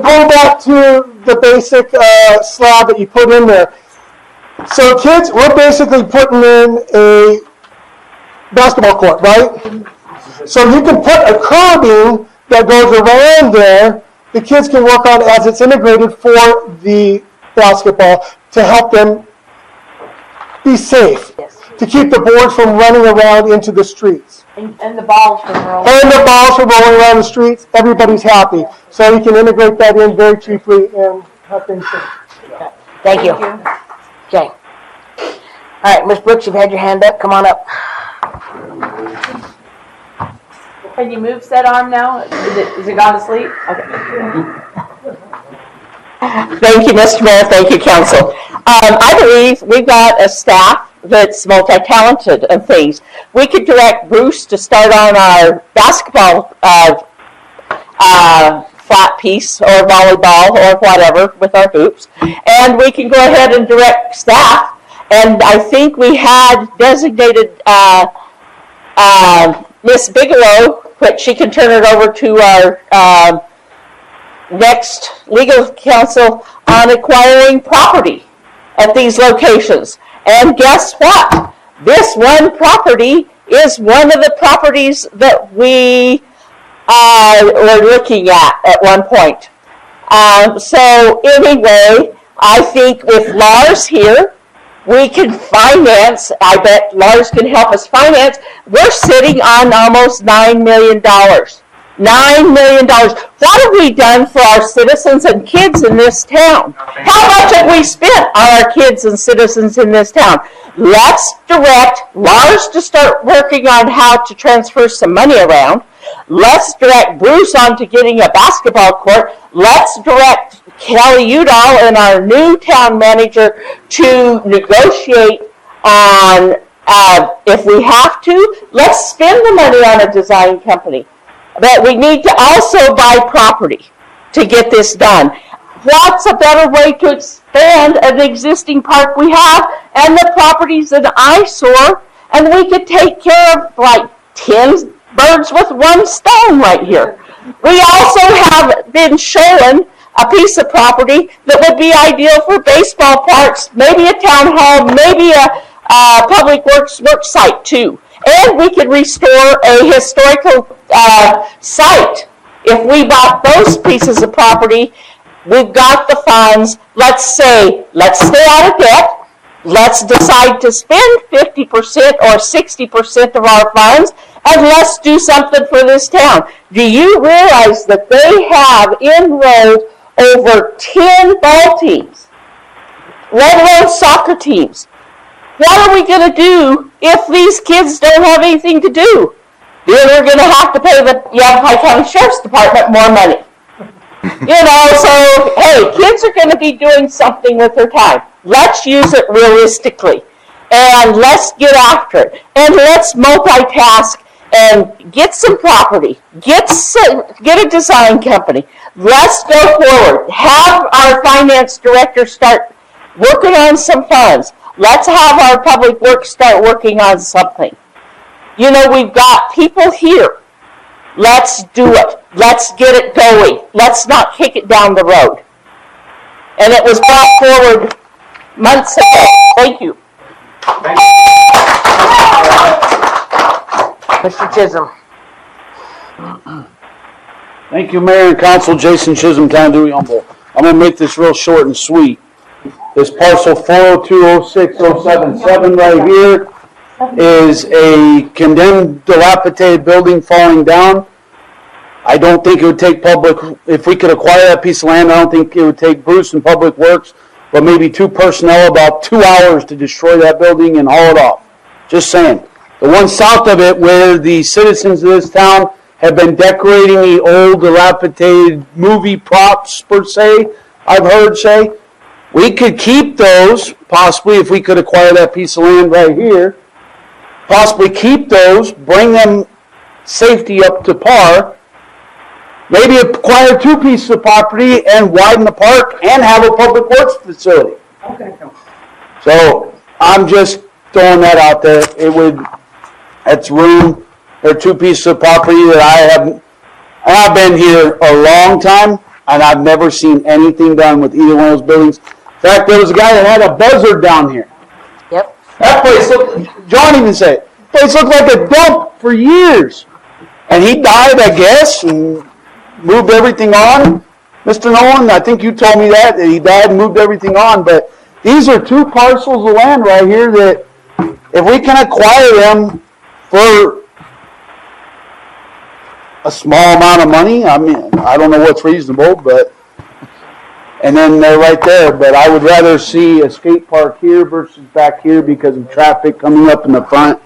Going back to the basic slab that you put in there. So kids, we're basically putting in a basketball court, right? So you can put a curbing that goes around there. The kids can work on as it's integrated for the basketball to help them be safe, to keep the boards from running around into the streets. And the balls from rolling. And the balls from rolling around the streets, everybody's happy. So you can integrate that in very cheaply and have things safe. Thank you. Okay. All right, Ms. Brooks, you've had your hand up. Come on up. Can you move that arm now? Is it gone to sleep? Okay. Thank you, Mr. Mayor. Thank you, Council. I believe we've got a staff that's multi-talented and things. We could direct Bruce to start on our basketball flat piece or volleyball or whatever with our hoops. And we can go ahead and direct staff. And I think we had designated Miss Bigelow, but she can turn it over to our next legal counsel on acquiring property at these locations. And guess what? This one property is one of the properties that we were looking at one point. So anyway, I think with Lars here, we can finance, I bet Lars can help us finance. We're sitting on almost $9 million. $9 million. What have we done for our citizens and kids in this town? How much have we spent on our kids and citizens in this town? Let's direct Lars to start working on how to transfer some money around. Let's direct Bruce on to getting a basketball court. Let's direct Kelly Udall and our new town manager to negotiate on, if we have to, let's spend the money on a design company. But we need to also buy property to get this done. What's a better way to expand an existing park we have? And the property's an eyesore, and we could take care of like 10 birds with one stone right here. We also have been shown a piece of property that would be ideal for baseball parks, maybe a town hall, maybe a public works work site too. And we could restore a historical site. If we bought those pieces of property, we've got the funds. Let's say, let's stay out of debt. Let's decide to spend 50% or 60% of our funds, and let's do something for this town. Do you realize that they have enrolled over 10 ball teams, let alone soccer teams? What are we going to do if these kids don't have anything to do? Then we're going to have to pay the Yavapai County Sheriff's Department more money. So, hey, kids are going to be doing something with their time. Let's use it realistically. And let's get after it. And let's multitask and get some property. Get a design company. Let's go forward. Have our finance director start working on some funds. Let's have our public works start working on something. We've got people here. Let's do it. Let's get it going. Let's not kick it down the road. And it was brought forward months ago. Thank you. Mr. Chisholm. Thank you, Mayor and Council. Jason Chisholm, Town of Dewey Humboldt. I'm going to make this real short and sweet. This parcel 402-06077 right here is a condemned, dilapidated building falling down. I don't think it would take if we could acquire that piece of land, I don't think it would take Bruce and Public Works, but maybe 2 personnel about 2 hours to destroy that building and haul it off. Just saying. The one south of it where the citizens of this town have been decorating the old dilapidated movie props, per se, I've heard say. We could keep those, possibly if we could acquire that piece of land right here, possibly keep those, bring them safety up to par, maybe acquire 2 pieces of property and widen the park and have a public works facility. Okay. So I'm just throwing that out there. That's room. There are 2 pieces of property that I've been here a long time and I've never seen anything done with either one of those buildings. In fact, there was a guy that had a buzzard down here. Yep. That place John even said, the place looked like a dump for years. And he died, I guess, and moved everything on. Mr. Nolan, I think you told me that he died and moved everything on. But these are 2 parcels of land right here that if we can acquire them for a small amount of money, I mean, I don't know what's reasonable, but, and then they're right there. But I would rather see a skate park here versus back here because of traffic coming up in the front.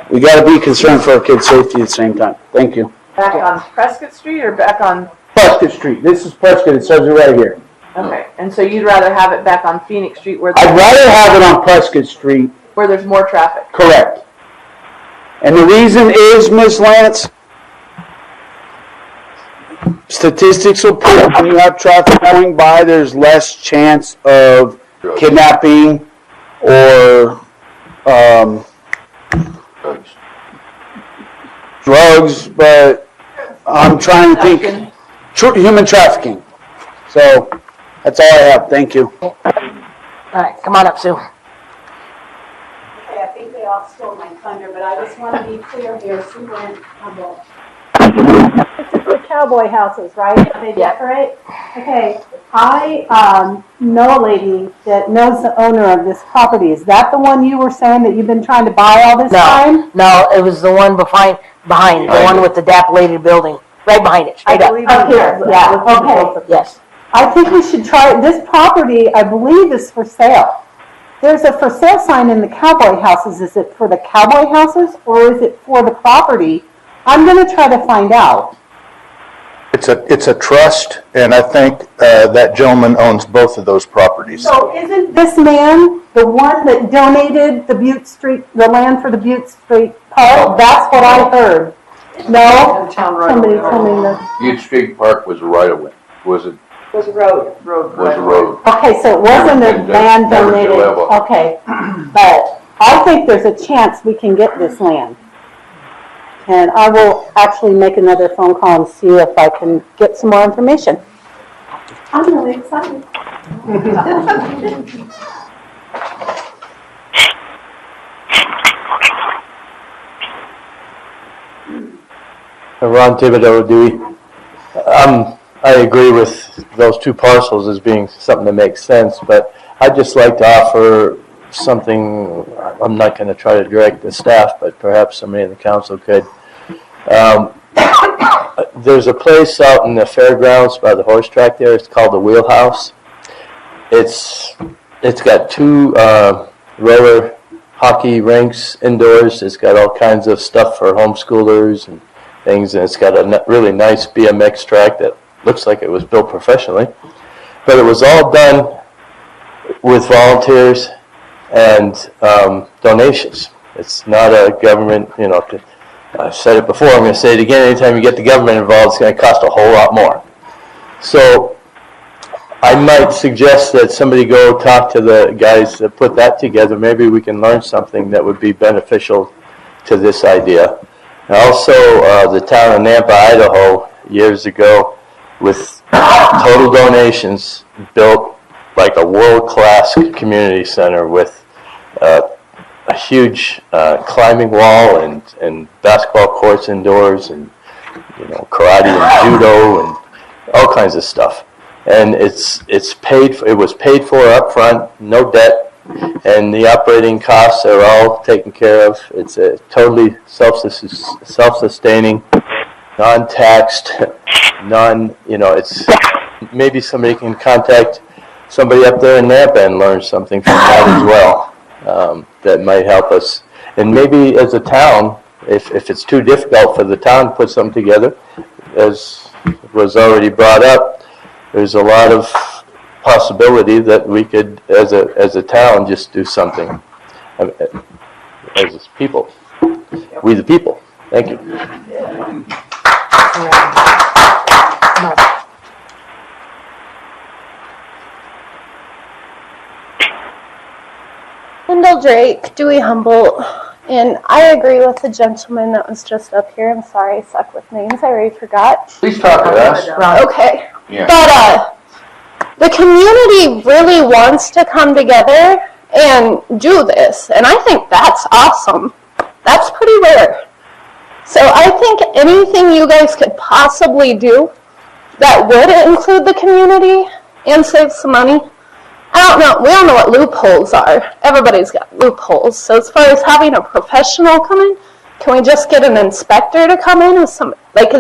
We got to be concerned for our kids' safety at the same time. Thank you. Back on Prescott Street or back on? Prescott Street. This is Prescott. It says it right here. Okay, and so you'd rather have it back on Phoenix Street where I'd rather have it on Prescott Street. where there's more traffic? Correct. And the reason is, Ms. Lance, statistics will prove when you have traffic going by, there's less chance of kidnapping or drugs, but I'm trying to think, human trafficking. So that's all I have. Thank you. All right, come on up, Sue. Okay, I think they all stole my thunder, but I just want to be clear here. Sue Grant Humboldt. The cowboy houses, right? They decorate? Okay, I know a lady that knows the owner of this property. Is that the one you were saying that you've been trying to buy all this time? No, it was the one behind, the one with the dilapidated building, right behind it, straight up. Okay, yeah, okay. Yes. I think we should try, this property, I believe, is for sale. There's a for sale sign in the cowboy houses. Is it for the cowboy houses or is it for the property? I'm going to try to find out. It's a trust, and I think that gentleman owns both of those properties. So isn't this man the one that donated the Butte Street, the land for the Butte Street Park? That's what I heard. No? Somebody told me that. Butte Street Park was a right-of-way, was it? Was a road. Was a road. Okay, so it wasn't a land donated, okay. But I think there's a chance we can get this land. And I will actually make another phone call and see if I can get some more information. I'm really excited. Ron Thibodeau, Dewey. I agree with those 2 parcels as being something that makes sense, but I'd just like to offer something. I'm not going to try to direct the staff, but perhaps somebody in the council could. There's a place out in the fairgrounds by the horse track there. It's called the Wheelhouse. It's got 2 roller hockey rinks indoors. It's got all kinds of stuff for homeschoolers and things, and it's got a really nice BMX track that looks like it was built professionally. But it was all done with volunteers and donations. It's not a government, I've said it before, I'm going to say it again, anytime you get the government involved, it's going to cost a whole lot more. So I might suggest that somebody go talk to the guys that put that together. Maybe we can learn something that would be beneficial to this idea. And also, the town of Nampa, Idaho, years ago, with total donations, built like a world-class community center with a huge climbing wall and basketball courts indoors, and karate and judo and all kinds of stuff. And it was paid for up front, no debt, and the operating costs are all taken care of. It's a totally self-sustaining, non-taxed, it's maybe somebody can contact somebody up there in Nampa and learn something from that as well. That might help us. And maybe as a town, if it's too difficult for the town to put something together, as was already brought up, there's a lot of possibility that we could, as a town, just do something as people. We the people. Thank you. Lyndall Drake, Dewey Humboldt, and I agree with the gentleman that was just up here. I'm sorry, I suck with names. I already forgot. Please talk to us. Okay. Yeah. But the community really wants to come together and do this, and I think that's awesome. That's pretty rare. So I think anything you guys could possibly do that would include the community and save some money. I don't know. We all know what loopholes are. Everybody's got loopholes. So as far as having a professional come in, can we just get an inspector to come in? Is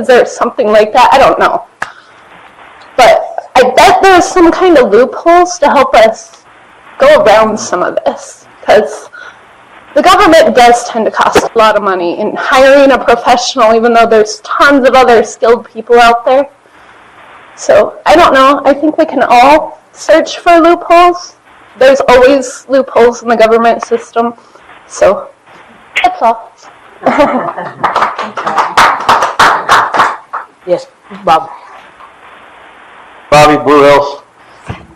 there something like that? I don't know. But I bet there's some kind of loopholes to help us go around some of this. Because the government does tend to cost a lot of money in hiring a professional, even though there's tons of other skilled people out there. So I don't know. I think we can all search for loopholes. There's always loopholes in the government system. So that's all. Yes, Bob. Bobby, Blue Hills.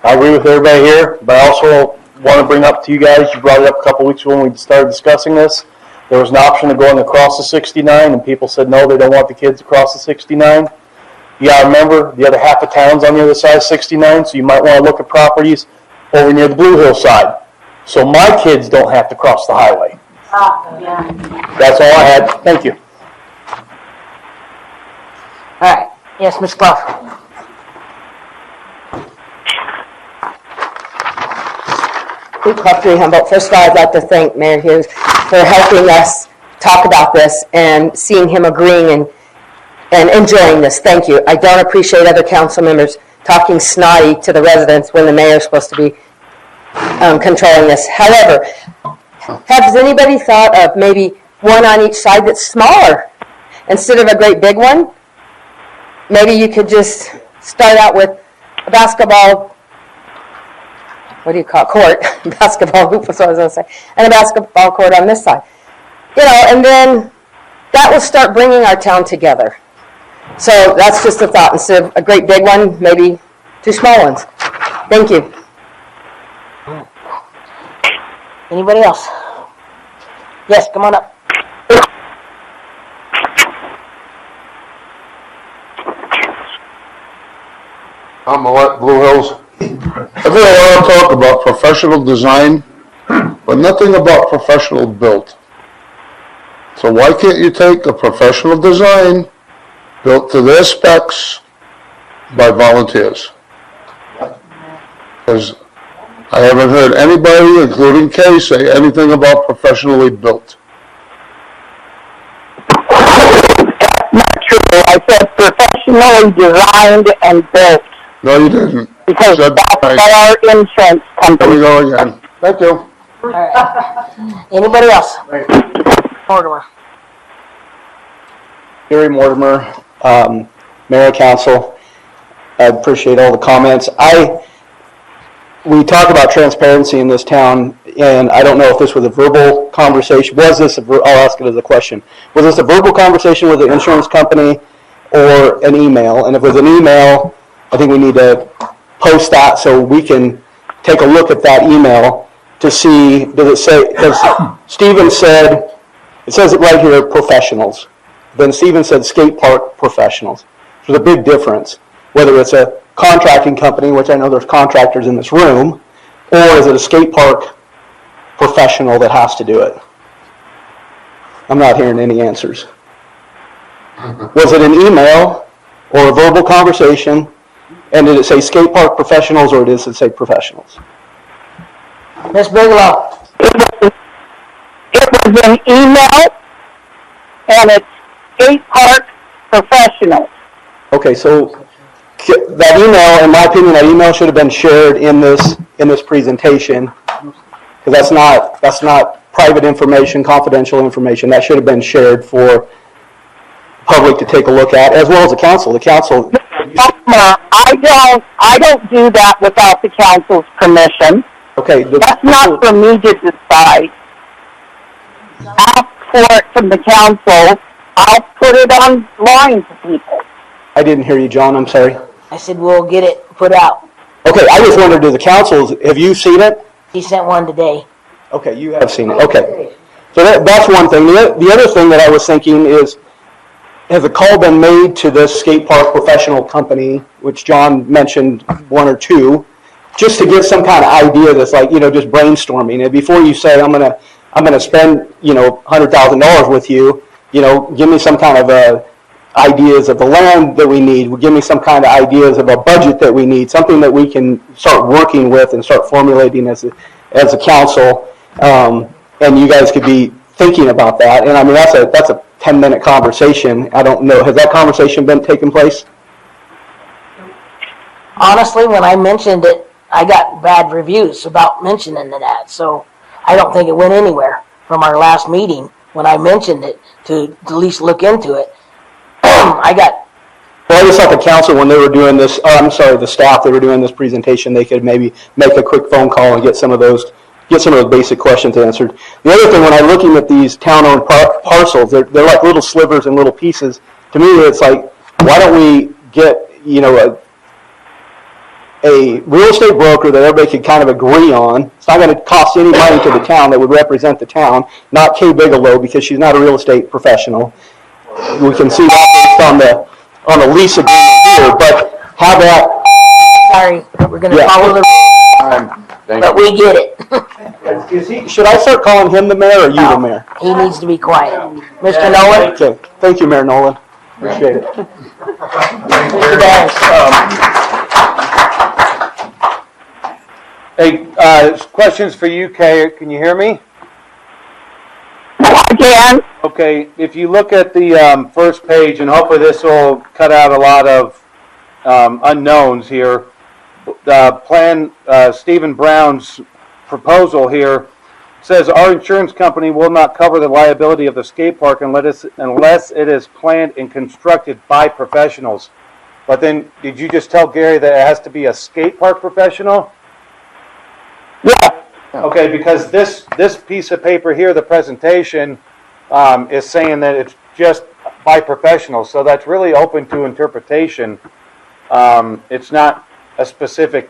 I agree with everybody here, but I also want to bring up to you guys, you brought it up a couple weeks ago when we started discussing this. There was an option of going across the 69, and people said no, they don't want the kids across the 69. You got to remember, the other half of town's on the other side of 69, so you might want to look at properties over near the Blue Hill side. So my kids don't have to cross the highway. Yeah. That's all I had. Thank you. All right. Yes, Ms. Clough. Dewey Humboldt. First of all, I'd like to thank Mayor Hughes for helping us talk about this and seeing him agreeing and enjoying this. Thank you. I don't appreciate other council members talking snotty to the residents when the mayor's supposed to be controlling this. However, has anybody thought of maybe one on each side that's smaller instead of a great big one? Maybe you could just start out with a basketball, what do you call it, court, basketball hoop, that's what I was going to say, and a basketball court on this side. And then that will start bringing our town together. So that's just a thought. Instead of a great big one, maybe two small ones. Thank you. Anybody else? Yes, come on up. I'm Millette, Blue Hills. I think I want to talk about professional design, but nothing about professional built. So why can't you take a professional design built to their specs by volunteers? Because I haven't heard anybody, including Kay, say anything about professionally built. Not true. I said professionally designed and built. No, you didn't. Because that's what our insurance company. Here we go again. Thank you. All right. Anybody else? Mortimer. Gary Mortimer, Mayor Council. I appreciate all the comments. We talk about transparency in this town, and I don't know if this was a verbal conversation. I'll ask it as a question. Was this a verbal conversation with the insurance company or an email? And if it was an email, I think we need to post that so we can take a look at that email to see, does it say, because Stephen said, it says it right here, professionals. Then Stephen said skate park professionals. There's a big difference, whether it's a contracting company, which I know there's contractors in this room, or is it a skate park professional that has to do it? I'm not hearing any answers. Was it an email or a verbal conversation, and did it say skate park professionals, or does it say professionals? Ms. Bigelow. It was an email, and it's skate park professionals. Okay, so that email, in my opinion, that email should have been shared in this presentation, because that's not private information, confidential information. That should have been shared for public to take a look at, as well as the council. The council. I don't do that without the council's permission. Okay. That's not for me to decide. Ask for it from the council. I'll put it online to people. I didn't hear you, John. I'm sorry. I said we'll get it put out. Okay, I just wondered, to the councils, have you seen it? He sent one today. Okay, you have seen it. Okay. So that's one thing. The other thing that I was thinking is, has a call been made to this skate park professional company, which John mentioned one or two, just to get some kind of idea that's like, just brainstorming. And before you say, I'm gonna spend, $100,000 with you, give me some kind of ideas of the land that we need. Give me some kind of ideas of a budget that we need, something that we can start working with and start formulating as a council. And you guys could be thinking about that. And I mean, that's a 10-minute conversation. I don't know. Has that conversation been taking place? Honestly, when I mentioned it, I got bad reviews about mentioning that. So I don't think it went anywhere from our last meeting when I mentioned it to at least look into it. Well, I just thought the council, when they were doing this, the staff, they were doing this presentation, they could maybe make a quick phone call and get some of those basic questions answered. The other thing, when I'm looking at these town-owned parcels, they're like little slivers and little pieces. To me, it's like, why don't we get, a real estate broker that everybody could kind of agree on. It's not going to cost any money to the town that would represent the town, not Kay Bigelow, because she's not a real estate professional. We can see that based on the lease agreement here, but how that... Sorry, we're going to follow the rules, but we get it. Should I start calling him the mayor or you the mayor? He needs to be quiet. Mr. Nolan? Okay. Thank you, Mayor Nolan. Appreciate it. Mr. Banks. Hey, questions for you, Kay. Can you hear me? I can. Okay, if you look at the first page, and hopefully this will cut out a lot of unknowns here, the plan, Stephen Brown's proposal here says our insurance company will not cover the liability of the skate park unless it is planned and constructed by professionals. But then, did you just tell Gary that it has to be a skate park professional? Yeah. Okay, because this piece of paper here, the presentation, is saying that it's just by professionals, so that's really open to interpretation. It's not a specific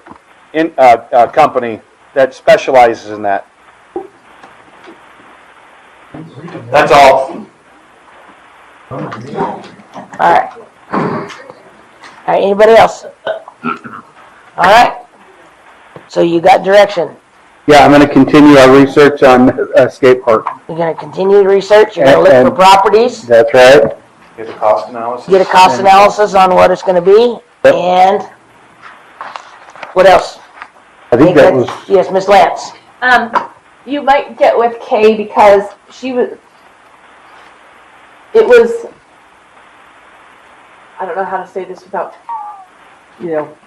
company that specializes in that. That's all. All right. All right, anybody else? All right. So you got direction. Yeah, I'm going to continue our research on skate park. You're going to continue to research. You're going to look for properties. That's right. Get a cost analysis. Get a cost analysis on what it's going to be. Yep. And what else? I think that was... Yes, Miss Lance. You might get with Kay because it was, I don't know how to say this without,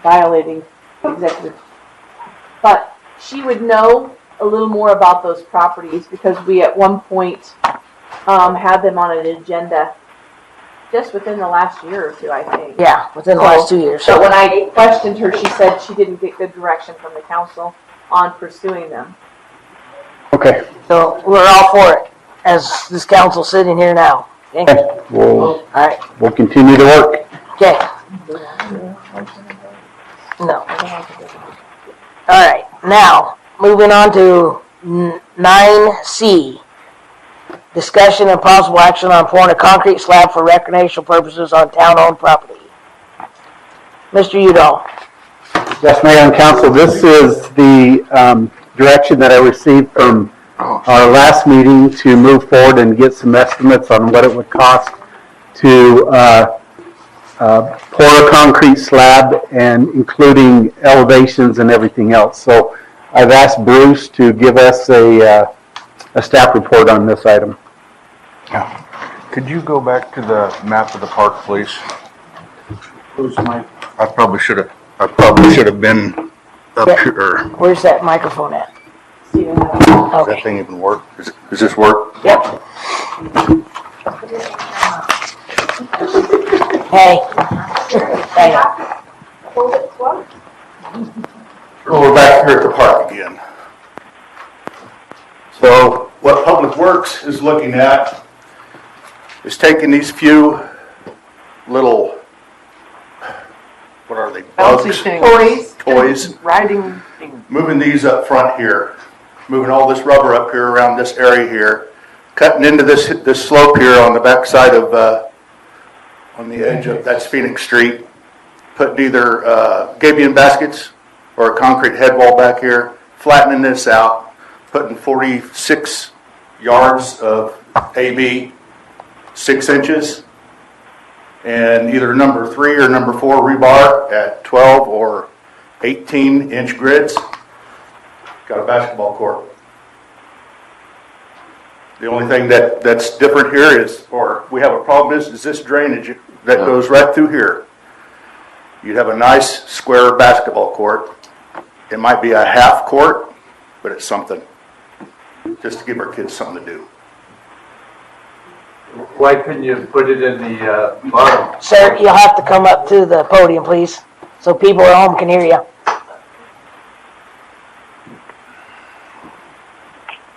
violating executive, but she would know a little more about those properties because we at one point had them on an agenda just within the last year or two, I think. Yeah, within the last 2 years. So when I questioned her, she said she didn't get good direction from the council on pursuing them. Okay. So we're all for it, as this council sitting here now. Okay? We'll, All right. we'll continue to work. Okay. No. All right. Now, moving on to 9C. Discussion and possible action on pouring a concrete slab for recreational purposes on town-owned property. Mr. Udall. Yes, Mayor and Council, this is the direction that I received from our last meeting to move forward and get some estimates on what it would cost to pour a concrete slab, and including elevations and everything else. So I've asked Bruce to give us a staff report on this item. Could you go back to the map of the park, please? Who's my? I probably should have been up here. Where's that microphone at? Does that thing even work? Does this work? Yep. Hey. Hang on. Well, we're back here at the park again. So what Public Works is looking at is taking these few little, what are they? Bugs? Toys. Riding. Moving these up front here, moving all this rubber up here around this area here, cutting into this slope here on the back side of, on the edge of, that's Phoenix Street, putting either gabion baskets or a concrete head wall back here, flattening this out, putting 46 yards of AB, 6 inches, and either number 3 or number 4 rebar at 12 or 18-inch grids. Got a basketball court. The only thing that's different here is, or we have a problem is this drainage that goes right through here. You'd have a nice square basketball court. It might be a half court, but it's something. Just to give our kids something to do. Why couldn't you put it in the bottom? Sir, you'll have to come up to the podium, please, so people at home can hear you.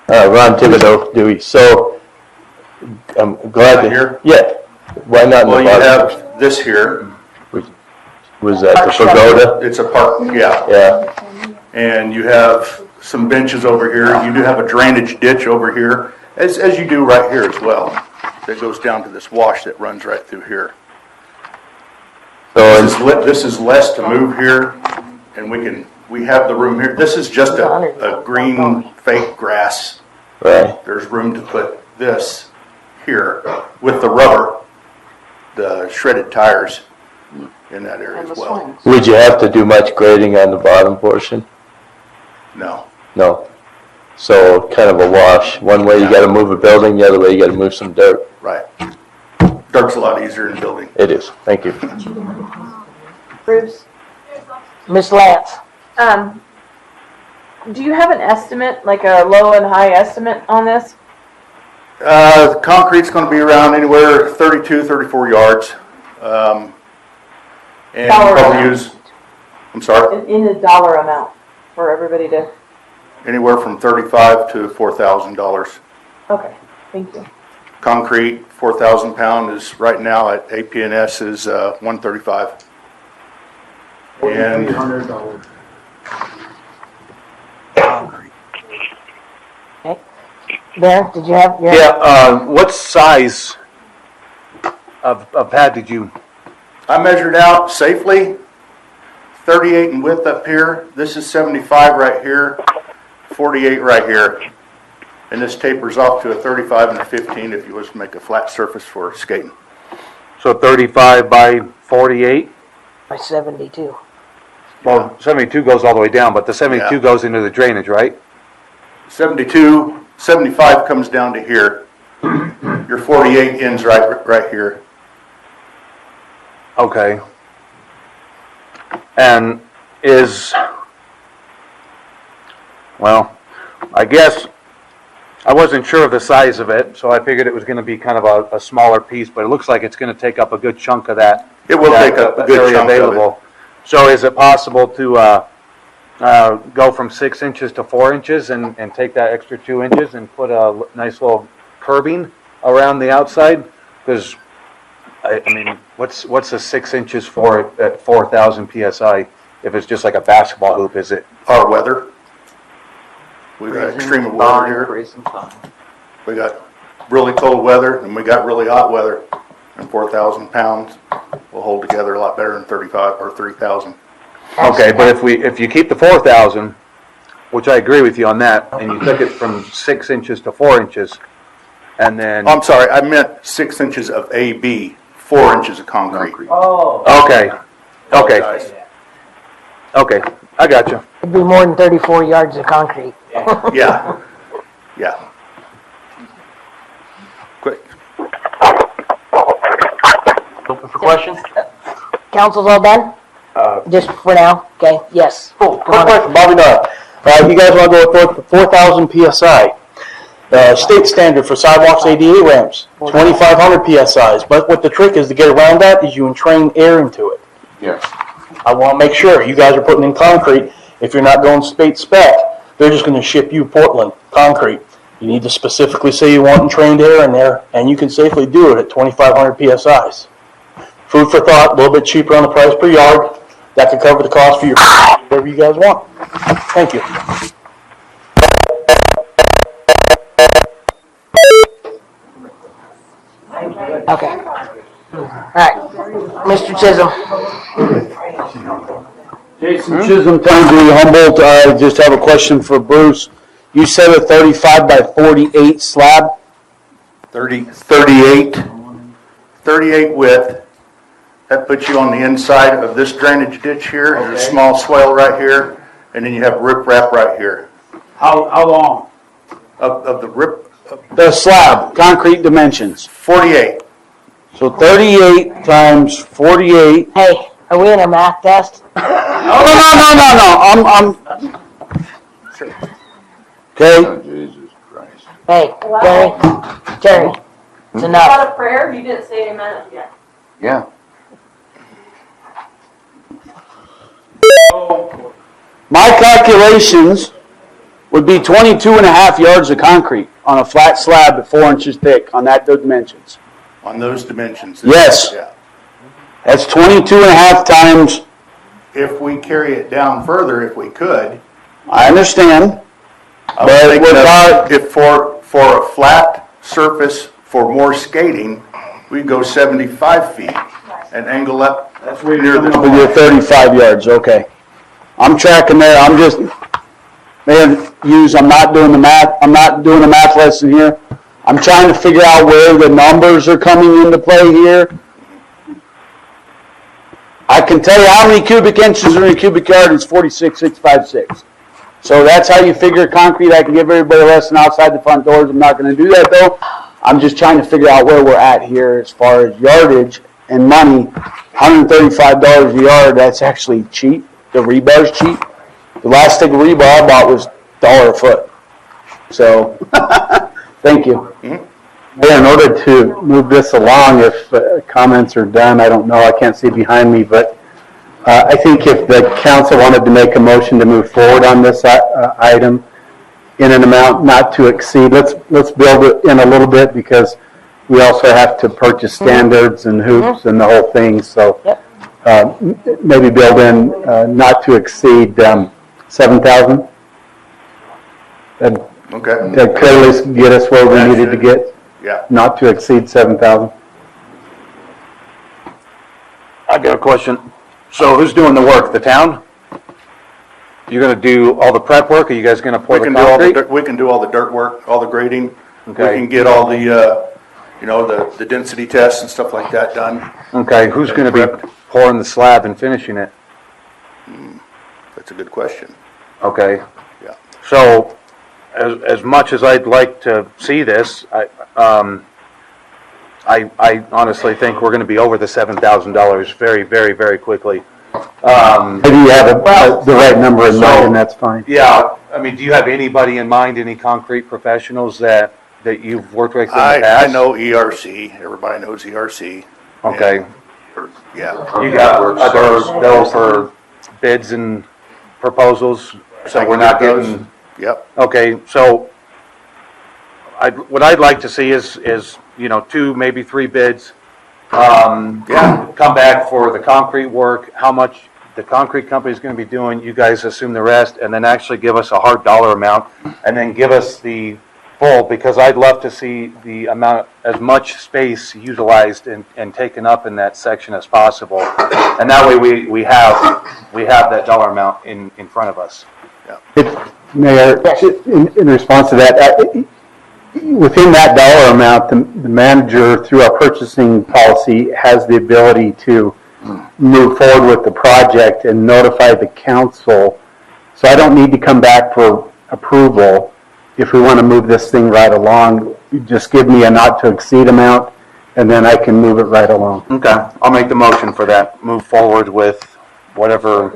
Ron Thibodeau, Dewey. So I'm glad to hear. Yeah. Why not in the bottom? Well, you have this here. Was that the pagoda? It's a park, yeah. Yeah. And you have some benches over here. You do have a drainage ditch over here, as you do right here as well. That goes down to this wash that runs right through here. So this is less to move here, and we have the room here. This is just a green fake grass. Right. There's room to put this here with the rubber, the shredded tires in that area as well. Would you have to do much grading on the bottom portion? No. No. So kind of a wash. One way you got to move a building, the other way you got to move some dirt. Right. Dirt's a lot easier than building. It is. Thank you. Bruce? Miss Lance? Do you have an estimate, like a low and high estimate on this? Concrete's going to be around anywhere 32, 34 yards. And probably use, I'm sorry? In a dollar amount for everybody to... Anywhere from $35,000 to $4,000. Okay, thank you. Concrete, 4,000 pound is right now at APNS is $135. And $4,300. Okay. There, did you have your... Yeah, what size of pad did you... I measured out safely, 38 in width up here. This is 75 right here, 48 right here. And this tapers off to a 35 and a 15 if you was to make a flat surface for skating. So 35 by 48? By 72. Well, 72 goes all the way down, but the 72 goes into the drainage, right? 75 comes down to here. Your 48 ends right here. Okay. And well, I guess I wasn't sure of the size of it, so I figured it was gonna be kind of a smaller piece, but it looks like it's gonna take up a good chunk of that. It will that take up a area good chunk of it. available. So is it possible to, go from 6 inches to 4 inches and take that extra 2 inches and put a nice little curbing around the outside? Because, I mean, what's the 6 inches for at 4,000 PSI? If it's just like a basketball hoop, is it? Our weather. We got extreme weather here. We got really cold weather and we got really hot weather. And 4,000 pounds will hold together a lot better than 35 or 3,000. Okay, but if you keep the 4,000, which I agree with you on that, and you took it from 6 inches to 4 inches, and then. I'm sorry, I meant 6 inches of AB, 4 inches of concrete. Oh. Okay, okay. Okay, I got you. It'd be more than 34 yards of concrete. Yeah, yeah. Quick. Open for questions? Council's all done? Just for now? Okay, yes. Cool. Quick question, Bobby Dodd. You guys want to go with 4,000 PSI. State standard for sidewalks, ADA ramps, 2,500 PSIs. But what the trick is to get around that is you entrain air into it. Yes. I want to make sure you guys are putting in concrete. If you're not going state spec, they're just going to ship you Portland concrete. You need to specifically say you want entrained air in there, and you can safely do it at 2,500 PSIs. Food for thought, a little bit cheaper on the price per yard. That could cover the cost for your whatever you guys want. Thank you. Okay. All right. Mr. Chisholm. Jason Chisholm, Town Dewey Humboldt. I just have a question for Bruce. You said a 35 by 48 slab? 38 width. That puts you on the inside of this drainage ditch here. There's a small swale right here, and then you have riprap right here. How long? Of the rip. The slab, concrete dimensions. 48. So 38 times 48. Hey, are we in a math test? No. I'm okay. Oh, Jesus Christ. Hey, Jerry, it's enough. Not a prayer? You didn't say amen yet. Yeah. My calculations would be 22 and a half yards of concrete on a flat slab at 4 inches thick on those dimensions. On those dimensions. Yes. Yeah. That's 22 and a half times. If we carry it down further, if we could. I understand. I was thinking of if for a flat surface for more skating, we'd go 75 feet and angle up near the With your 35 yards, okay. I'm tracking there. I'm just, I'm not doing the math. I'm not doing a math lesson here. I'm trying to figure out where the numbers are coming into play here. I can tell you how many cubic inches are in a cubic yard is 46,656. So that's how you figure concrete. I can give everybody a lesson outside the front doors. I'm not going to do that though. I'm just trying to figure out where we're at here as far as yardage and money. $135 a yard, that's actually cheap. The rebar's cheap. The last stick of rebar I bought was $1 a foot. So, thank you. Yeah, in order to move this along, if comments are done, I don't know, I can't see behind me, but I think if the council wanted to make a motion to move forward on this item in an amount not to exceed, let's build it in a little bit because we also have to purchase standards and hoops and the whole thing, so maybe build in not to exceed 7,000. Okay. That could at least get us where we needed to get. Yeah. Not to exceed 7,000. I got a question. So who's doing the work? The town? You're going to do all the prep work? Are you guys going to pour the concrete? We can do all the dirt work, all the grading. Okay. We can get all the, the density tests and stuff like that done. Okay, who's going to be pouring the slab and finishing it? That's a good question. Okay. Yeah. So, as much as I'd like to see this, I honestly think we're going to be over the $7,000 very, very, very quickly. Maybe you have the right number in mind, and that's fine. Yeah, I mean, do you have anybody in mind, any concrete professionals that you've worked with in the I past? know ERC, everybody knows ERC. Okay. Yeah. You got other those for bids and proposals, so we're not getting. Yep. Okay, so what I'd like to see is 2, maybe 3 bids. Come back for the concrete work, how much the concrete company is going to be doing, you guys assume the rest, and then actually give us a hard dollar amount, and then give us the full, because I'd love to see the amount, as much space utilized and taken up in that section as possible. And that way we have that dollar amount in front of us. Mayor, in response to that, within that dollar amount, the manager, through our purchasing policy, has the ability to move forward with the project and notify the council. So I don't need to come back for approval. If we want to move this thing right along, you just give me a not to exceed amount, and then I can move it right along. Okay, I'll make the motion for that. Move forward with whatever.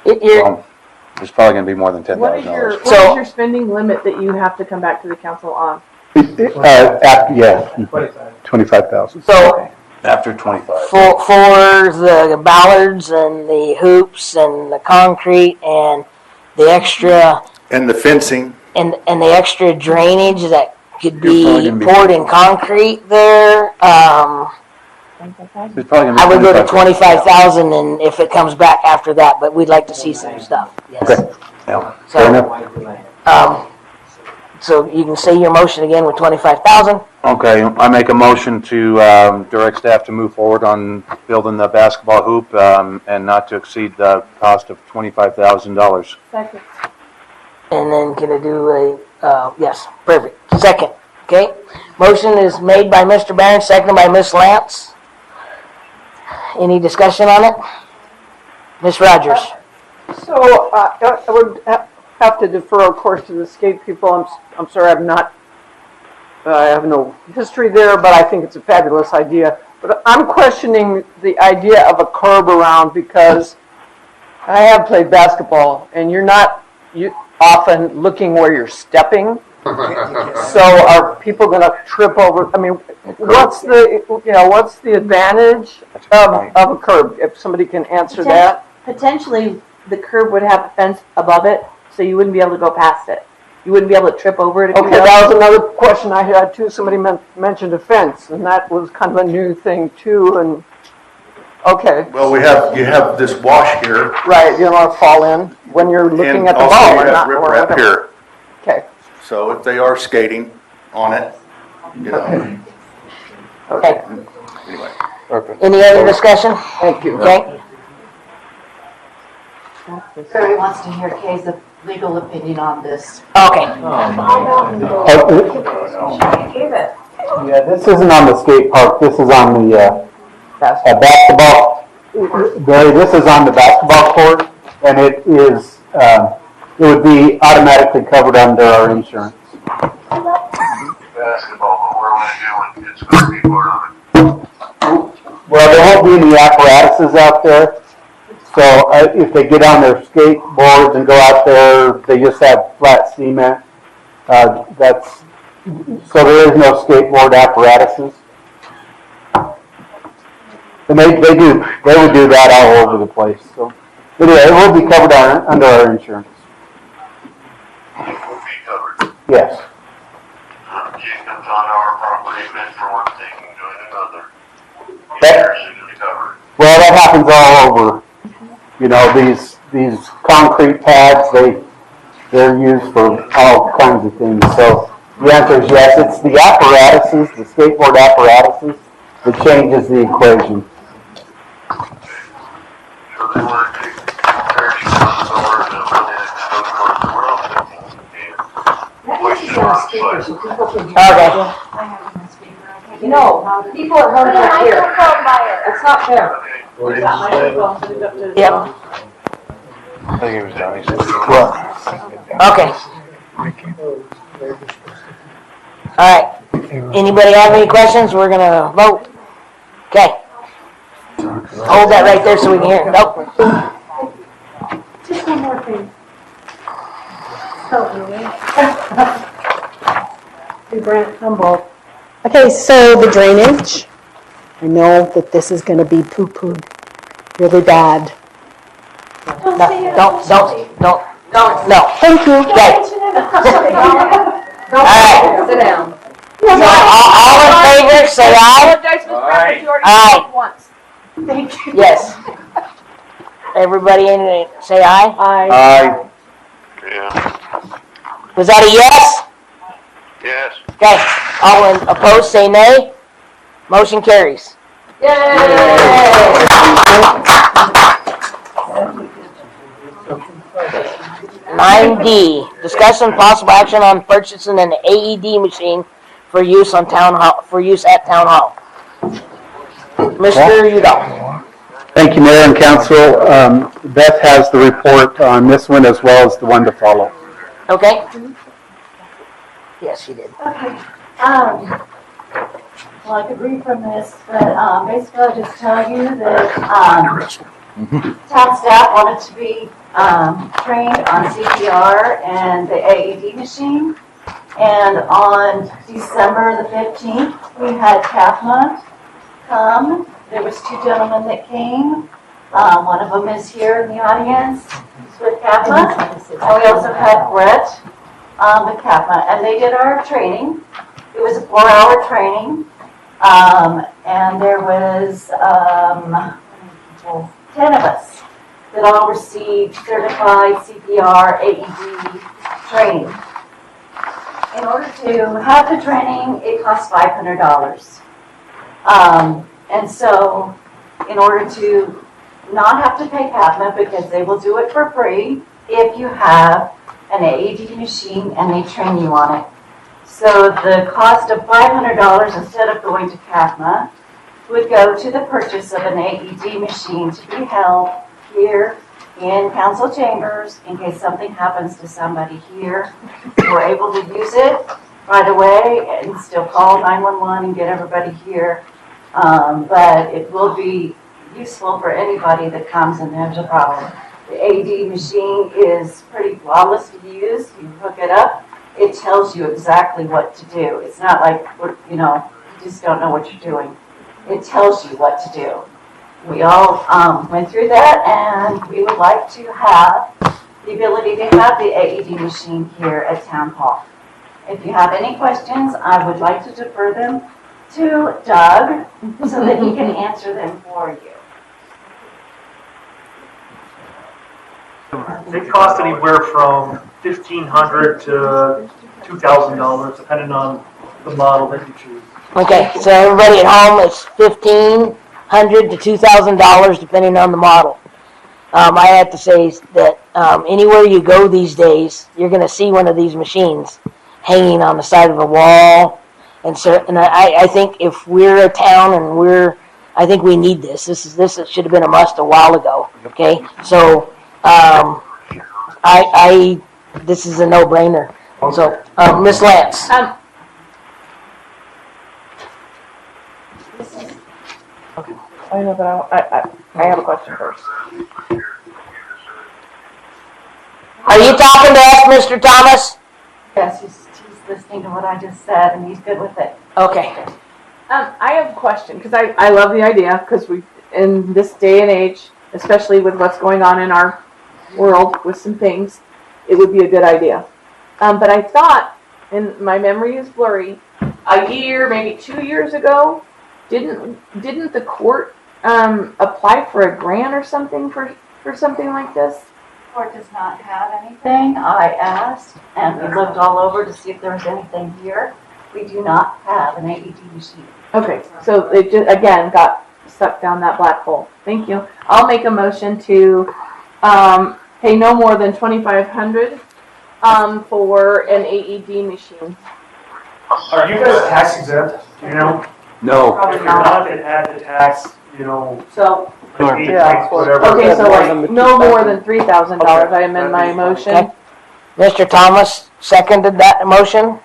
It's probably going to be more than $10,000. What is your spending limit that you have to come back to the council on? 25,000. So after 25. For the ballards and the hoops and the concrete and the extra. And the fencing. And the extra drainage that could be poured in concrete there, I would go to 25,000, and if it comes back after that, but we'd like to see some stuff. Yes. Okay. So you can say your motion again with 25,000. Okay, I make a motion to direct staff to move forward on building the basketball hoop and not to exceed the cost of $25,000. Second. And then can I do yes, perfect. Second, okay? Motion is made by Mr. Barron, seconded by Ms. Lance. Any discussion on it? Ms. Rogers? So I would have to defer, of course, to the skate people. I'm sorry, I have no history there, but I think it's a fabulous idea. But I'm questioning the idea of a curb around, because I have played basketball, and you're not often looking where you're stepping. So are people going to trip over? I mean, what's the advantage of a curb? If somebody can answer that. Potentially, the curb would have a fence above it, so you wouldn't be able to go past it. You wouldn't be able to trip over it. If Okay, that was another question I had too. Somebody mentioned a fence, and that was kind of a new thing too. And okay. Well, you have this wash here. Right, you don't want to fall in when you're looking at the ball. And also you have riprap here. Okay. So if they are skating on it, Okay. Anyway. Perfect. Any other discussion? Thank you. Okay. Barry wants to hear Kay's legal opinion on this. Okay. Yeah, this isn't on the skate park. This is on the basketball. Barry, this is on the basketball court, and it is. It would be automatically covered under our insurance. Basketball, but what are we doing? It's going to be part of it. Well, there won't be any apparatuses out there. So if they get on their skateboards and go out there, they just have flat cement. So there is no skateboard apparatuses. And they would do that all over the place. So anyway, it will be covered under our insurance. It will be covered. Yes. Chickens on our property meant for one thing and doing another. That- Well, that happens all over. You know, these concrete pads, they're used for all kinds of things. So the answer is yes. It's the apparatuses, the skateboard apparatuses, that changes the equation. So they want to take 30 months over and then go towards the world and push it on site. Okay. No, people are hard to hear. It's not fair. Yep. I think it was down. Okay. All right. Anybody have any questions? We're gonna vote. Okay. Hold that right there so we can hear it. Nope. Just one more thing. Dewey Humboldt. Okay, so the drainage. I know that this is going to be poo-pooed really bad. Don't, no. Thank you. Okay. All right. Sit down. So, all in favor, say aye. Apologize, Ms. Bradford, you already Aye. spoke once. Thank you. Yes. Everybody in it, say aye. Aye. Was that a yes? Yes. Okay. All in opposed, say nay. Motion carries. Yay! 9D, discussion and possible action on purchasing an AED machine for use at Town Hall. Mr. Udall. Thank you, Mayor and Council. Beth has the report on this one as well as the one to follow. Okay. Yes, she did. Okay. Well, I could read from this, but basically I'll just tell you that town staff wanted to be trained on CPR and the AED machine. And on December the 15th, we had CAFMA come. There was 2 gentlemen that came. One of them is here in the audience. He's with CAFMA. And we also had Brett with CAFMA. And they did our training. It was a 4-hour training. And there was 10 of us that all received certified CPR AED training. In order to have the training, it costs $500. And so, in order to not have to pay CAFMA, because they will do it for free if you have an AED machine and they train you on it. So the cost of $500 instead of going to CAFMA would go to the purchase of an AED machine to be held here in council chambers in case something happens to somebody here. We're able to use it right away and still call 911 and get everybody here. But it will be useful for anybody that comes and has a problem. The AED machine is pretty flawless to use. You hook it up, it tells you exactly what to do. It's not like, you just don't know what you're doing. It tells you what to do. We all went through that, and we would like to have the ability to have the AED machine here at Town Hall. If you have any questions, I would like to defer them to Doug so that he can answer them for you. They cost anywhere from $1,500 to $2,000, depending on the model that you choose. Okay, so everybody at home, it's $1,500 to $2,000 depending on the model. I have to say that anywhere you go these days, you're going to see one of these machines hanging on the side of a wall. And I think if we're a town and I think we need this. This should have been a must a while ago. Okay, so this is a no-brainer. So, Ms. Lance. I know, but I have a question first. Are you talking to us, Mr. Thomas? Yes, he's listening to what I just said, and he's good with it. Okay. I have a question, because I love the idea, because we, in this day and age, especially with what's going on in our world with some things, it would be a good idea. But I thought, and my memory is blurry, a year, maybe 2 years ago, didn't the court apply for a grant or something for something like this? The court does not have anything. I asked, and we looked all over to see if there was anything here. We do not have an AED machine. Okay, so it just, again, got sucked down that black hole. Thank you. I'll make a motion to pay no more than $2,500 for an AED machine. Are you guys tax exempt? Do you know? No. If you're not, then add the tax, So, yeah, whatever. okay, so like no more than $3,000. I amend my motion. Okay. Mr. Thomas seconded that motion.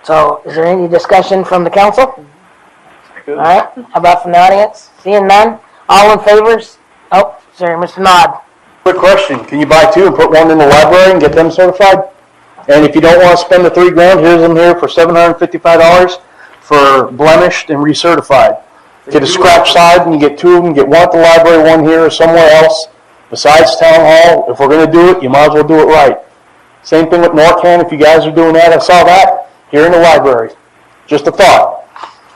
So, is there any discussion from the council? All right. How about from the audience? Seeing none? All in favor? Oh, sorry, Mr. Nod. Quick question, can you buy two and put one in the library and get them certified? And if you don't want to spend the $3,000, here's them here for $755 for blemished and recertified. Get a scratch side and you get two of them, get one at the library, one here or somewhere else besides town hall. If we're going to do it, you might as well do it right. Same thing with Norcan, if you guys are doing that, I saw that here in the library. Just a thought.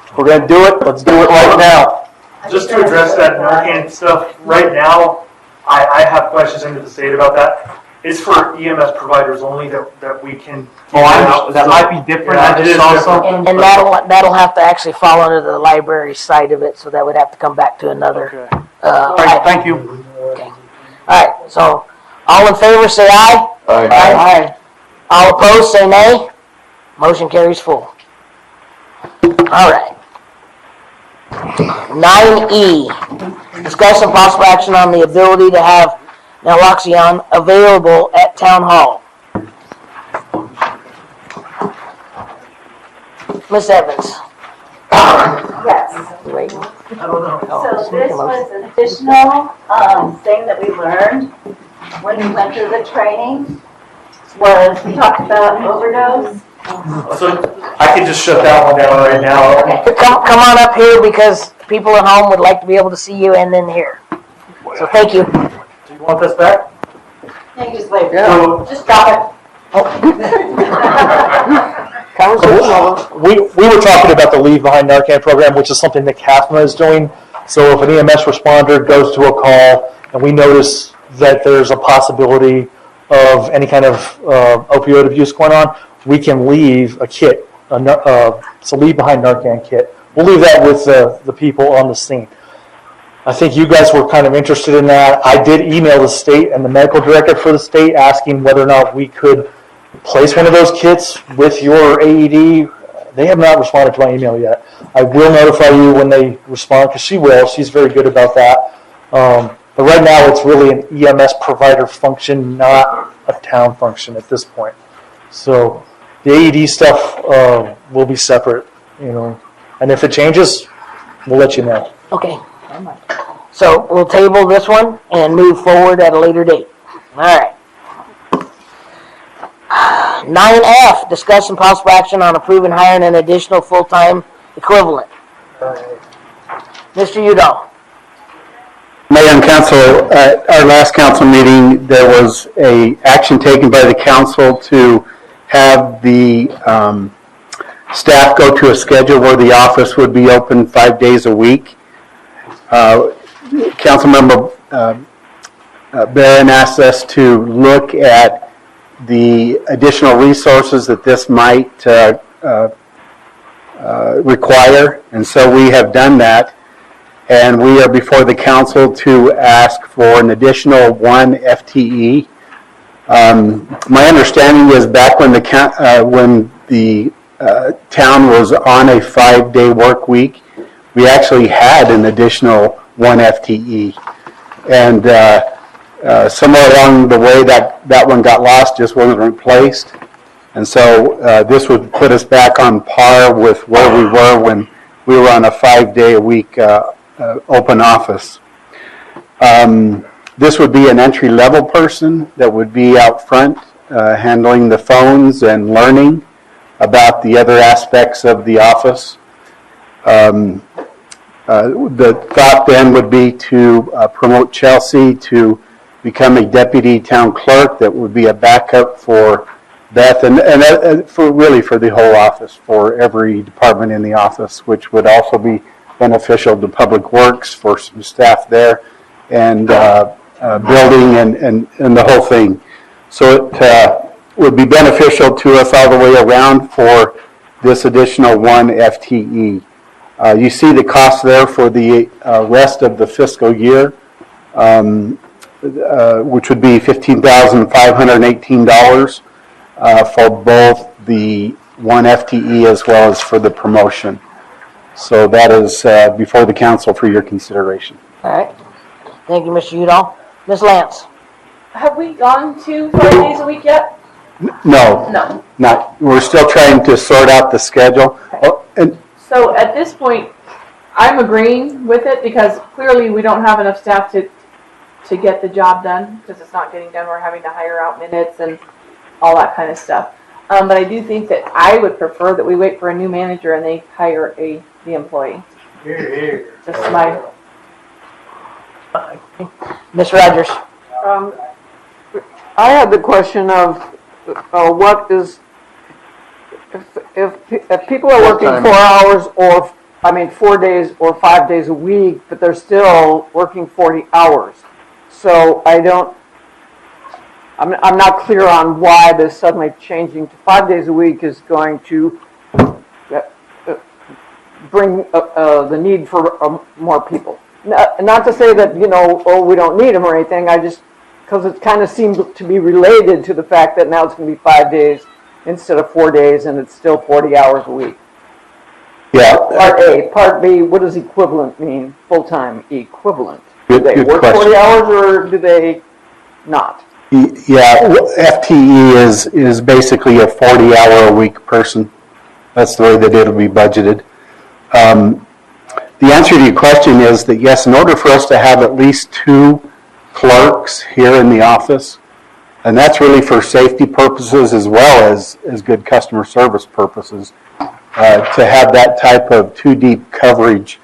If we're going to do it, let's do it right now. Just to address that Narcan stuff, right now, I have questions into the state about that. It's for EMS providers only that we can. That might be different. Yeah, I just saw something. And that'll have to actually fall under the library side of it, so that would have to come back to another. Thank you. Okay. All right, so all in favor say aye. Aye. Aye. All opposed say nay. Motion carries full. All right. 9E, discuss some possible action on the ability to have naloxone available at town hall. Miss Evans. Yes. Wait. So this was an additional thing that we learned when we went through the training, was we talked about overdose. So I can just shut that one down right now. Come on up here because people at home would like to be able to see you and then hear. So thank you. Do you want this back? Yeah, you just wait. Yeah. Just drop it. We were talking about the Leave Behind Narcan program, which is something that CAFMA is doing. So if an EMS responder goes to a call and we notice that there's a possibility of any kind of opioid abuse going on, we can leave a kit, it's a Leave Behind Narcan kit. We'll leave that with the people on the scene. I think you guys were kind of interested in that. I did email the state and the medical director for the state asking whether or not we could place one of those kits with your AED. They have not responded to my email yet. I will notify you when they respond, because she will. She's very good about that. But right now, it's really an EMS provider function, not a town function at this point. So the AED stuff will be separate, and if it changes, we'll let you know. Okay. So we'll table this one and move forward at a later date. All right. 9F, discuss some possible action on approving hiring an additional full-time equivalent. Mr. Udall. Mayor and Council, at our last council meeting, there was a action taken by the council to have the staff go to a schedule where the office would be open 5 days a week. Councilmember Barron asked us to look at the additional resources that this might require, and so we have done that, and we are before the council to ask for an additional 1 FTE. My understanding is back when the town was on a 5-day work week, we actually had an additional 1 FTE, and somewhere along the way that one got lost, just wasn't replaced. And so this would put us back on par with where we were when we were on a 5-day-a-week open office. This would be an entry-level person that would be out front handling the phones and learning about the other aspects of the office. The thought then would be to promote Chelsea to become a deputy town clerk that would be a backup for Beth and for the whole office, for every department in the office, which would also be beneficial to Public Works for some staff there and building and the whole thing. So it would be beneficial to us all the way around for this additional 1 FTE. You see the cost there for the rest of the fiscal year, which would be $15,518 for both the 1 FTE as well as for the promotion. So that is before the council for your consideration. All right. Thank you, Mr. Udall. Ms. Lance. Have we gone to 5 days a week yet? No, not. We're still trying to sort out the schedule. So at this point, I'm agreeing with it because clearly we don't have enough staff to to get the job done, because it's not getting done. We're having to hire out minutes and all that kind of stuff. But I do think that I would prefer that we wait for a new manager and they hire the employee. Just my. Ms. Rogers? I had the question of what is, if people are working 4 hours or, 4 days or 5 days a week, but they're still working 40 hours. So I'm not clear on why this suddenly changing to 5 days a week is going to bring the need for more people. Not to say that, we don't need them or anything, because it kind of seems to be related to the fact that now it's going to be 5 days instead of 4 days, and it's still 40 hours a week. Yeah. Part A. Part B, what does equivalent mean? Full-time equivalent. Do they Good work question. 40 hours or do they not? Yeah, FTE is basically a 40-hour-a-week person. That's the way that it'll be budgeted. The answer to your question is that yes, in order for us to have at least 2 clerks here in the office, and that's really for safety purposes as well as good customer service purposes, to have that type of 2 deep coverage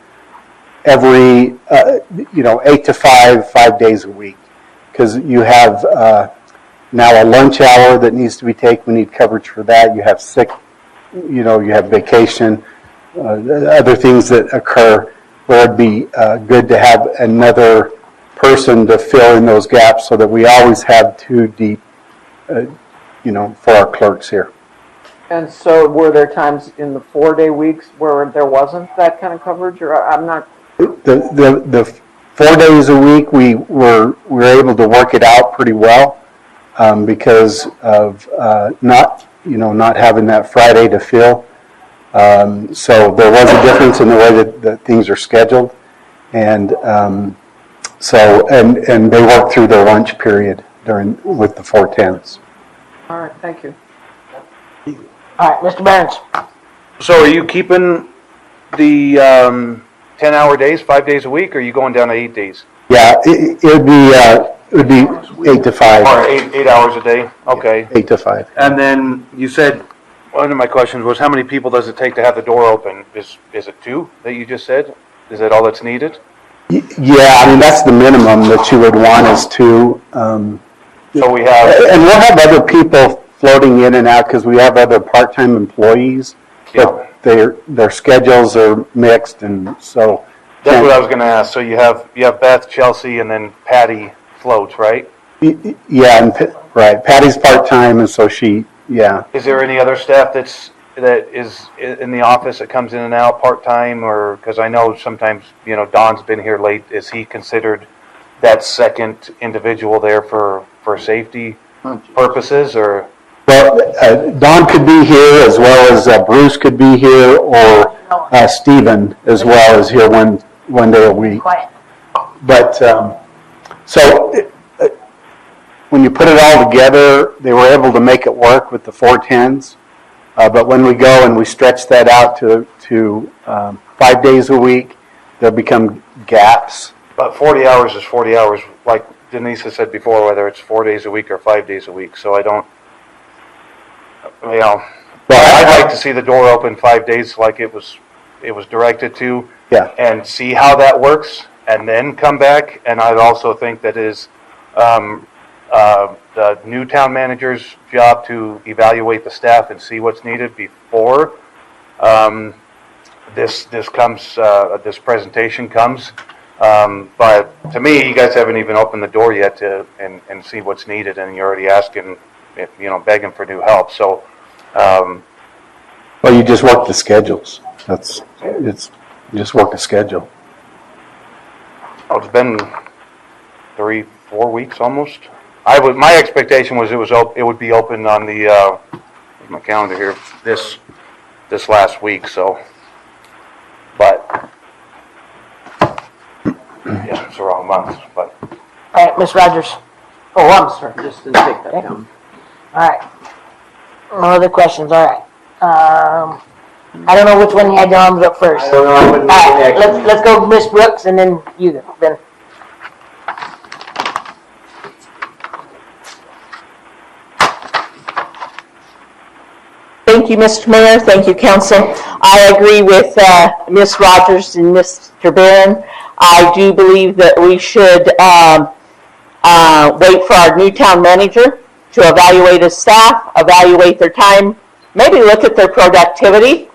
every 8 to 5 days a week, because you have now a lunch hour that needs to be taken. We need coverage for that. You have sick, you have vacation, other things that occur where it'd be good to have another person to fill in those gaps so that we always have 2 deep, for our clerks here. And so were there times in the 4-day weeks where there wasn't that kind of coverage, or I'm not? The 4 days a week we were able to work it out pretty well because of not having that Friday to fill. So there was a difference in the way that things are scheduled, and and they work through their lunch period with the 410s. All right, thank you. All right, Mr. Barnes. So are you keeping the 10-hour days, 5 days a week, or are you going down to 8 days? Yeah, it would be 8 to 5. Or 8 hours a day? Okay. 8 to 5. And then you said, one of my questions was, how many people does it take to have the door open? Is it 2 that you just said? Is that all that's needed? Yeah, that's the minimum that you would want is 2. So we have... And we'll have other people floating in and out because we have other part-time employees, but their schedules are mixed, and so... That's what I was going to ask. So you have Beth, Chelsea, and then Patty floats, right? Yeah, right. Patty's part-time, and so she, yeah. Is there any other staff that is in the office that comes in and out part-time, or, because I know sometimes, Don's been here late, is he considered that second individual there for safety purposes, or? Well, Don could be here as well as Bruce could be here, or Stephen as well is here one day a week. But, so when you put it all together, they were able to make it work with the 410s. But when we go and we stretch that out to 5 days a week, there'll become gaps. But 40 hours is 40 hours, like Denise has said before, whether it's 4 days a week or 5 days a week. So I don't, I'd like to see the door open 5 days like it was directed to. Yeah. And see how that works, and then come back. And I'd also think that is the new town manager's job to evaluate the staff and see what's needed before this presentation comes. But to me, you guys haven't even opened the door yet and see what's needed, and you're already asking, begging for new help. So, well, you just work the schedules. You just work the schedule. Oh, it's been 3-4 weeks almost. My expectation was it would be open on the my calendar here this last week. So, but yeah, it's the wrong month. But all right, Ms. Rogers. Oh, I'm sorry, just didn't take that down. All right. No other questions. All right. I don't know which one you had your arms up first. I don't know. All right, let's go Miss Brooks and then you, Ben. you, Mr. Mayor. Thank you, Council. I agree with Ms. Rogers and Mr. Barron. I do believe that we should wait for our new town manager to evaluate his staff, evaluate their time, maybe look at their productivity.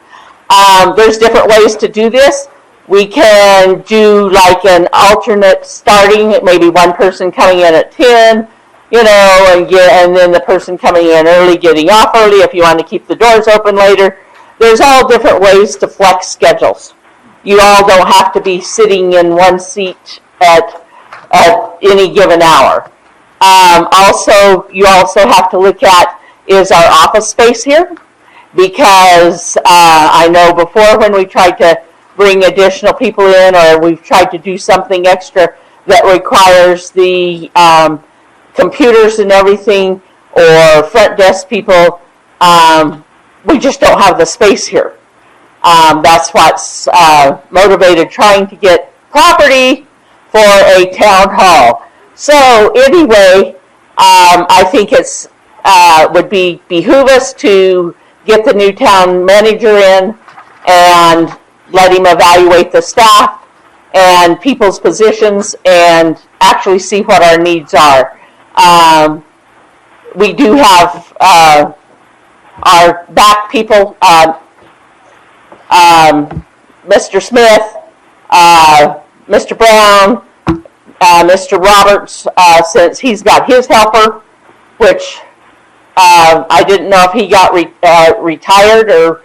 There's different ways to do this. We can do like an alternate starting, maybe one person coming in at 10, and then the person coming in early getting off early if you want to keep the doors open later. There's all different ways to flex schedules. You all don't have to be sitting in one seat at any given hour. You also have to look at, is our office space here? Because I know before when we tried to bring additional people in, or we've tried to do something extra that requires the computers and everything, or front desk people, we just don't have the space here. That's what's motivated trying to get property for a town hall. So anyway, I think it's would behoove us to get the new town manager in and let him evaluate the staff and people's positions and actually see what our needs are. We do have our back people, Mr. Smith, Mr. Brown, Mr. Roberts, since he's got his helper, which I didn't know if he got retired or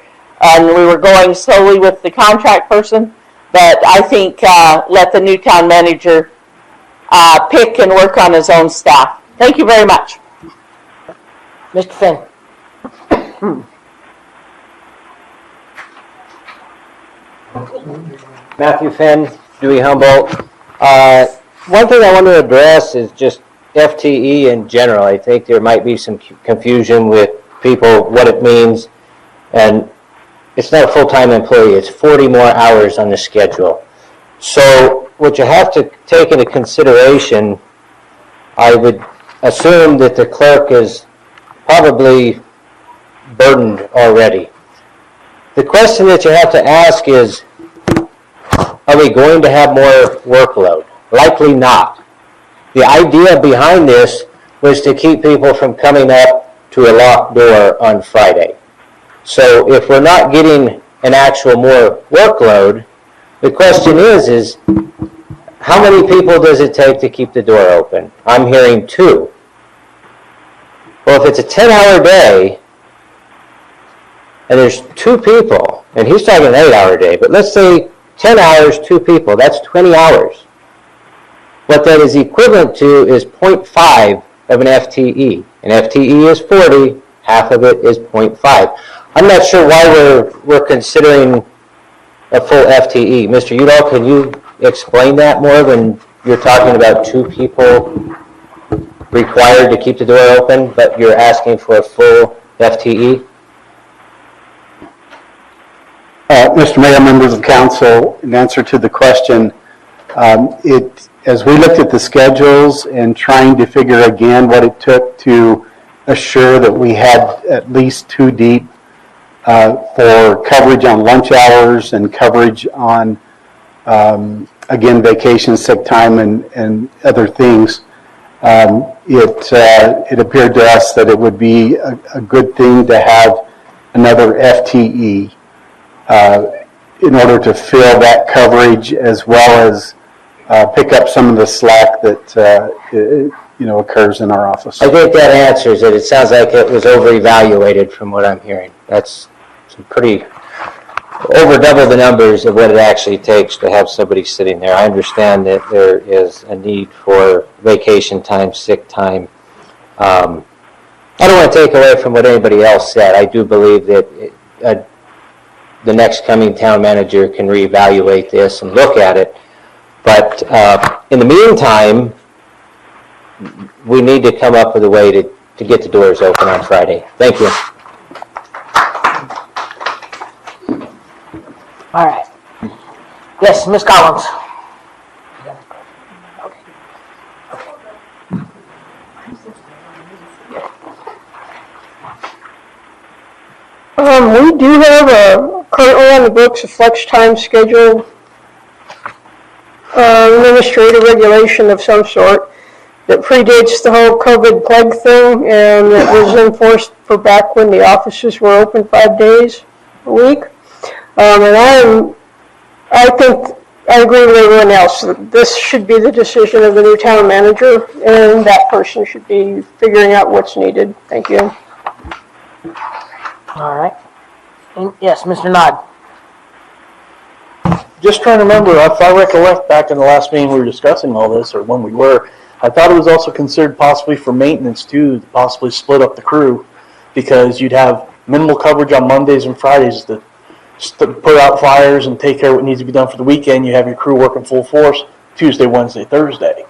we were going slowly with the contract person, but I think let the new town manager pick and work on his own staff. Thank you very much. Mr. Finn. Matthew Finn, Dewey Humboldt. One thing I want to address is just FTE in general. I think there might be some confusion with people what it means, and it's not a full-time employee. It's 40 more hours on the schedule. So what you have to take into consideration, I would assume that the clerk is probably burdened already. The question that you have to ask is, are we going to have more workload? Likely not. The idea behind this was to keep people from coming up to a locked door on Friday. So if we're not getting an actual more workload, the question is how many people does it take to keep the door open? I'm hearing 2. Well, if it's a 10-hour day, and there's 2 people, and he's talking an 8-hour day, but let's say 10 hours, 2 people, that's 20 hours. What that is equivalent to is 0.5 of an FTE. An FTE is 40, half of it is 0.5. I'm not sure why we're considering a full FTE. Mr. Udall, can you explain that more when you're talking about 2 people required to keep the door open, but you're asking for a full FTE? Mr. Mayor, members of council, in answer to the question, as we looked at the schedules and trying to figure again what it took to assure that we had at least 2 deep for coverage on lunch hours and coverage on, again, vacation, sick time, and other things, it appeared to us that it would be a good thing to have another FTE in order to fill that coverage as well as pick up some of the slack that occurs in our office. I think that answers it. It sounds like it was over-evaluated from what I'm hearing. That's some pretty over double the numbers of what it actually takes to have somebody sitting there. I understand that there is a need for vacation time, sick time. I don't want to take away from what anybody else said. I do believe that the next coming town manager can reevaluate this and look at it. But in the meantime, we need to come up with a way to get the doors open on Friday. Thank you. All right. Yes, Ms. Collins. We do have currently on the books a flex time schedule, administrative regulation of some sort that predates the whole COVID plague thing, and it was enforced for back when the offices were open 5 days a week. And I think I agree with everyone else. This should be the decision of the new town manager, and that person should be figuring out what's needed. Thank you. All right. Yes, Mr. Nod. Just trying to remember, if I recollect back in the last meeting we were discussing all this, or when we were, I thought it was also considered possibly for maintenance too, to possibly split up the crew, because you'd have minimal coverage on Mondays and Fridays to put out fires and take care of what needs to be done for the weekend. You have your crew working full force Tuesday, Wednesday, Thursday.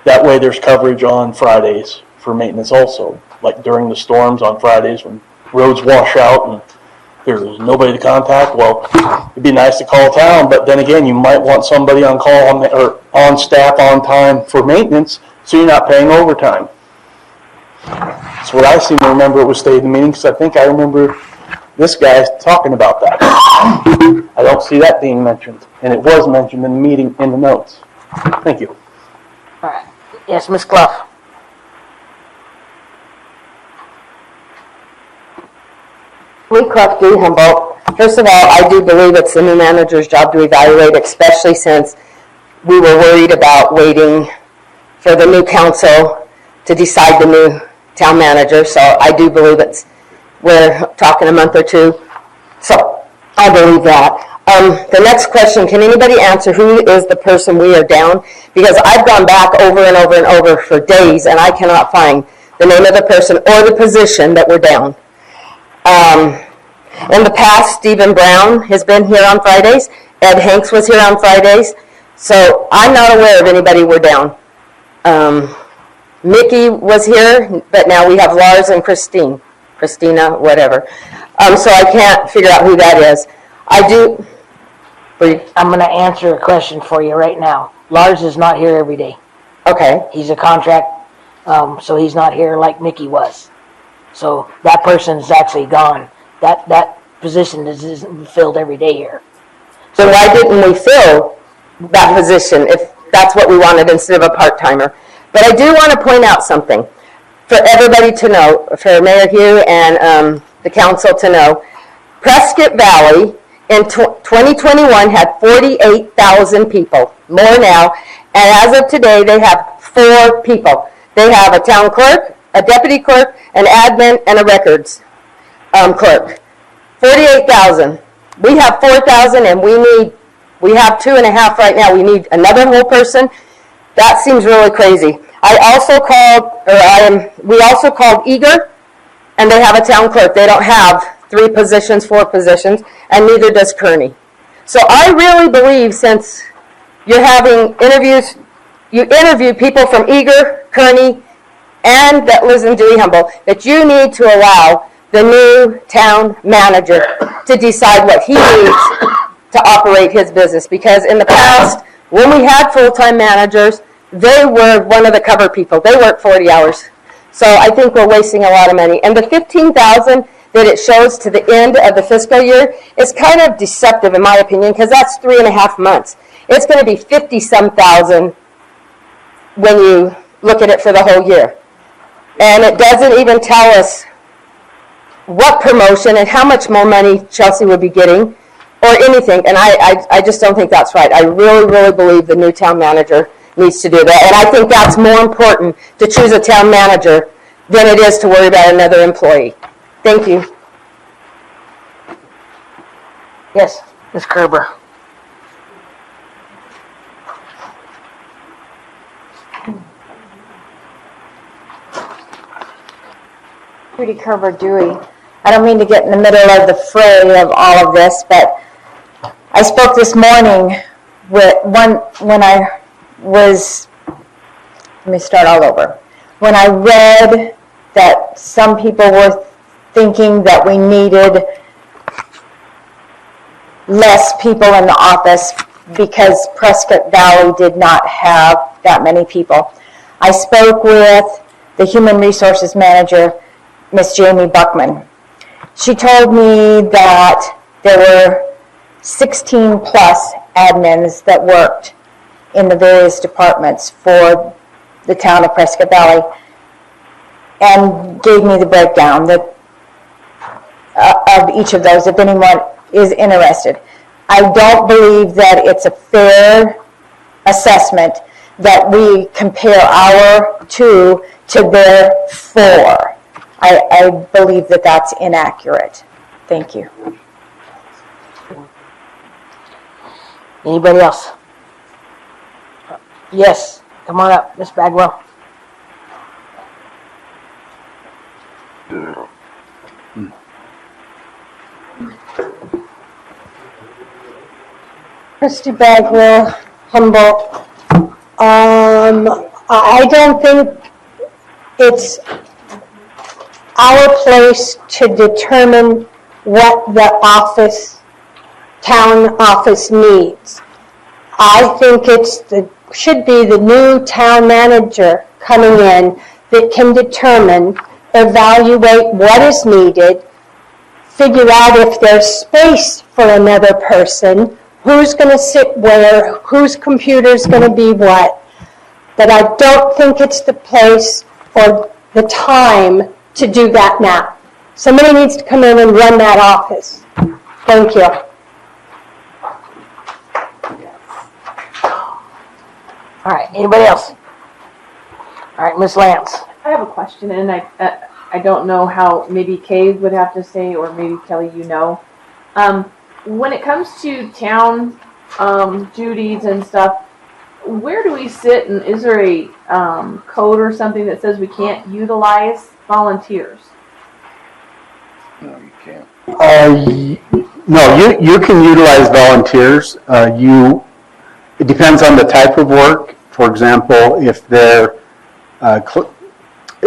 That way there's coverage on Fridays for maintenance also, like during the storms on Fridays when roads wash out and there's nobody to contact. Well, it'd be nice to call town, but then again, you might want somebody on call or on staff on time for maintenance, so you're not paying overtime. That's what I seem to remember it was stated in the meeting, because I think I remember this guy talking about that. I don't see that being mentioned, and it was mentioned in the meeting in the notes. Thank you. All right. Yes, Ms. Clough. Dewey Humboldt. First of all, I do believe it's the new manager's job to evaluate, especially since we were worried about waiting for the new council to decide the new town manager. So I do believe we're talking a month or two. So I believe that. The next question, can anybody answer who is the person we are down? Because I've gone back over and over and over for days, and I cannot find the name of the person or the position that we're down. In the past, Stephen Brown has been here on Fridays. Ed Hanks was here on Fridays. So I'm not aware of anybody we're down. Mickey was here, but now we have Lars and Christina, whatever. So I can't figure out who that is. I'm going to answer a question for you right now. Lars is not here every day. Okay. He's a contract, so he's not here like Mickey was. So that person's actually gone. That position isn't filled every day here. So why didn't we fill that position if that's what we wanted instead of a part-timer? But I do want to point out something for everybody to know, for Mayor Hugh and the council to know. Prescott Valley in 2021 had 48,000 people, more now, and as of today they have 4 people. They have a town clerk, a deputy clerk, an admin, and a records clerk. 48,000. We have 4,000, and we have 2.5 right now. We need another whole person. That seems really crazy. We also called Eager, and they have a town clerk. They don't have 3 positions, 4 positions, and neither does Kearney. So I really believe, since you're having interviews, you interview people from Eager, Kearney, and that lives in Dewey Humboldt, that you need to allow the new town manager to decide what he needs to operate his business. Because in the past, when we had full-time managers, they were one of the cover people. They worked 40 hours. So I think we're wasting a lot of money. And the $15,000 that it shows to the end of the fiscal year is kind of deceptive in my opinion, because that's 3.5 months. It's going to be 50-some thousand when you look at it for the whole year. And it doesn't even tell us what promotion and how much more money Chelsea would be getting or anything. And I just don't think that's right. I really, really believe the new town manager needs to do that. And I think that's more important to choose a town manager than it is to worry about another employee. Thank you. Yes, Ms. Kerber. Judy Kerber Dewey. I don't mean to get in the middle of the fray of all of this, but I spoke this morning when I was, let me start all over. When I read that some people were thinking that we needed less people in the office because Prescott Valley did not have that many people. I spoke with the Human Resources Manager, Miss Jamie Buckman. She told me that there were 16 plus admins that worked in the various departments for the town of Prescott Valley, and gave me the breakdown that of each of those, if anyone is interested. I don't believe that it's a fair assessment that we compare our two to their four. I believe that that's inaccurate. Thank you. Anybody else? Yes, come on up, Miss Bagwell. Christy Bagwell, Humboldt. I don't think it's our place to determine what the town office needs. I think should be the new town manager coming in that can determine, evaluate what is needed, figure out if there's space for another person, who's going to sit where, whose computer's going to be what. But I don't think it's the place or the time to do that now. Somebody needs to come in and run that office. Thank you. All right, anybody else? All right, Miss Lance. I have a question, and I don't know how, maybe Kay would have to say, or maybe Kelly, you know. When it comes to town duties and stuff, where do we sit, and is there a code or something that says we can't utilize volunteers? No, you can't. No, you can utilize volunteers. It depends on the type of work. For example, if they're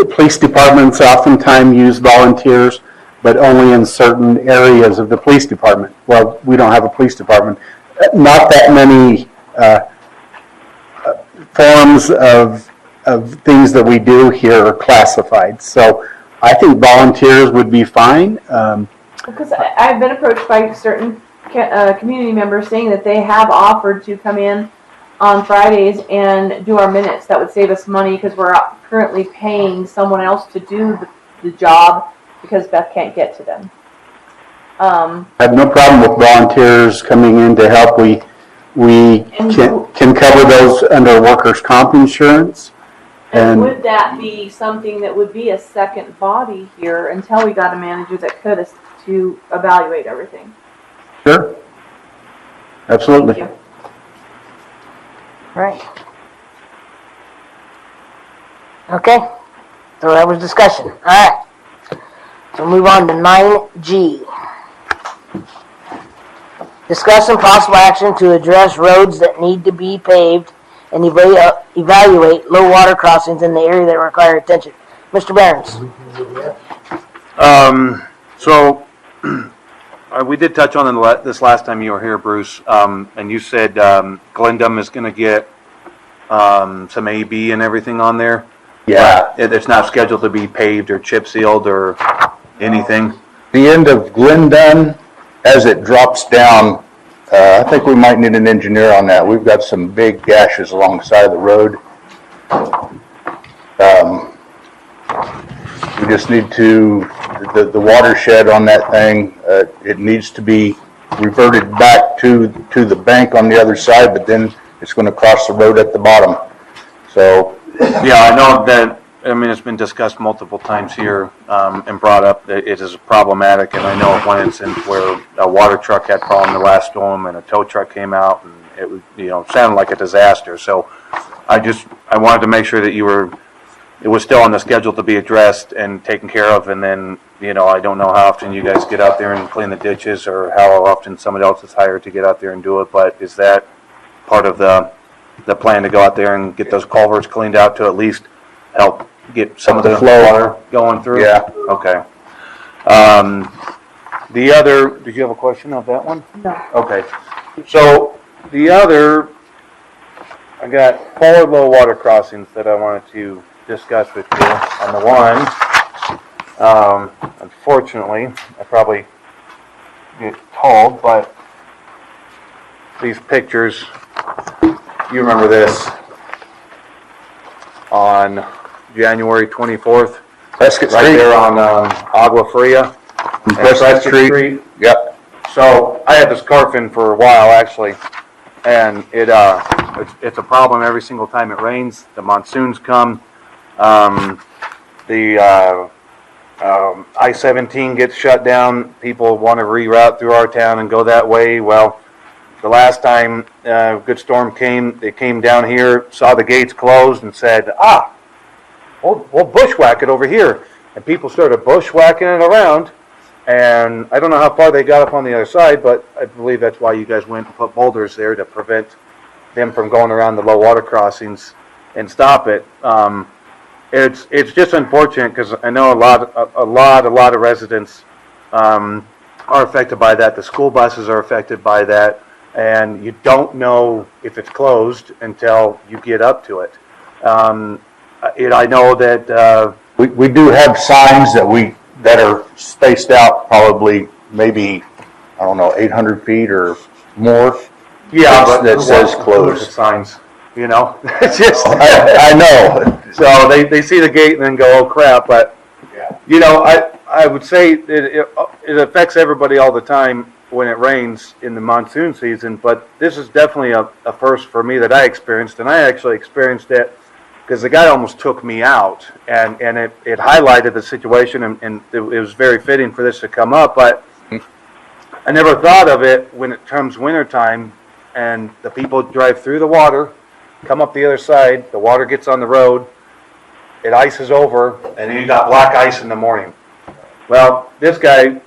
police departments oftentimes use volunteers, but only in certain areas of the police department. Well, we don't have a police department. Not that many forms of things that we do here are classified. So I think volunteers would be fine. Because I've been approached by certain community members saying that they have offered to come in on Fridays and do our minutes. That would save us money because we're currently paying someone else to do the job because Beth can't get to them. I have no problem with volunteers coming in to help. We can cover those under workers' comp insurance. And would that be something that would be a second body here until we got a manager that could to evaluate everything? Sure. Absolutely. Thank you. Right. Okay, so that was discussion. All right. So move on to 9G. Discuss some possible action to address roads that need to be paved and evaluate low water crossings in the area that require attention. Mr. Barons. So we did touch on this last time you were here, Bruce, and you said Glendum is going to get some AB and everything on there. Yeah. It's not scheduled to be paved or chip sealed or anything. The end of Glendon, as it drops down, I think we might need an engineer on that. We've got some big gashes along the side of the road. We just need to, the watershed on that thing, it needs to be reverted back to the bank on the other side, but then it's going to cross the road at the bottom. So. Yeah, I know that, I mean, it's been discussed multiple times here and brought up that it is problematic, and I know of one instance where a water truck had fallen the last storm and a tow truck came out, and it was, sounded like a disaster. So I wanted to make sure that it was still on the schedule to be addressed and taken care of, and then, I don't know how often you guys get out there and clean the ditches or how often somebody else is hired to get out there and do it, but is that part of the plan to go out there and get those culverts cleaned out to at least help get some of the flow water going through? Yeah. Okay. Did you have a question of that one? No. Okay. So I got 4 low water crossings that I wanted to discuss with you. On the one, Unfortunately, I probably get told, but these pictures, you remember this, on January 24th, Prescott right Street. there on Agua Fria. and Prescott Street. Yep. So I had this Carfin for a while actually, and it's a problem every single time it rains. The monsoons come, the I-17 gets shut down. People want to reroute through our town and go that way. Well, the last time a good storm came, they came down here, saw the gates closed, and said, we'll bushwhack it over here. And people started bushwhacking it around. And I don't know how far they got up on the other side, but I believe that's why you guys went and put boulders there to prevent them from going around the low water crossings and stop it. It's just unfortunate because I know a lot of residents are affected by that. The school buses are affected by that, and you don't know if it's closed until you get up to it. I know that We do have signs that are spaced out probably maybe, I don't know, 800 feet or more. Yeah, but that says who closed. looks at signs, you know? It's just I know. So they see the gate and then go, oh crap! But you know, I would say it affects everybody all the time when it rains in the monsoon season. But this is definitely a first for me that I experienced, and I actually experienced it because the guy almost took me out, and it highlighted the situation, and it was very fitting for this to come up. But I never thought of it when it comes wintertime and the people drive through the water, come up the other side, the water gets on the road, it ices over, and then you got black ice in the morning. Well, this guy,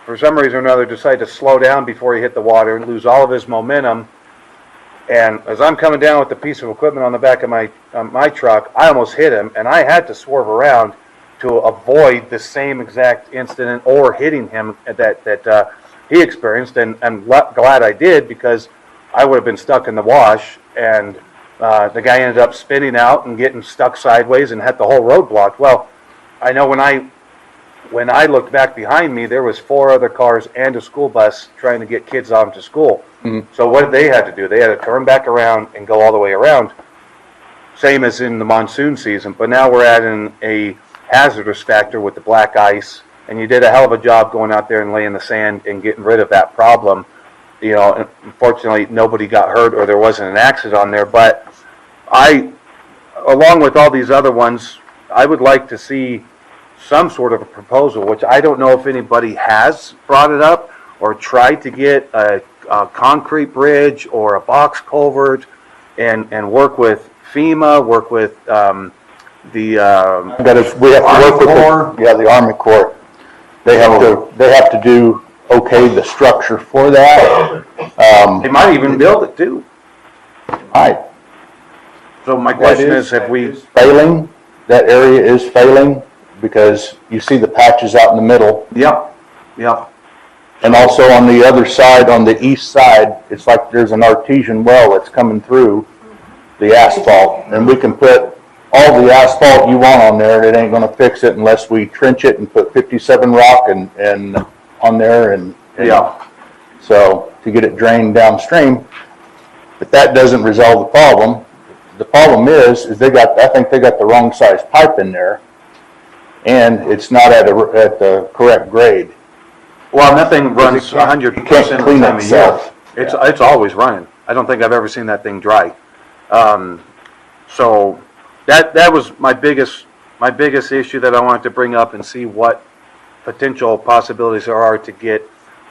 for some reason or another, decided to slow down before he hit the water and lose all of his momentum. And as I'm coming down with the piece of equipment on the back of my truck, I almost hit him, and I had to swerve around to avoid the same exact incident or hitting him that he experienced. And I'm glad I did, because I would have been stuck in the wash, and the guy ended up spinning out and getting stuck sideways and had the whole road blocked. Well, I know when I looked back behind me, there was 4 other cars and a school bus trying to get kids off to school. Mm-hmm. So what did they have to do? They had to turn back around and go all the way around, same as in the monsoon season. But now we're adding a hazardous factor with the black ice, and you did a hell of a job going out there and laying the sand and getting rid of that problem. You know, unfortunately, nobody got hurt or there wasn't an accident on there. But along with all these other ones, I would like to see some sort of a proposal, which I don't know if anybody has brought it up or tried to get a concrete bridge or a box culvert and work with FEMA, work with we have to work with the Army Corps. They have to do the structure for that. They might even build it too. Right. So my question is, have we failing? That area is failing because you see the patches out in the middle. Yep. And also on the other side, on the east side, it's like there's an artesian well that's coming through the asphalt, and we can put all the asphalt you want on there, and it ain't gonna fix it unless we trench it and put 57 rock and on there and so to get it drained downstream. But that doesn't resolve the problem. The problem is I think they got the wrong size pipe in there, and it's not at the correct grade. Well, nothing runs 100% of the time of year. It's always running. I don't think I've ever seen that thing dry. So that was my biggest issue that I wanted to bring up and see what potential possibilities there are to get.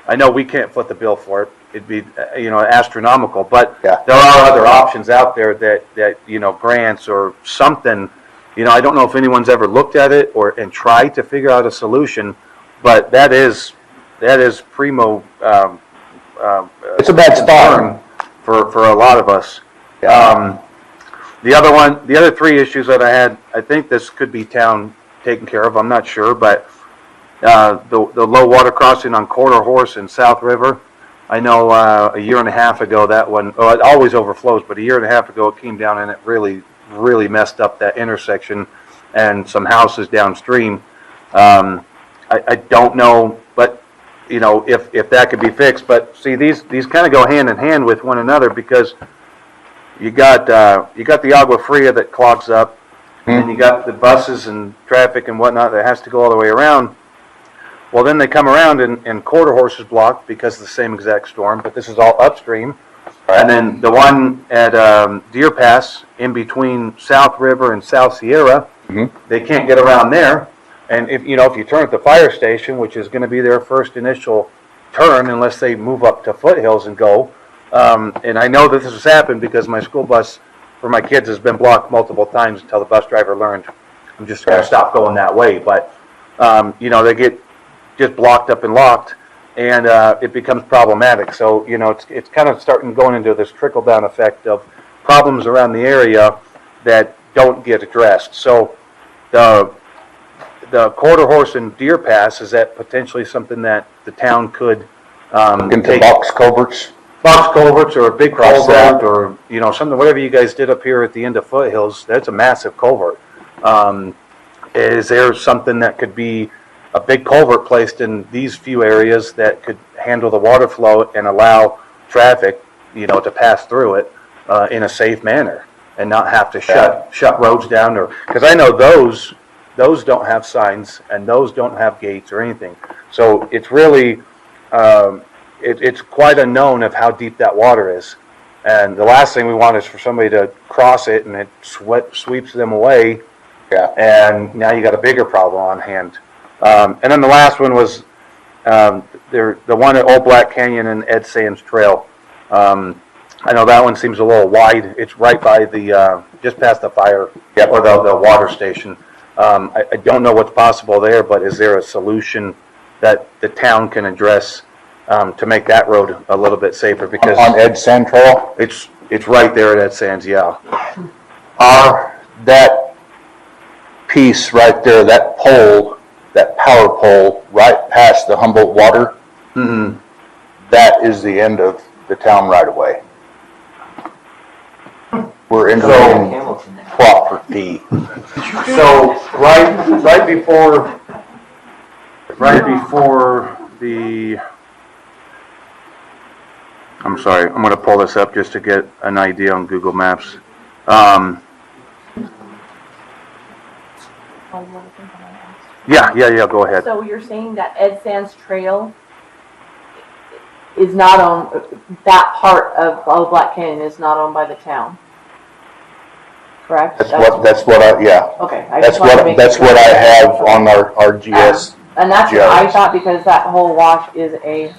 I know we can't foot the bill for it. It'd be astronomical, but there are other options out there that grants or something. I don't know if anyone's ever looked at it and tried to figure out a solution, but that is primo. It's a bad spot for a lot of us. The other 3 issues that I had, I think this could be town taken care of. I'm not sure, but the low water crossing on Quarter Horse in South River. I know a year and a half ago that one. Oh, it always overflows, but a year and a half ago it came down and it really messed up that intersection. and some houses downstream. I don't know, but if that could be fixed. But see, these kind of go hand in hand with one another, because you got the Agua Fria that clogs up, and then you got the buses and traffic and whatnot that has to go all the way around. Well, then they come around and Quarter Horse is blocked because of the same exact storm, but this is all upstream. And then the one at Deer Pass, in between South River and South Sierra, they can't get around there. And if you turn at the fire station, which is going to be their first initial turn, unless they move up to Foothills and go. And I know that this has happened because my school bus for my kids has been blocked multiple times until the bus driver learned, I'm just going to stop going that way. But they get just blocked up and locked, and it becomes problematic. So it's kind of going into this trickle down effect of problems around the area that don't get addressed. So the Quarter Horse and Deer Pass, is that potentially something that the town could into box culverts? Box culverts, or a big culvert, or something, whatever you guys did up here at the end of Foothills. That's a massive culvert. Is there something that could be a big culvert placed in these few areas that could handle the water flow and allow traffic, to pass through it in a safe manner, and not have to shut roads down? Or because I know those don't have signs, and those don't have gates or anything. So it's really it's quite unknown of how deep that water is. And the last thing we want is for somebody to cross it and it sweeps them away. Yeah. And now you got a bigger problem on hand. And then the last one was the one at Old Black Canyon and Ed Sands Trail. I know that one seems a little wide. It's right by the just past the fire, or the water station. I don't know what's possible there, but is there a solution that the town can address to make that road a little bit safer? Because on Ed Sand Trail, it's right there at Ed Sands. Yeah. That piece right there, that pole, that power pole, right past the Humboldt water, that is the end of the town right away. We're entering property. So right before the. I'm sorry, I'm going to pull this up just to get an idea on Google Maps. Yeah, go ahead. So you're saying that Ed Sands Trail is not owned, that part of Black Canyon is not owned by the town, correct? That's what I Okay. That's what I have on our GS. And that's what I thought, because that whole wash is a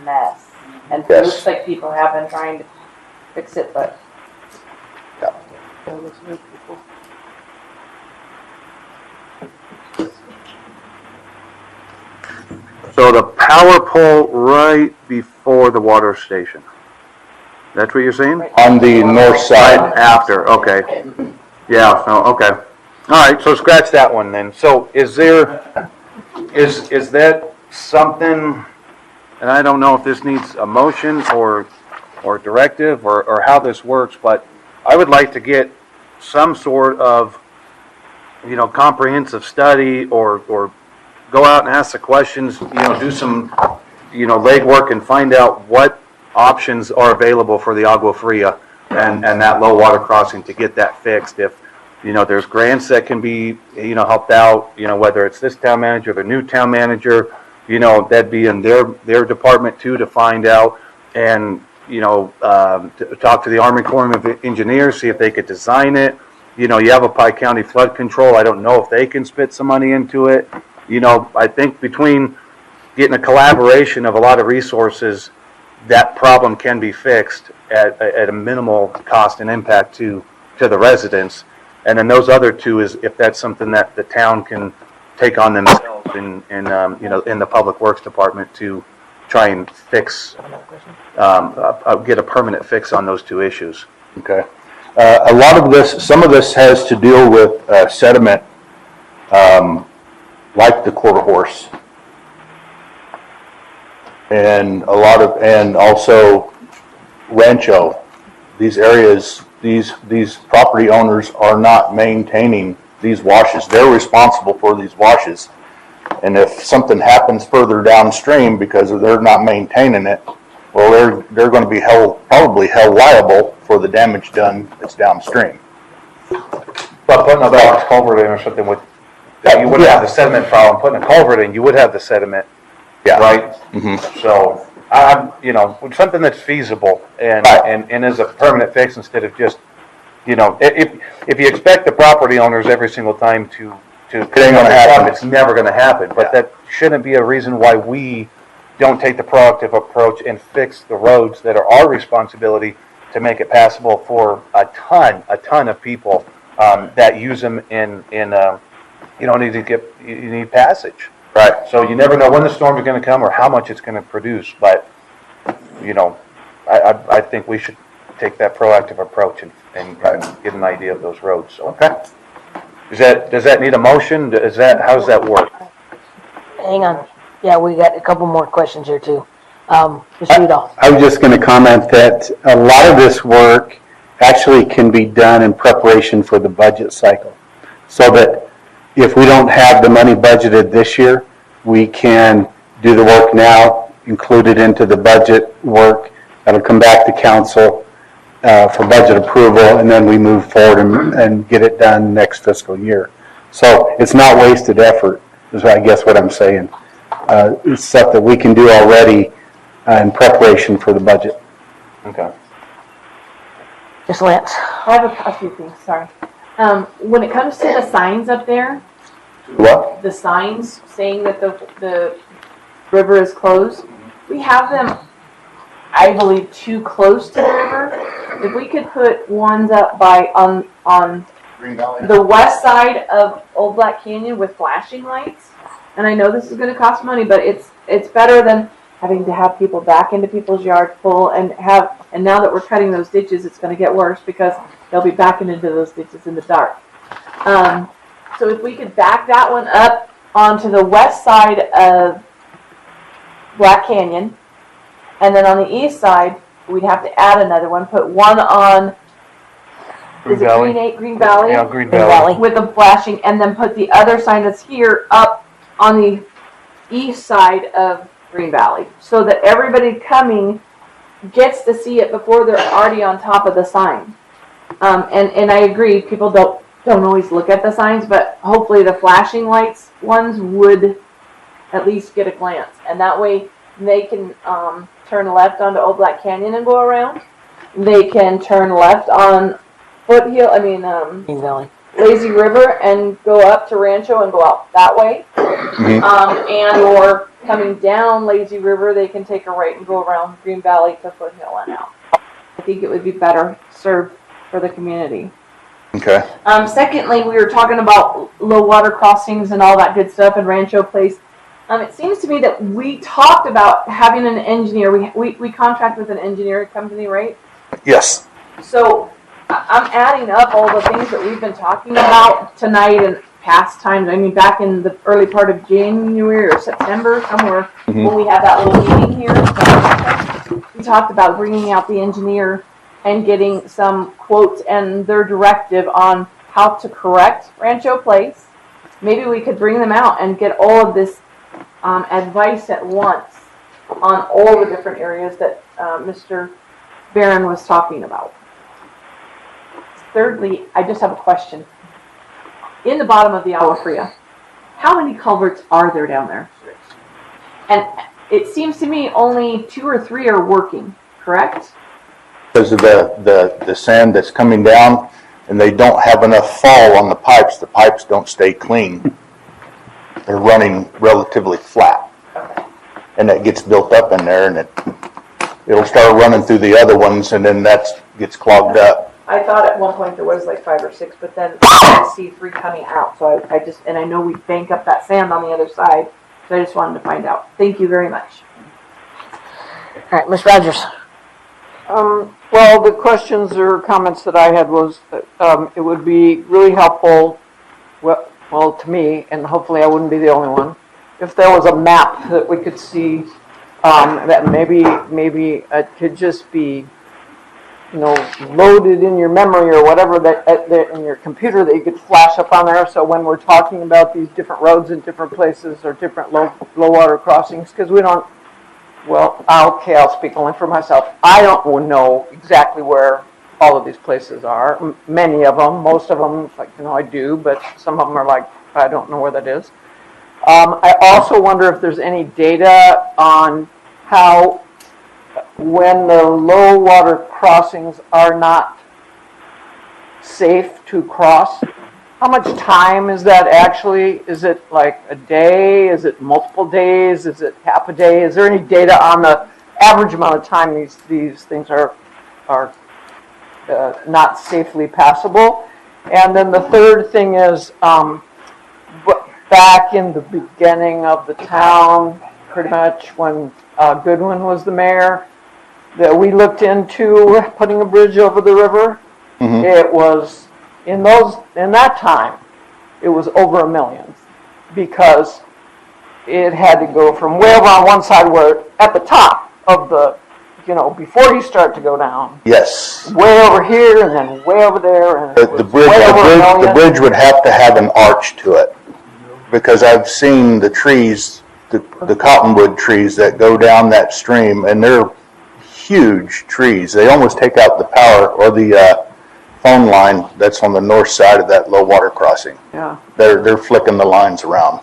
mess. And it looks like people have been trying to fix it, but. So the power pole right before the water station. That's what you're saying? On the north side. Right after, okay. Yeah, okay. All right, so scratch that one then. So is that something, and I don't know if this needs a motion or directive or how this works, but I would like to get some sort of, comprehensive study or go out and ask the questions, do some, legwork and find out what options are available for the Agua Fria and that low water crossing to get that fixed. If, there's grants that can be, helped out, whether it's this town manager, the new town manager, that'd be in their department too, to find out and, to talk to the Army Corps of Engineers, see if they could design it. Yavapai County Flood Control, I don't know if they can spit some money into it. I think between getting a collaboration of a lot of resources, that problem can be fixed at a minimal cost and impact to the residents. And then those other two is if that's something that the town can take on themselves in the Public Works Department to try and fix, get a permanent fix on those two issues. Okay. A lot of this, some of this has to deal with sediment, like the Quarter Horse, and also Rancho. These areas, these property owners are not maintaining these washes. They're responsible for these washes. And if something happens further downstream because they're not maintaining it, well, they're going to be probably held liable for the damage done that's downstream. But putting a box culvert in or something with, you wouldn't have the sediment problem. Putting a culvert in, you would have the sediment, right? Mm-hmm. So, something that's feasible and is a permanent fix instead of just, if you expect the property owners every single time to it ain't gonna happen. It's never going to happen. But that shouldn't be a reason why we don't take the proactive approach and fix the roads that are our responsibility to make it passable for a ton of people that use them in you need passage. Right. So you never know when the storm is going to come or how much it's going to produce. But, I think we should take that proactive approach and get an idea of those roads. So, okay. Does that need a motion? How does that work? Hang on. Yeah, we got a couple more questions here too. Mr. Udall. I was just going to comment that a lot of this work actually can be done in preparation for the budget cycle. So that if we don't have the money budgeted this year, we can do the work now, include it into the budget work. That'll come back to council for budget approval, and then we move forward and get it done next fiscal year. So it's not wasted effort, is I guess what I'm saying. It's stuff that we can do already in preparation for the budget. Okay. Ms. Lance. I have a few things, sorry. When it comes to the signs up there, What? the signs saying that the river is closed, we have them, I believe, too close to the river. If we could put ones up on Green Valley. the west side of Old Black Canyon with flashing lights, and I know this is going to cost money, but it's better than having to have people back into people's yards full and now that we're cutting those ditches, it's going to get worse because they'll be backing into those ditches in the dark. So if we could back that one up onto the west side of Black Canyon, and then on the east side, we'd have to add another one, put one on Green Valley? Yeah, Green Valley. With the flashing, and then put the other sign that's here up on the east side of Green Valley, so that everybody coming gets to see it before they're already on top of the sign. And I agree, people don't always look at the signs, but hopefully the flashing lights ones would at least get a glance, and that way they can turn left onto Old Black Canyon and go around. They can turn left on Green Valley. Lazy River and go up to Rancho and go out that way. And or coming down Lazy River, they can take a right and go around Green Valley to Foothill and out. I think it would be better served for the community. Okay. Secondly, we were talking about low water crossings and all that good stuff in Rancho Place. It seems to me that we talked about having an engineer. We contract with an engineering company, right? Yes. So I'm adding up all the things that we've been talking about tonight and past times. I mean, back in the early part of January or September, somewhere when we had that little meeting here, we talked about bringing out the engineer and getting some quotes and their directive on how to correct Rancho Place. Maybe we could bring them out and get all of this advice at once on all the different areas that Mr. Barron was talking about. Thirdly, I just have a question. In the bottom of the Agua Fria, how many culverts are there down there? And it seems to me only 2 or 3 are working, correct? Because of the sand that's coming down, and they don't have enough fall on the pipes. The pipes don't stay clean. They're running relatively flat. Okay. And that gets built up in there, and it'll start running through the other ones, and then that gets clogged up. I thought at one point there was like 5 or 6, but then I see 3 coming out. So I know we bank up that sand on the other side. So I just wanted to find out. Thank you very much. All right, Ms. Rogers. Well, the questions or comments that I had was it would be really helpful, well, to me, and hopefully I wouldn't be the only one, if there was a map that we could see that maybe it could just be, loaded in your memory or whatever in your computer that you could flash up on there. So when we're talking about these different roads in different places or different low water crossings, because we don't, well, okay, I'll speak only for myself. I don't know exactly where all of these places are. Many of them, most of them, like, I do, but some of them are like, I don't know where that is. I also wonder if there's any data on how, when the low water crossings are not safe to cross, how much time is that actually? Is it like a day? Is it multiple days? Is it half a day? Is there any data on the average amount of time these things are not safely passable? And then the third thing is, back in the beginning of the town, pretty much when Goodwin was the mayor, that we looked into putting a bridge over the river. Mhm. It was in that time, it was over $1 million, because it had to go from way over on one side, where at the top of the, before you start to go down, Yes. way over here and then way over there, and The bridge would have to have an arch to it, because I've seen the trees, the cottonwood trees that go down that stream, and they're huge trees. They almost take out the power or the phone line that's on the north side of that low water crossing. Yeah. They're flicking the lines around.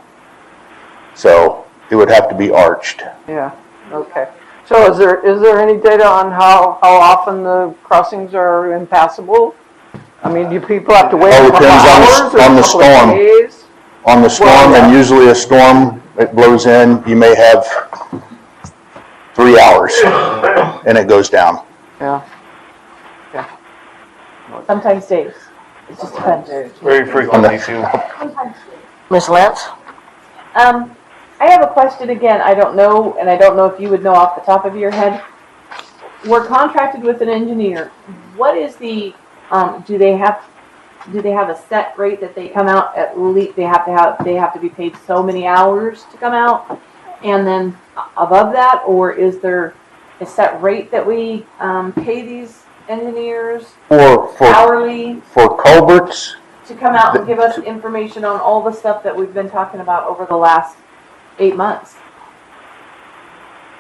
So it would have to be arched. Yeah, okay. So is there any data on how often the crossings are impassable? I mean, do people have to wait a couple hours or on the a couple of storm. days? On the storm, and usually a storm, it blows in, you may have 3 hours, and it goes down. Yeah. Sometimes days. It just depends. Very frequently too. Miss Lance? I have a question again. I don't know, and I don't know if you would know off the top of your head. We're contracted with an engineer. What is the, do they have a set rate that they come out at least? They have to be paid so many hours to come out, and then above that, or is there a set rate that we pay these engineers hourly For culverts, to come out and give us information on all the stuff that we've been talking about over the last 8 months?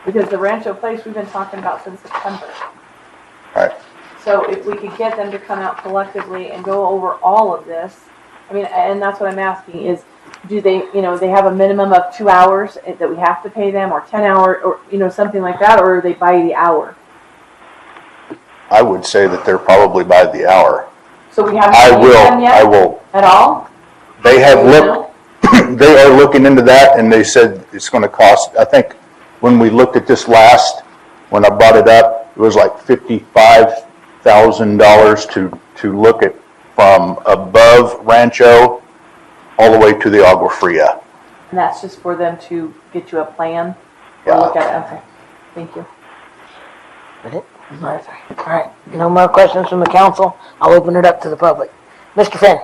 Because the Rancho Place we've been talking about since September. Right. So if we could get them to come out collectively and go over all of this, I mean, and that's what I'm asking is, do they, they have a minimum of 2 hours that we have to pay them, or 10 hours, or, something like that, or are they by the hour? I would say that they're probably by the hour. So we haven't paid them yet? I will. At all? They have looked, they are looking into that, and they said it's going to cost, I think, when we looked at this last, when I brought it up, it was like $55,000 to look at from above Rancho all the way to the Agua Fria. And that's just for them to get you a plan? Or look at it? Okay. Thank you. All right. No more questions from the council. I'll open it up to the public. Mr. Finn?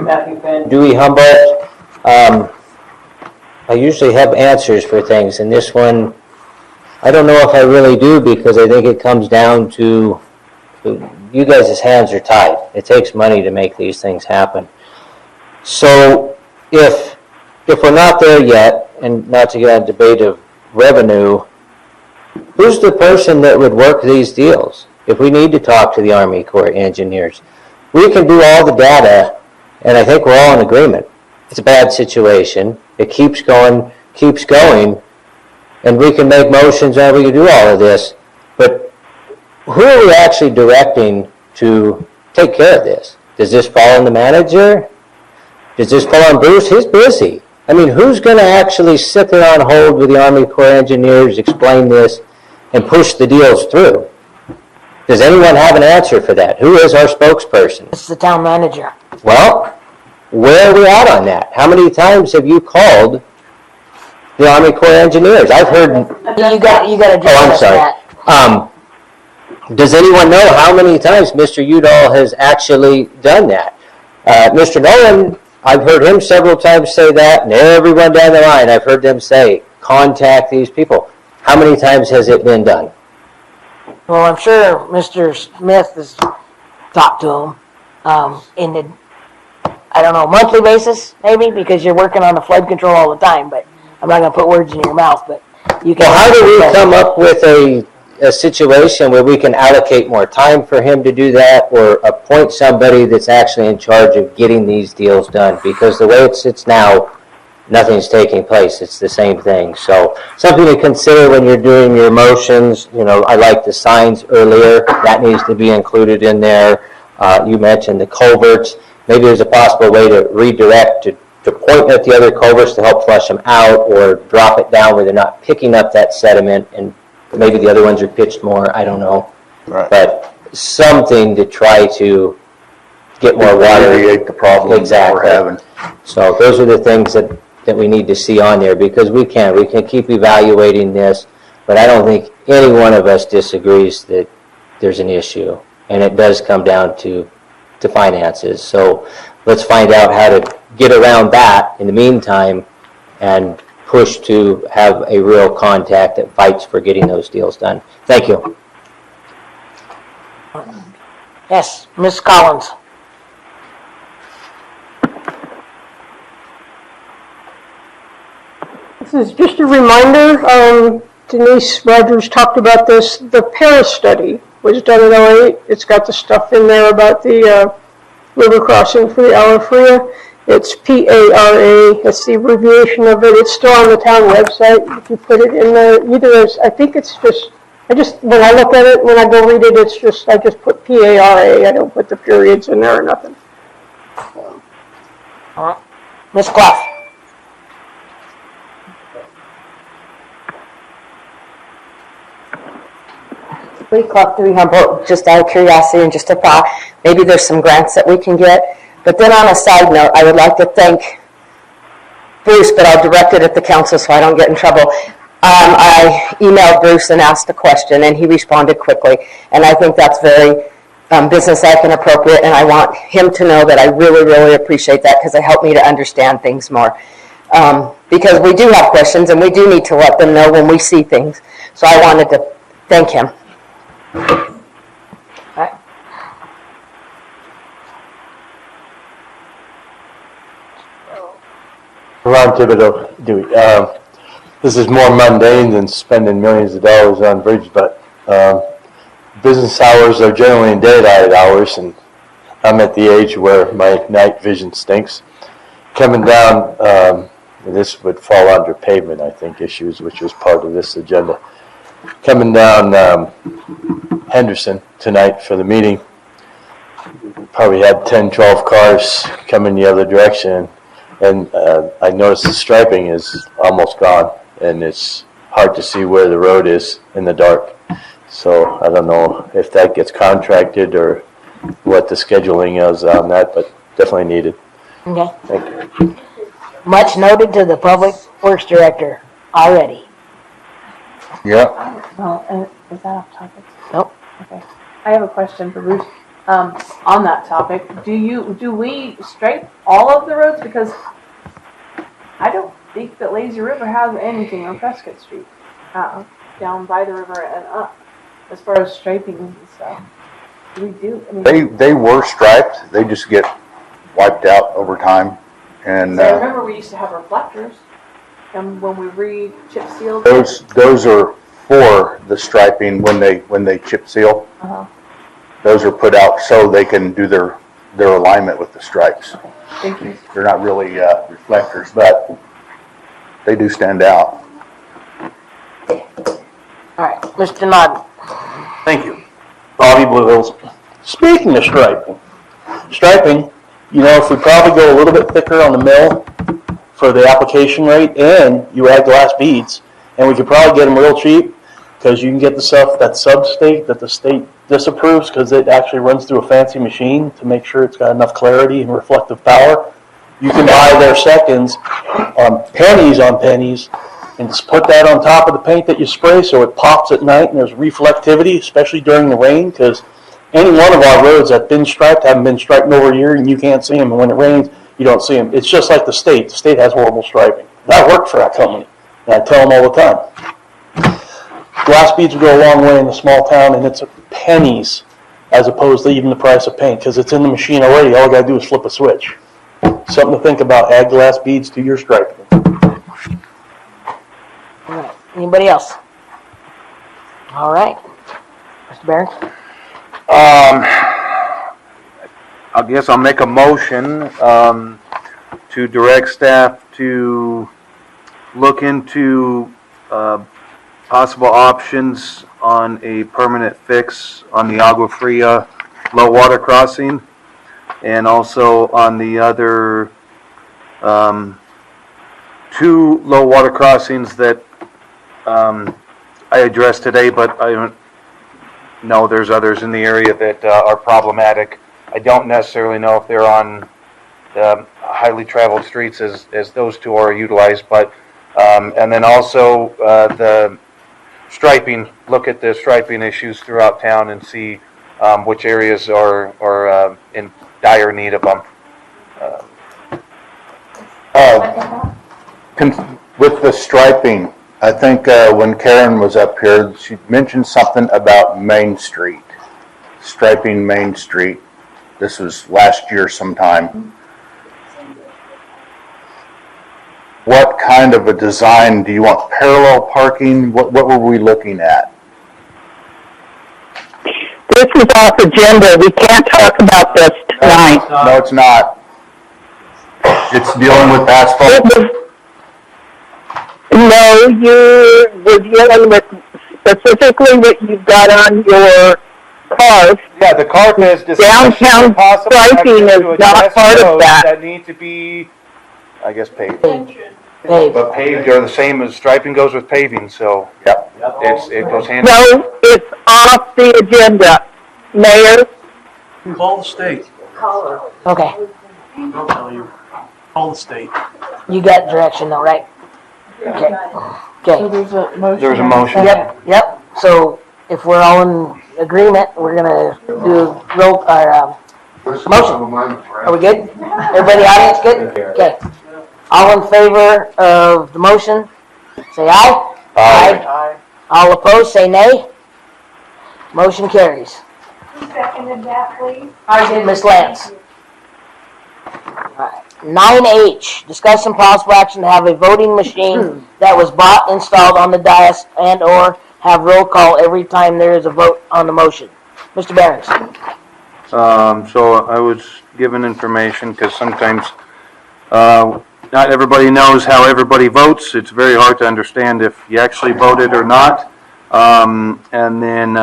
Matthew Finn, Dewey Humboldt. I usually have answers for things, and this one, I don't know if I really do, because I think it comes down to you guys' hands are tied. It takes money to make these things happen. So if we're not there yet, and not to get on a debate of revenue, who's the person that would work these deals? If we need to talk to the Army Corps engineers, we can do all the data, and I think we're all in agreement. It's a bad situation. It keeps going, and we can make motions and we can do all of this, but who are we actually directing to take care of this? Does this fall on the manager? Does this fall on Bruce? He's busy. I mean, who's going to actually sit there on hold with the Army Corps engineers, explain this, and push the deals through? Does anyone have an answer for that? Who is our spokesperson? It's the town manager. Well, where are we at on that? How many times have you called the Army Corps engineers? I've heard. You got to I'm sorry. that. Does anyone know how many times Mr. Udall has actually done that? Mr. Nolan, I've heard him several times say that, and everyone down the line, I've heard them say, contact these people. How many times has it been done? Well, I'm sure Mr. Smith has talked to him in the, I don't know, monthly basis, maybe, because you're working on the flood control all the time, but I'm not going to put words in your mouth, but you can. Well, how do we come up with a situation where we can allocate more time for him to do that, or appoint somebody that's actually in charge of getting these deals done? Because the way it sits now, nothing's taking place. It's the same thing. So something to consider when you're doing your motions. You know, I like the signs earlier. That needs to be included in there. You mentioned the culverts. Maybe there's a possible way to redirect to point at the other culverts to help flush them out, or drop it down where they're not picking up that sediment, and maybe the other ones are pitched more. I don't know. Right. But something to try to get more water. Alleviate the problem Exactly. that we're having. So those are the things that we need to see on there, because we can keep evaluating this, but I don't think any one of us disagrees that there's an issue, and it does come down to finances. So let's find out how to get around that in the meantime, and push to have a real contact that fights for getting those deals done. Thank you. Yes, Ms. Collins. This is just a reminder, Denise Rogers talked about this, the Paris study was done in 2008. It's got the stuff in there about the river crossing for the Alafria. It's PARA, that's the abbreviation of it. It's still on the town website. If you put it in there, either as, I think it's just, when I look at it, when I go read it, it's just, I just put PARA. I don't put the periods in there or nothing. All right. Ms. Clough. Dewey Humboldt, just out of curiosity and just a thought, maybe there's some grants that we can get. But then on a side note, I would like to thank Bruce, but I'll direct it at the council so I don't get in trouble. I emailed Bruce and asked a question, and he responded quickly. And I think that's very businesslike and appropriate, and I want him to know that I really, really appreciate that, because it helped me to understand things more. Because we do have questions, and we do need to let them know when we see things. So I wanted to thank him. Ron Thibodeau, Dewey. This is more mundane than spending millions of dollars on bridge, but business hours are generally in daylight hours, and I'm at the age where my night vision stinks. Coming down, and this would fall under pavement, I think, issues, which was part of this agenda. Coming down Henderson tonight for the meeting, probably had 10, 12 cars coming the other direction, and I noticed the striping is almost gone, and it's hard to see where the road is in the dark. So I don't know if that gets contracted or what the scheduling is on that, but definitely needed. Okay. Thank you. Much noted to the Public Works Director already. Yeah. Well, is that off topic? Nope. Okay. I have a question for Bruce. On that topic, do we stripe all of the roads? Because I don't think that Lazy River has anything on Prescott Street, down by the river and up, as far as striping and stuff. Do we do? I mean, They were striped. They just get wiped out over time. And I remember we used to have reflectors, and when we re-chip sealed. those are for the striping when they chip seal. Uh-huh. Those are put out so they can do their alignment with the stripes. Thank you. They're not really reflectors, but they do stand out. All right, Mr. Nod. Thank you. Bobby Blue Hills. Speaking of striping, you know, if we probably go a little bit thicker on the mill for the application rate, and you add glass beads, and we could probably get them real cheap, because you can get the stuff that's sub-state that the state disapproves, because it actually runs through a fancy machine to make sure it's got enough clarity and reflective power. You can buy their seconds on pennies, and just put that on top of the paint that you spray so it pops at night and there's reflectivity, especially during the rain, because any one of our roads that have been striped haven't been striped in over a year, and you can't see them, and when it rains, you don't see them. It's just like the state. The state has horrible striping. I work for that company, and I tell them all the time. Glass beads would go a long way in a small town, and it's pennies as opposed to even the price of paint, because it's in the machine already. All I gotta do is flip a switch. Something to think about. Add glass beads to your striping. All right. Anybody else? All right. Mr. Barron? I guess I'll make a motion to direct staff to look into possible options on a permanent fix on the Agua Fria low water crossing, and also on the other 2 low water crossings that I addressed today, but I don't know, there's others in the area that are problematic. I don't necessarily know if they're on highly traveled streets as those 2 are utilized, but and then also the striping, look at the striping issues throughout town and see which areas are in dire need of them. With the striping, I think when Karen was up here, she mentioned something about Main Street, striping Main Street. This was last year sometime. What kind of a design do you want? Parallel parking? What were we looking at? This is off agenda. We can't talk about this tonight. No, it's not. It's dealing with asphalt. No, you were dealing with specifically what you've got on your cars. Yeah, the CARP is downtown striping is not part of that. That need to be, I guess, paved. But paved are the same as striping goes with paving, so yep. It goes hand in hand. No, it's off the agenda. Mayor? Call the state. Okay. I'll tell you. Call the state. You got direction though, right? Okay. So Okay. there's a motion. There's a motion. Yep. So if we're all in agreement, we're gonna do roll, motion. Are we good? Everybody, audience, good? Okay. All in favor of the motion, say aye. Aye. All opposed, say nay. Motion carries. Who seconded that, please? I did. Ms. Lance. Alright. 9H, discuss some possible action to have a voting machine that was bought, installed on the dais, and/or have roll call every time there is a vote on the motion. Mr. Behrens. So I was given information because sometimes not everybody knows how everybody votes. It's very hard to understand if you actually voted or not. And then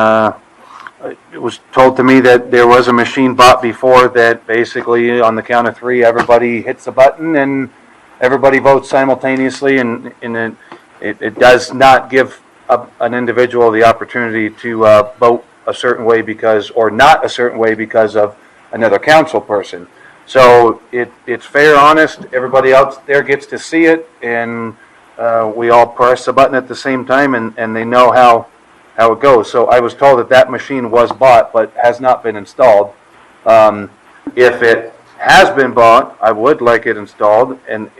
it was told to me that there was a machine bought before that basically on the count of 3 everybody hits a button and everybody votes simultaneously, and it does not give an individual the opportunity to vote a certain way or not a certain way because of another council person. So it's fair, honest, everybody else there gets to see it, and we all press the button at the same time, and they know how it goes. So I was told that machine was bought but has not been installed. If it has been bought, I would like it installed, and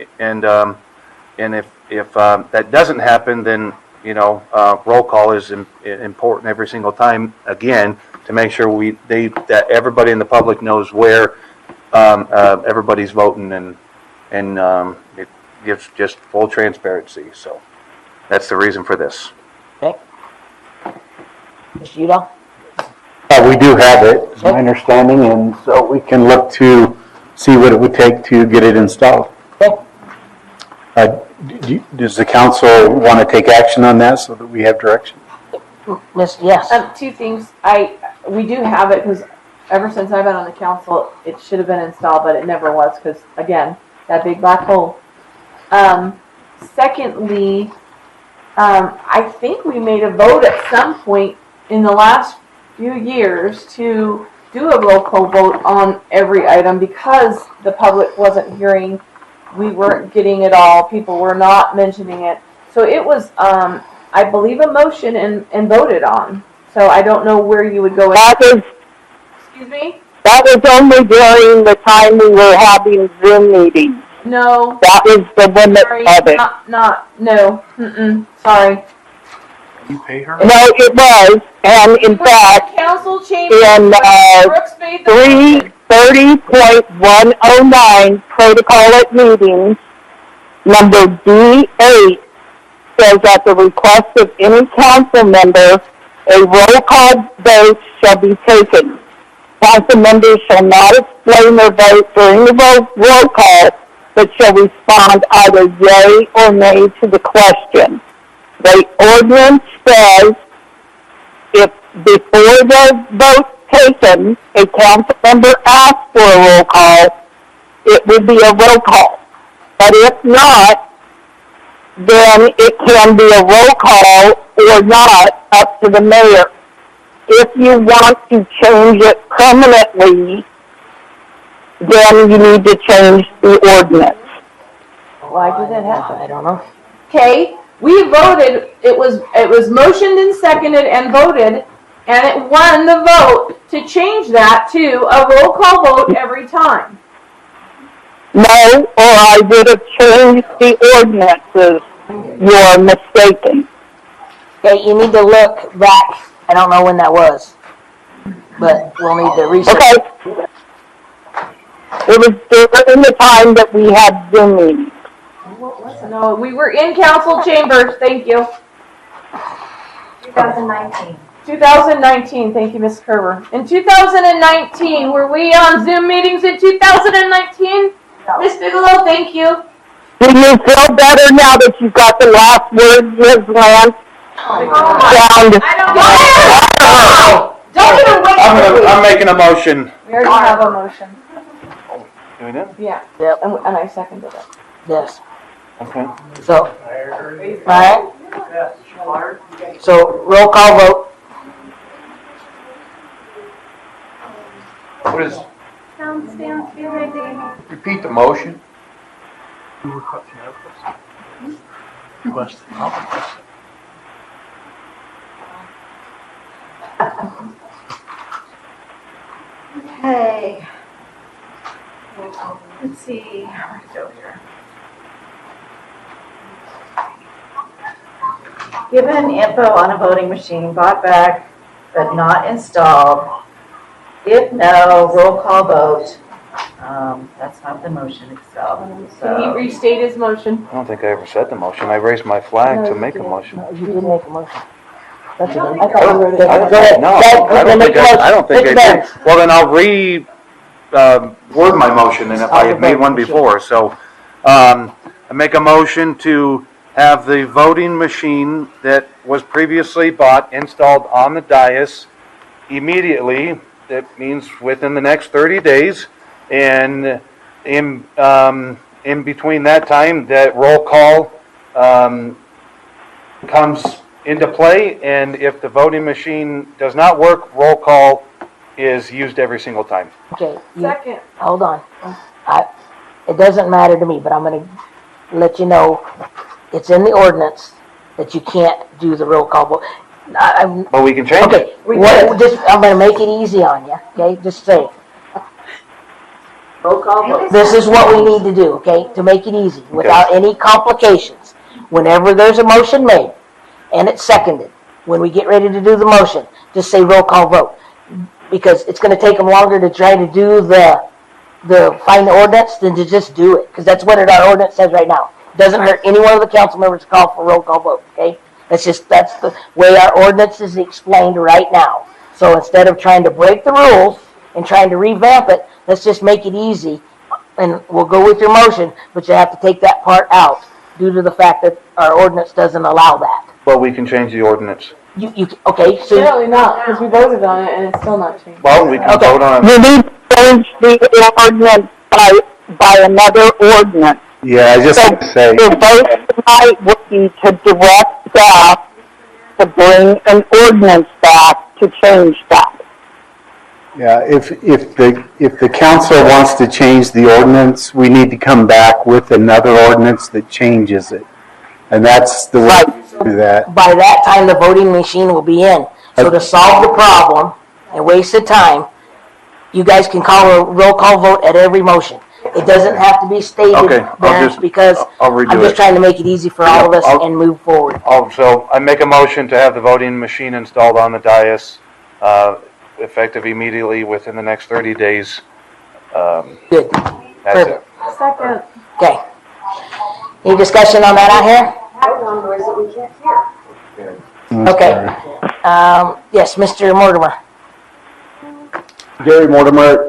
if that doesn't happen, then roll call is important every single time, again, to make sure that everybody in the public knows where everybody's voting, and it gives just full transparency. So that's the reason for this. Okay. Mr. Udall? We do have it, is my understanding, and so we can look to see what it would take to get it installed. Okay. Does the council want to take action on that so that we have direction? Yes. 2 things. We do have it because ever since I've been on the council, it should have been installed, but it never was because, again, that big black hole. Secondly, I think we made a vote at some point in the last few years to do a roll call vote on every item because the public wasn't hearing, we weren't getting it all, people were not mentioning it. So it was, I believe, a motion and voted on. So I don't know where you would go. Excuse me? That was only during the time we were having Zoom meetings. No. That was the limit Sorry, of it. no. Sorry. You pay her? No, it was, and in fact, Council chamber. in Brooks made the motion. 330.109 protocol at meetings, number D8 says at the request of any council member, a roll call vote shall be taken. Council members shall not explain their vote during the roll call, but shall respond either yea or nay to the question. The ordinance says if before the vote taken, a council member asks for a roll call, it would be a roll call. But if not, then it can be a roll call or not, up to the mayor. If you want to change it permanently, then you need to change the ordinance. Why did that happen? I don't know. Okay, we voted, it was motioned and seconded and voted, and it won the vote to change that to a roll call vote every time. No, or I would have changed the ordinances. You're mistaken. Okay, you need to look back. I don't know when that was, but we'll need to research. Okay. It was during the time that we had Zoom meetings. No, we were in council chambers, thank you. 2019. 2019, thank you, Ms. Kerber. In 2019, were we on Zoom meetings in 2019? Ms. Bigelow, thank you. Do you feel better now that you've got the last word, Ms. Lance? Don't even wait. I'm making a motion. We already have a motion. Do we do? Yeah. Yep. And I seconded it. Yes. Okay. So, alright. So, roll call vote. What is, repeat the motion? Okay. Let's see, where'd it go here? Given info on a voting machine bought back but not installed. If no, roll call vote. That's not the motion itself. Can he restate his motion? I don't think I ever said the motion. I raised my flag to make a motion. You did make a motion. That's No, it. I thought you wrote it down. Go ahead. No, I don't think I did. Well, then I'll word my motion, and if I had made one before, so, I make a motion to have the voting machine that was previously bought installed on the dais immediately. That means within the next 30 days, and in between that time, that roll call comes into play, and if the voting machine does not work, roll call is used every single time. Okay. Second. Hold on. It doesn't matter to me, but I'm going to let you know it's in the ordinance that you can't do the roll call vote. But we can change it. Okay. I'm going to make it easy on you. Okay. Just say. Roll call vote. This is what we need to do. Okay. To make it easy, without any complications. Whenever there's a motion made and it's seconded, when we get ready to do the motion, just say roll call vote. Because it's going to take them longer to try to do find the ordinance than to just do it. Because that's what our ordinance says right now. It doesn't hurt any one of the council members to call for roll call vote, okay? That's the way our ordinance is explained right now. So instead of trying to break the rules and trying to revamp it, let's just make it easy. And we'll go with your motion, but you have to take that part out due to the fact that our ordinance doesn't allow that. Well, we can change the ordinance. Okay, so... Apparently not, because we voted on it and it's still not changed. Well, we can vote on You it. need to change the ordinance by another ordinance. Yeah, I just So say, the vote tonight would be to direct staff to bring an ordinance back to change that. yeah, if the council wants to change the ordinance, we need to come back with another ordinance that changes it. And that's the way to do that. By that time, the voting machine will be in. So to solve the problem and waste the time, you guys can call a roll call vote at every motion. It doesn't have to be stated, Okay, I'll Barron, just- because I'll redo I'm just it. trying to make it easy for all of us I'll- and move forward. So I make a motion to have the voting machine installed on the dais, effective immediately within the next 30 days. Good. That's it. Second. Okay. Any discussion on that out here? Okay. Yes, Mr. Mortimer. Gary Mortimer,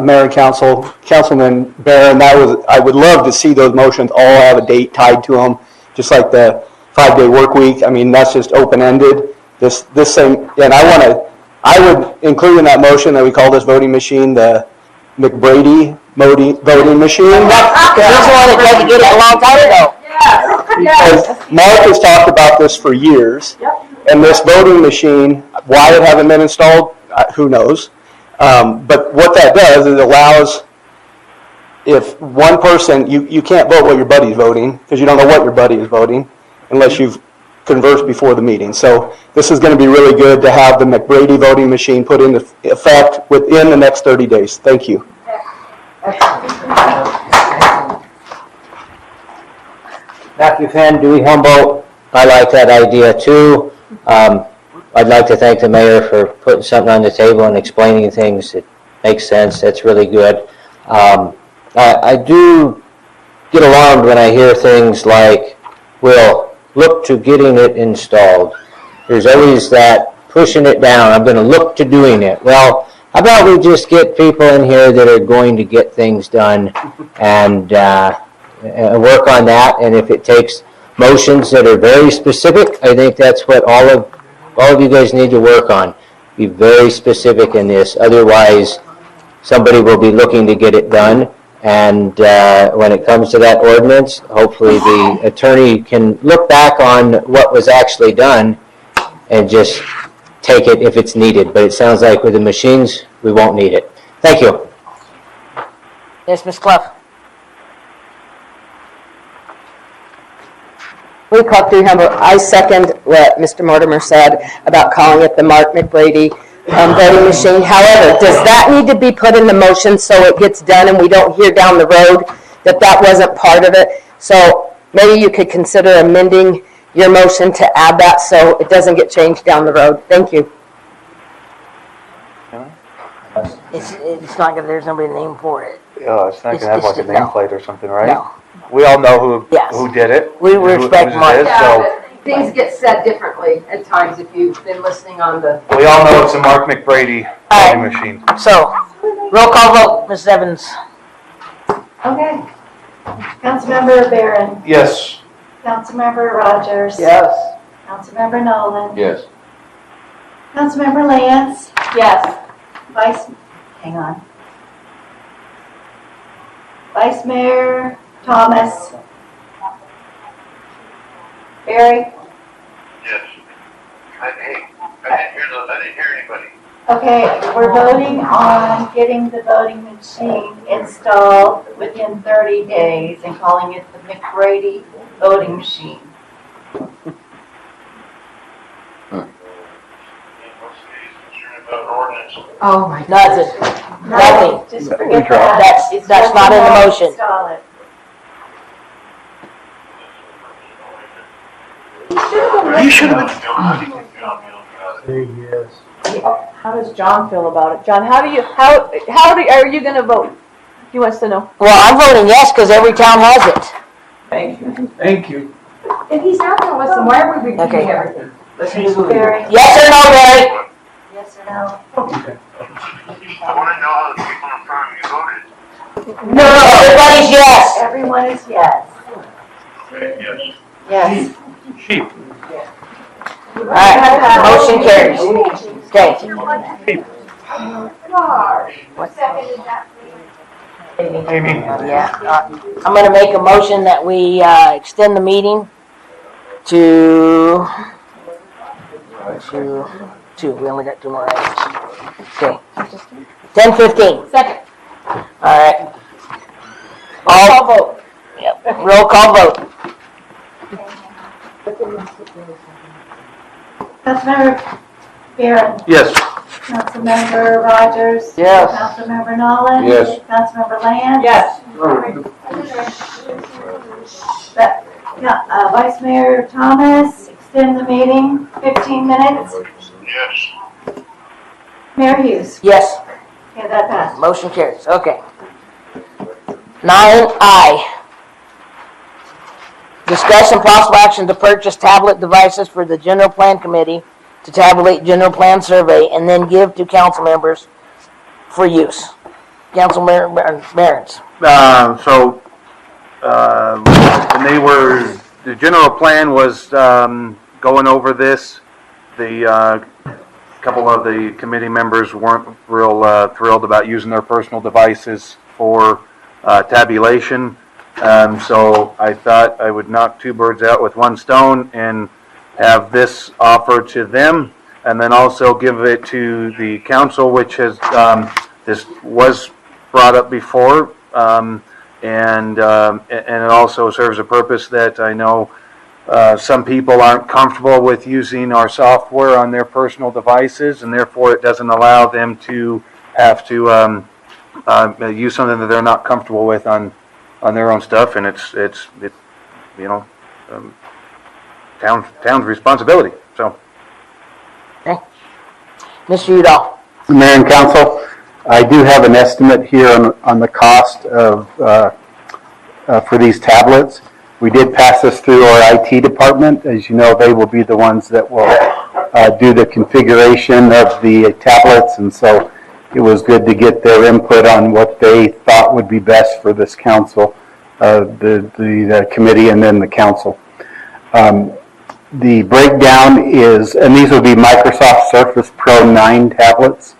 Mayor and Council, Councilman Barron, I would love to see those motions all have a date tied to them, just like the 5-day work week. I mean, that's just open-ended. This same, and I would include in that motion that we call this voting machine the McBrady voting machine. He's the one that tried to get it a long time ago. Because Mark has talked about this for years, and this voting machine, why it hasn't been installed, who knows. But what that does is it allows, if one person, you can't vote what your buddy's voting, because you don't know what your buddy is voting, unless you've conversed before the meeting. So this is going to be really good to have the McBrady voting machine put into effect within the next 30 days. Thank you. Matthew Fenn, Dewey Humboldt. I like that idea too. I'd like to thank the mayor for putting something on the table and explaining things. It makes sense. That's really good. I do get alarmed when I hear things like, we'll look to getting it installed. There's always that pushing it down. I'm going to look to doing it. Well, how about we just get people in here that are going to get things done and work on that. And if it takes motions that are very specific, I think that's what all of you guys need to work on. Be very specific in this. Otherwise, somebody will be looking to get it done. And when it comes to that ordinance, hopefully the attorney can look back on what was actually done and just take it if it's needed. But it sounds like with the machines, we won't need it. Thank you. Yes, Ms. Clough. Lee Clark, Dewey Humboldt. I second what Mr. Mortimer said about calling it the Mark McBrady voting machine. However, does that need to be put in the motion so it gets done and we don't hear down the road that that wasn't part of it? So maybe you could consider amending your motion to add that so it doesn't get changed down the road. Thank you. It's not gonna, there's nobody name for it. Yeah, it's not going to have like a no. nameplate or something, right? No. We all know who Yes. did it. We who- respect whose it Mark. is, so Things get said differently at times if you've been listening on the... we all know it's a Mark McBrady voting machine. So, roll call vote, Ms. Evans. Okay. Councilmember Barron. Yes. Councilmember Rogers. Yes. Councilmember Nolan. Yes. Councilmember Lance. Yes. Hang on. Vice Mayor Thomas. Barry. Yes. I didn't hear anybody. Okay, we're voting on getting the voting machine installed within 30 days and calling it the McBrady voting machine. Oh my Nothing. Nothing. Just forget that. That's not in the motion. Install it. You should have How does John feel about it? John, how are you gonna vote? He wants to know. Well, I'm voting yes because every town has it. Thank you. Thank you. If he's not going to listen, why are we repeating Okay. everything? Barry. Yes or no, Barry? Yes or no? I want to know how the people in front of me voted. No, everybody's yes. Everyone is yes. Okay, yes. Yes. Sheep. All right, motion carries. Okay. Amy. Yeah, I'm gonna make a motion that we extend the meeting to, we only got 2 more items. Okay. 10:15. Second. All right. Roll call vote. Yep. Roll call vote. Councilmember Barron. Yes. Councilmember Rogers? Yes. Councilmember Nolan? Yes. Councilmember Land? Yes. Vice Mayor Thomas, extend the meeting 15 minutes. Yes. Mayor Hughes? Yes. Okay, that passed. Motion carries. Okay. 9I. Discuss and possible action to purchase tablet devices for the General Plan Committee to tabulate general plan survey and then give to council members for use. Councilmember Barons. And the general plan was going over this. The couple of the committee members weren't real thrilled about using their personal devices for tabulation. So I thought I would knock two birds out with one stone and have this offer to them, and then also give it to the council, which has, this was brought up before, and it also serves a purpose that I know some people aren't comfortable with using our software on their personal devices, and therefore it doesn't allow them to have to use something that they're not comfortable with on their own stuff, and it's town's responsibility. So, Okay. Mr. Udall. Mayor and Council, I do have an estimate here on the cost of for these tablets. We did pass this through our IT department. As you know, they will be the ones that will do the configuration of the tablets, and so it was good to get their input on what they thought would be best for this council, the committee, and then the council. The breakdown is, and these will be Microsoft Surface Pro 9 tablets,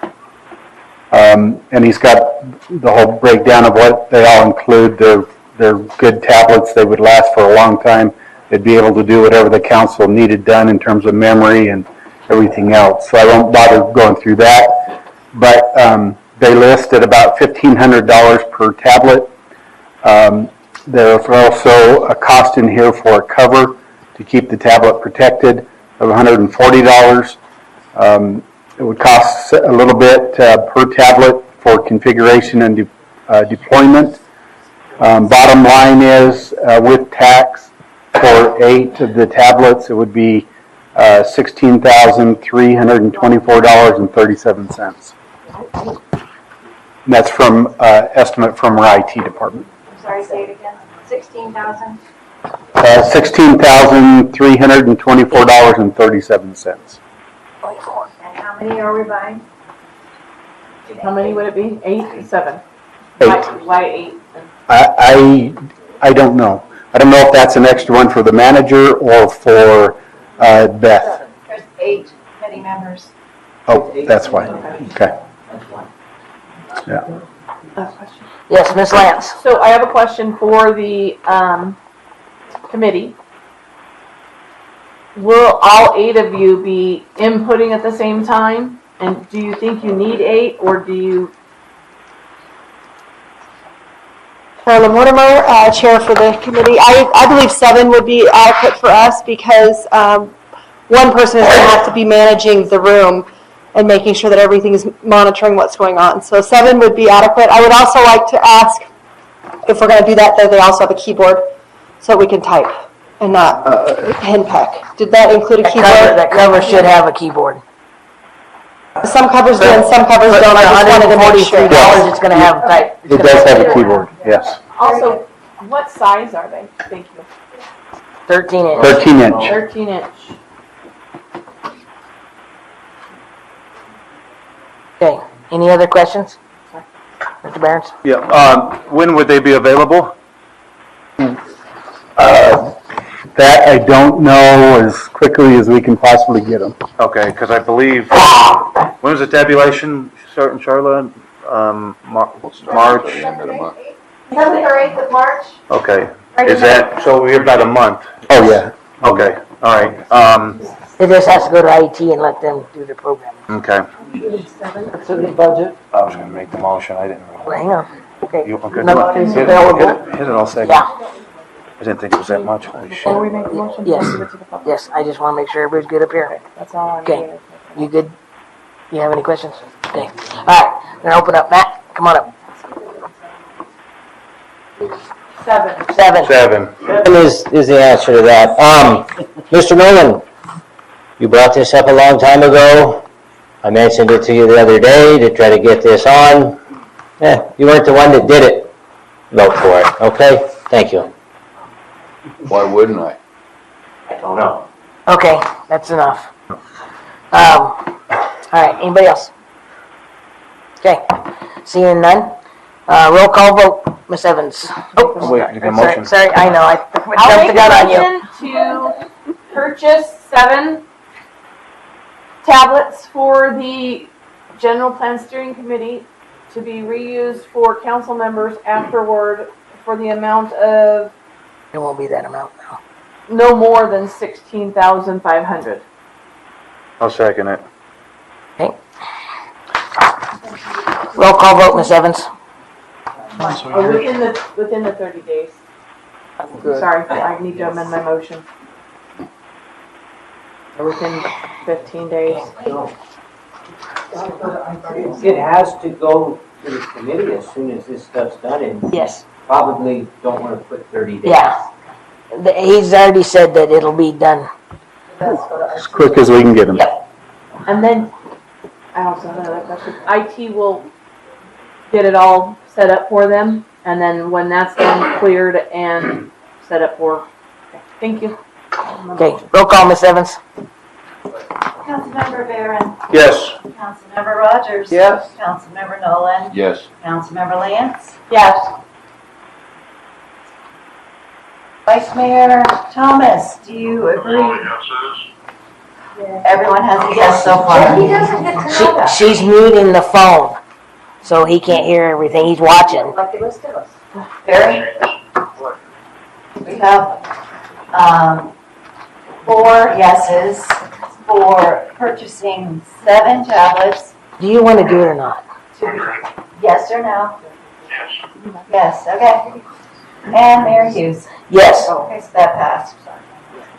and he's got the whole breakdown of what they all include. They're good tablets. They would last for a long time. They'd be able to do whatever the council needed done in terms of memory and everything else. So I won't bother going through that. But they list at about $1,500 per tablet. There's also a cost in here for a cover to keep the tablet protected of $140. It would cost a little bit per tablet for configuration and deployment. Bottom line is, with tax, for 8 of the tablets, it would be $16,324.37. And that's from estimate from our IT department. I'm sorry, say it again. 16,000? $16,324.37. And how many are we buying? How many would it be? 8, 7? 8. Why 8? I don't know. I don't know if that's an extra one for the manager or for Beth. There's 8 committee members. Oh, that's why. Okay. Yeah. Yes, Ms. Lance. So I have a question for the committee. Will all 8 of you be inputting at the same time? And do you think you need 8, or do you? Carla Mortimer, Chair for the committee. I believe 7 would be adequate for us because one person is going to have to be managing the room and making sure that everything is monitoring what's going on. So 7 would be adequate. I would also like to ask if we're going to do that they also have a keyboard so we can type and not henpeck. Did that include a keyboard? That cover should have a keyboard. Some covers do and some covers don't. I just wanted to make sure. $143, it's going to have type. It does have a keyboard, yes. Also, what size are they? Thank you. 13 inch. 13 inch. 13 inch. Okay, any other questions? Mr. Barons? yeah. When would they be available? That I don't know as quickly as we can possibly get them. Okay, because I believe, when was the tabulation starting, Charlotte? March? 7th or 8th of March? Okay. Is that, so we're about a month? Oh, yeah. Okay, all right. It just has to go to IT and let them do their programming. Okay. That's in the budget. I was gonna make the motion, I didn't Well, really. hang on. Okay. You, okay. No, Hit it's it, available. hit it all second. Yeah. I didn't think it was that much, holy shit. Before we make the motion, Yes. we'll give it to the public. Yes, I just want to make sure everybody's good up here. That's all I'm Okay. doing. You good? You have any questions? Okay. All right. I'm gonna open up. Matt, come on up. 7. 7. 7. Is the answer to that. Mr. Nolan, you brought this up a long time ago. I mentioned it to you the other day to try to get this on. You weren't the one that did it. Vote for it, okay? Thank you. Why wouldn't I? I don't know. Okay, that's enough. All right. Anybody else? Okay. Seeing none. Roll call vote. Miss Evans. Oh, Wait, you got a motion. sorry. I know. I I'll jumped make the gun on a you. motion to purchase 7 tablets for the General Plan Steering Committee to be reused for council members afterward for the amount of It won't be that amount now. no more than $16,500. I'll second it. Okay. Roll call vote. Miss Evans. Within the 30 days. Sorry, I need to amend my motion. Or within 15 days. It has to go to the committee as soon as this stuff's done, and Yes. probably don't want to put 30 days. Yeah. He's already said that it'll be done. As quick as we can get them. Yep. And then, I also have another question. IT will get it all set up for them, and then when that's done, cleared and set up for. Okay, thank you. Okay. Roll call. Miss Evans. Councilmember Barron. Yes. Councilmember Rogers. Yes. Councilmember Nolan. Yes. Councilmember Lance. Yes. Vice Mayor Thomas, do you agree? Everyone has a yes so far. He doesn't get to know that. She's muting the phone, so he can't hear everything. He's watching. Like the rest of us. Barry? We have 4 yeses for purchasing 7 tablets. Do you want to do it or not? Yes or no? Yes, okay. And Mayor Hughes? Yes. Okay, so that passed.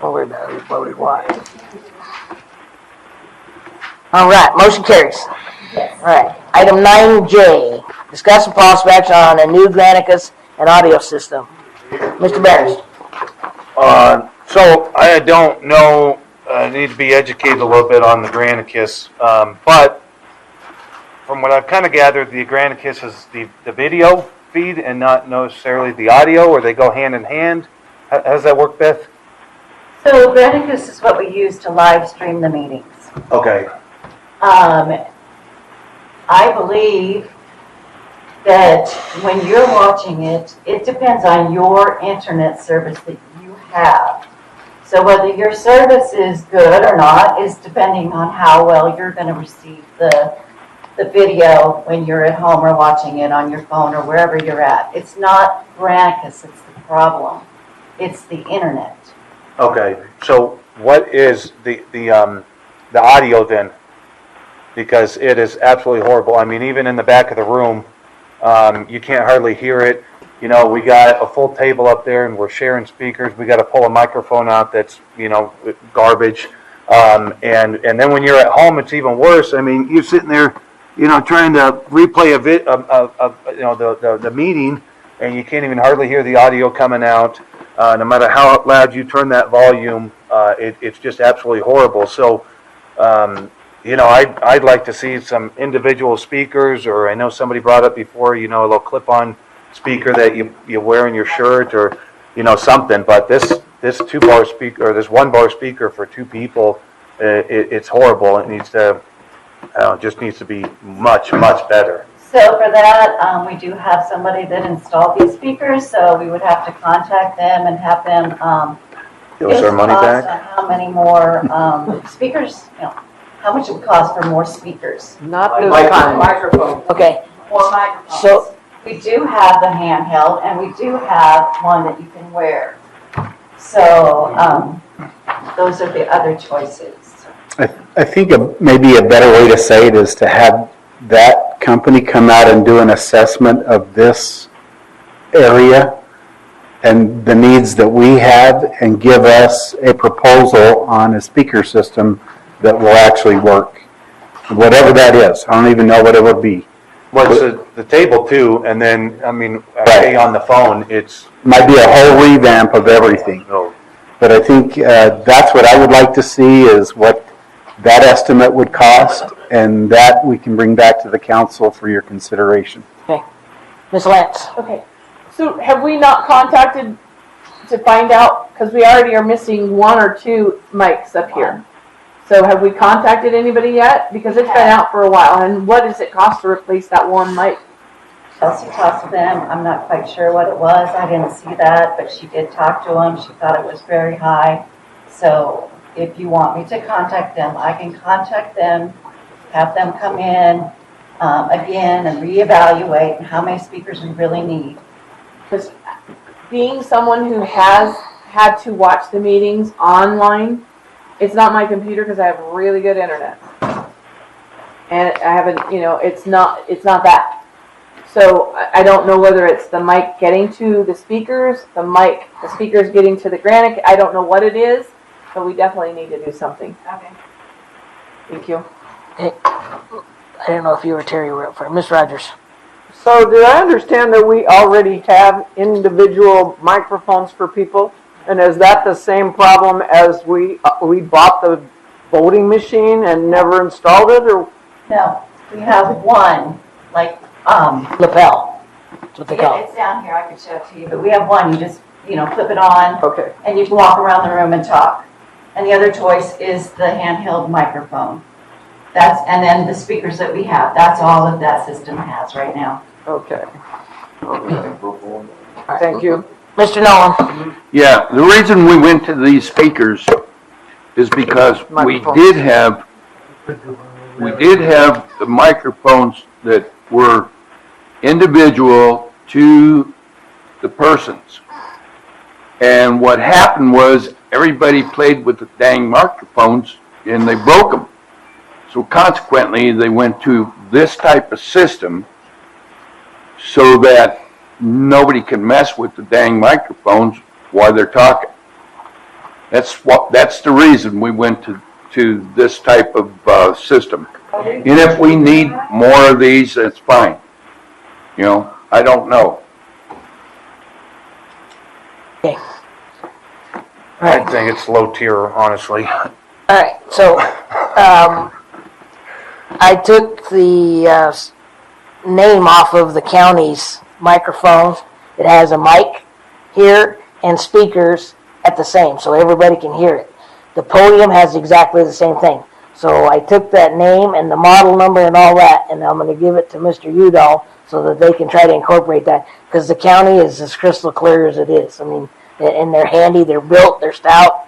Don't worry about it. We voted what? All right. Motion carries. Yes. All right. Item 9J. Discuss and possible action on a new Granicus and audio system. Mr. Barris. So I don't know, I need to be educated a little bit on the Granicus, but from what I've kind of gathered, the Granicus is the video feed and not necessarily the audio, or they go hand in hand. How does that work, Beth? So Granicus is what we use to live stream the meetings. Okay. I believe that when you're watching it, it depends on your internet service that you have. So whether your service is good or not is depending on how well you're going to receive the video when you're at home or watching it on your phone or wherever you're at. It's not Granicus, it's the problem. It's the internet. Okay, so what is the audio then? Because it is absolutely horrible. I mean, even in the back of the room, you can't hardly hear it. You know, we got a full table up there and we're sharing speakers. We got to pull a microphone out that's, garbage. And then when you're at home, it's even worse. I mean, you're sitting there, trying to replay the meeting, and you can't even hardly hear the audio coming out. No matter how loud you turn that volume, it's just absolutely horrible. So, I'd like to see some individual speakers, or I know somebody brought up before, a little clip-on speaker that you wear in your shirt, or something. But this 2-bar speaker, or this 1-bar speaker for 2 people, it's horrible. It needs to, just needs to be much better. So for that, we do have somebody that installed these speakers, so we would have to contact them and have them Give us our money back? How many more speakers, how much it would cost for more speakers? Not this kind. Microphone. Okay. More microphones. So we do have the handheld, and we do have one that you can wear. So those are the other choices. I think maybe a better way to say it is to have that company come out and do an assessment of this area and the needs that we have, and give us a proposal on a speaker system that will actually work. whatever that is. I don't even know what it would be. Well, it's the table too, and then, I mean, say on the phone, it's. Might be a whole revamp of everything. No. But I think that's what I would like to see, is what that estimate would cost, and that we can bring back to the council for your consideration. Okay. Ms. Lance? Okay, so have we not contacted to find out, because we already are missing 1 or 2 mics up here. So have we contacted anybody yet? Because it's been out for a while, and what does it cost to replace that 1 mic? Chelsea talked to them. I'm not quite sure what it was. I didn't see that, but she did talk to them. She thought it was very high. So if you want me to contact them, I can contact them, have them come in again and reevaluate how many speakers we really need. Because being someone who has had to watch the meetings online, it's not my computer because I have really good internet. And I haven't, you know, it's not that. So I don't know whether it's the mic getting to the speakers, the speakers getting to the granite. I don't know what it is, but we definitely need to do something. Okay. Thank you. I don't know if you or Terry were up for it. Ms. Rogers? So did I understand that we already have individual microphones for people? And is that the same problem as we bought the voting machine and never installed it, or? No, we have one, like, lapel. That's what they call it. It's down here, I could show it to you, but we have one, you just, flip it on. Okay. And you can walk around the room and talk. And the other choice is the handheld microphone. And then the speakers that we have, that's all that system has right now. Okay. Thank you. Mr. Nolan? Yeah, the reason we went to these speakers is because we did have the microphones that were individual to the persons. And what happened was everybody played with the dang microphones and they broke them. So consequently, they went to this type of system so that nobody can mess with the dang microphones while they're talking. That's the reason we went to this type of system. And if we need more of these, that's fine. I don't know. Okay. I think it's low tier, honestly. All right, so I took the name off of the county's microphones. It has a mic here and speakers at the same, so everybody can hear it. The podium has exactly the same thing. So I took that name and the model number and all that, and I'm going to give it to Mr. Udall so that they can try to incorporate that, because the county is as crystal clear as it is. I mean, and they're handy, they're built, they're stout.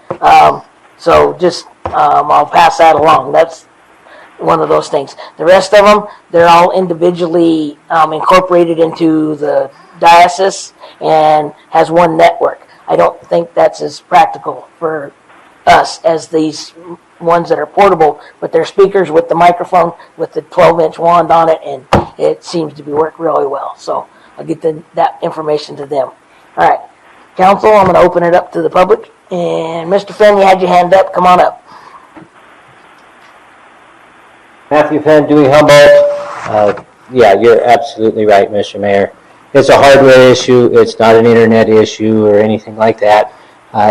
So just, I'll pass that along. That's one of those things. The rest of them, they're all individually incorporated into the diocese and has one network. I don't think that's as practical for us as these ones that are portable, but they're speakers with the microphone with the 12-inch wand on it, and it seems to be working really well. So I'll get that information to them. All right, council, I'm going to open it up to the public. And Mr. Finn, you had your hand up. Come on up. Matthew Finn, Dewey Humboldt. Yeah, you're absolutely right, Mr. Mayor. It's a hardware issue. It's not an internet issue or anything like that.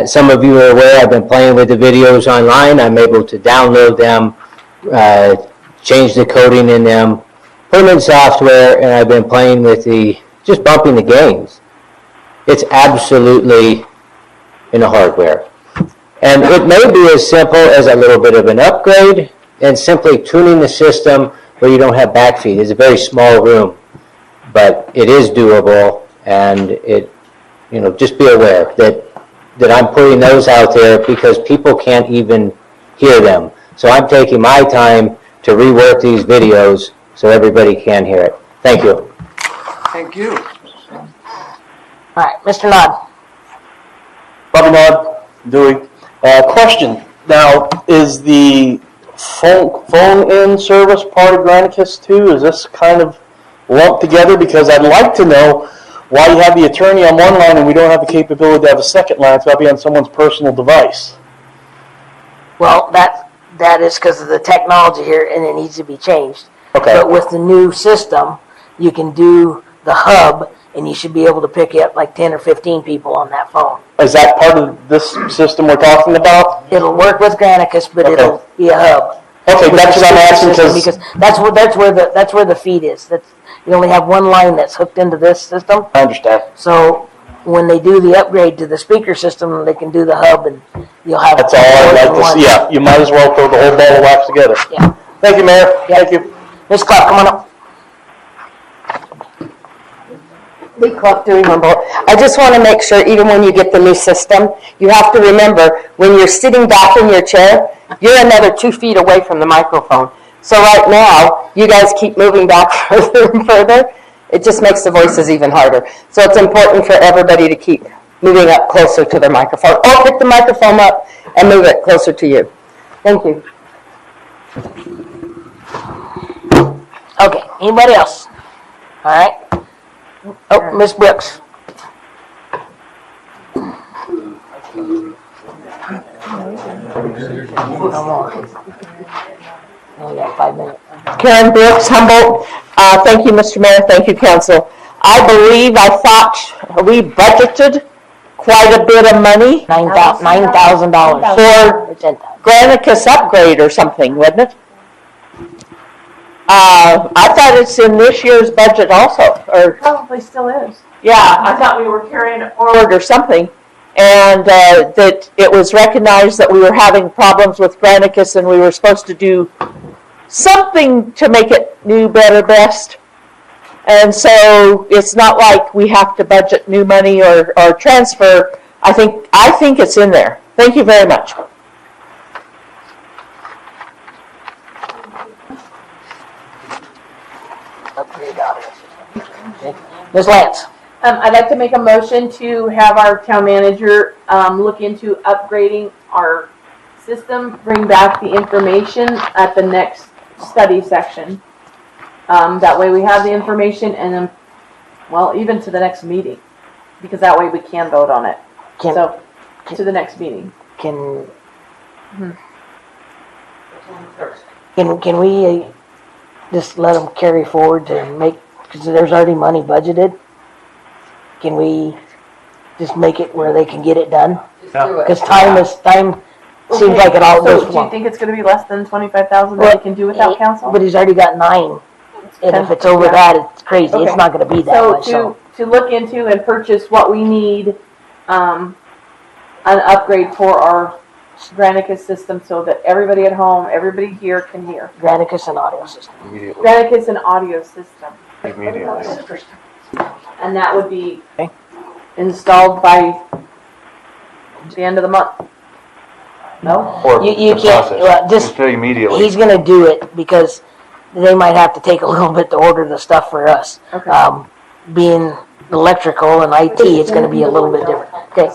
Some of you are aware I've been playing with the videos online. I'm able to download them, change the coding in them, put them in software, and I've been playing with just bumping the games. It's absolutely in the hardware. And it may be as simple as a little bit of an upgrade and simply tuning the system where you don't have backfeed. It's a very small room, but it is doable, and just be aware that I'm putting those out there because people can't even hear them. So I'm taking my time to rework these videos so everybody can hear it. Thank you. Thank you. All right, Mr. Nod. Bobby Nod, Dewey. Question. Now, is the phone-in service part of Granicus too? Is this kind of lumped together? Because I'd like to know why you have the attorney on one line and we don't have the capability to have a second line. It's got to be on someone's personal device. Well, that is because of the technology here, and it needs to be changed. Okay. But with the new system, you can do the hub, and you should be able to pick up like 10 or 15 people on that phone. Is that part of this system we're talking about? It'll work with Granicus, but Okay. it'll be a hub. Okay, With that's the what I'm speaker asking system, because because that's where the feed is. You only have one line that's hooked into this system. I understand. So when they do the upgrade to the speaker system, they can do the hub, and you'll have. That's all I'd like to see. Yeah, you might as well throw the whole ball of wax together. Yeah. Thank you, Mayor. Thank you. Ms. Clark, come on up. Lee Clark, Dewey Humboldt. I just want to make sure, even when you get the new system, you have to remember, when you're sitting back in your chair, you're another 2 feet away from the microphone. So right now, you guys keep moving back further and further. It just makes the voices even harder. So it's important for everybody to keep moving up closer to their microphone, or pick the microphone up and move it closer to you. Thank you. Okay, anybody else? All right. Oh, Ms. Brooks. Only got 5 minutes. Karen Brooks, Humboldt. Thank you, Mr. Mayor. Thank you, Council. I thought we budgeted quite a bit of money. $9,000. For Granicus upgrade or something, wasn't it? I thought it's in this year's budget also, or, Probably still is. yeah, I thought we were carrying it forward or something. And that it was recognized that we were having problems with Granicus and we were supposed to do something to make it new, better, best. And so it's not like we have to budget new money or transfer. I think it's in there. Thank you very much. Ms. Lance. I'd like to make a motion to have our town manager look into upgrading our system, bring back the information at the next study section. That way we have the information and then, well, even to the next meeting, because that way we can vote on it. So, to the next meeting. Can we just let them carry forward to make, because there's already money budgeted? Can we just make it where they can get it done? Because time seems like it all goes So, do you think it's gonna be less than 25,000 that we can do without council? But he's already got 9, and if it's over that, it's crazy. It's Okay. not gonna be that much, So to look into and purchase what we need, an upgrade for our Granicus system so that everybody at home, everybody here can hear. Granicus and audio system. Immediately. Granicus and audio system. Immediately. And that would be installed by the end of the month. No? Or You the can't, process. well, just, Just immediately. he's gonna do it because they might have to take a little bit to order the stuff for us. Okay. Being electrical and IT, it's gonna be a little bit different. Okay.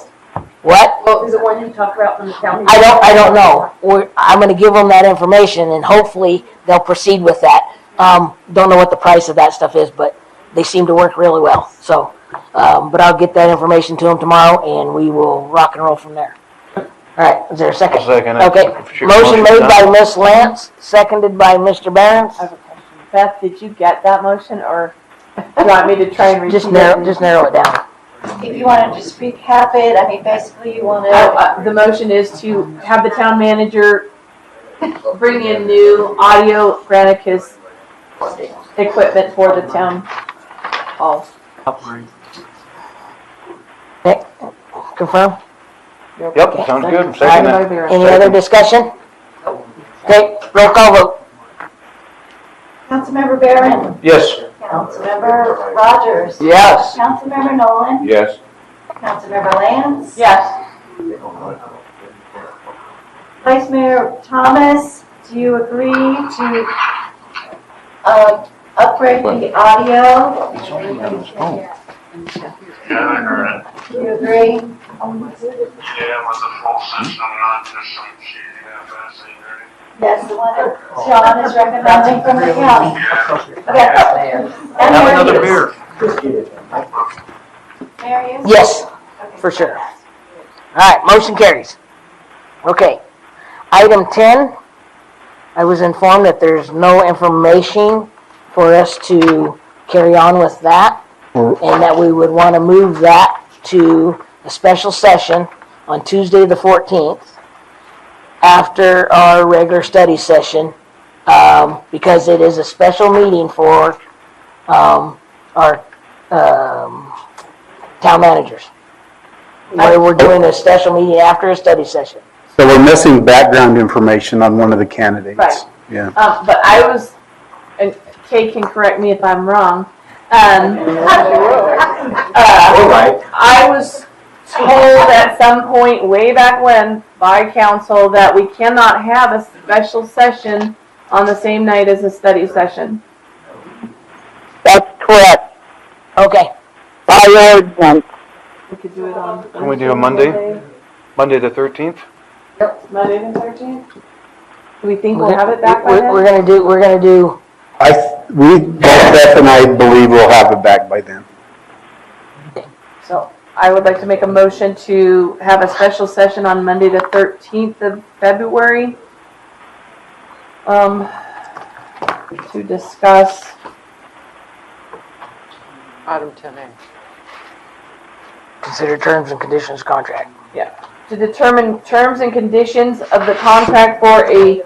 What? Well, is it one you talked about from the county? I don't know. I'm gonna give them that information and hopefully they'll proceed with that. Don't know what the price of that stuff is, but they seem to work really well. So, but I'll get that information to them tomorrow and we will rock and roll from there. All right, is there a second? I'll second it. Okay, Sure, motion made by done. Ms. Lance, seconded by Mr. Barons. I have a question. Beth, did you get that motion or do you want me to try and repeat Just it? narrow it down. If you want to just recap it, I mean, basically you want to. The motion is to have the town manager bring in new audio Granicus equipment for the town hall. Okay, confirm? Yep, sounds good. All Second right, it. any other discussion? Okay, roll call vote. Councilmember Barron. Yes. Councilmember Rogers. Yes. Councilmember Nolan. Yes. Councilmember Lance. Yes. Vice Mayor Thomas, do you agree to upgrade the audio? He's only on his phone. Yeah, I heard it. Do you agree? Yeah, with the full system, not just some cheesy half-ass thing, right? That's the one that John is recommending from the county. Okay. And Have Mayor another Hughes. beer. Mayor Hughes? Yes, for sure. All right, motion carries. Okay, item 10 I was informed that there's no information for us to carry on with that, and that we would want to move that to a special session on Tuesday the 14th after our regular study session, because it is a special meeting for our town managers. Where we're doing a special meeting after a study session. So we're missing background information on one of the candidates. Right. Yeah. But I was, and Kay can correct me if I'm wrong. I was told at some point way back when by council that we cannot have a special session on the same night as a study session. That's correct. Okay. By ordinance. We could do it on. Can we do a Monday? Monday the 13th? Yep, Monday the 13th. Do we think we'll have it back by then? We're gonna do. Both Beth and I believe we'll have it back by then. So I would like to make a motion to have a special session on Monday the 13th of February. To discuss Item 10A. Consider terms and conditions contract. Yeah. To determine terms and conditions of the contract for a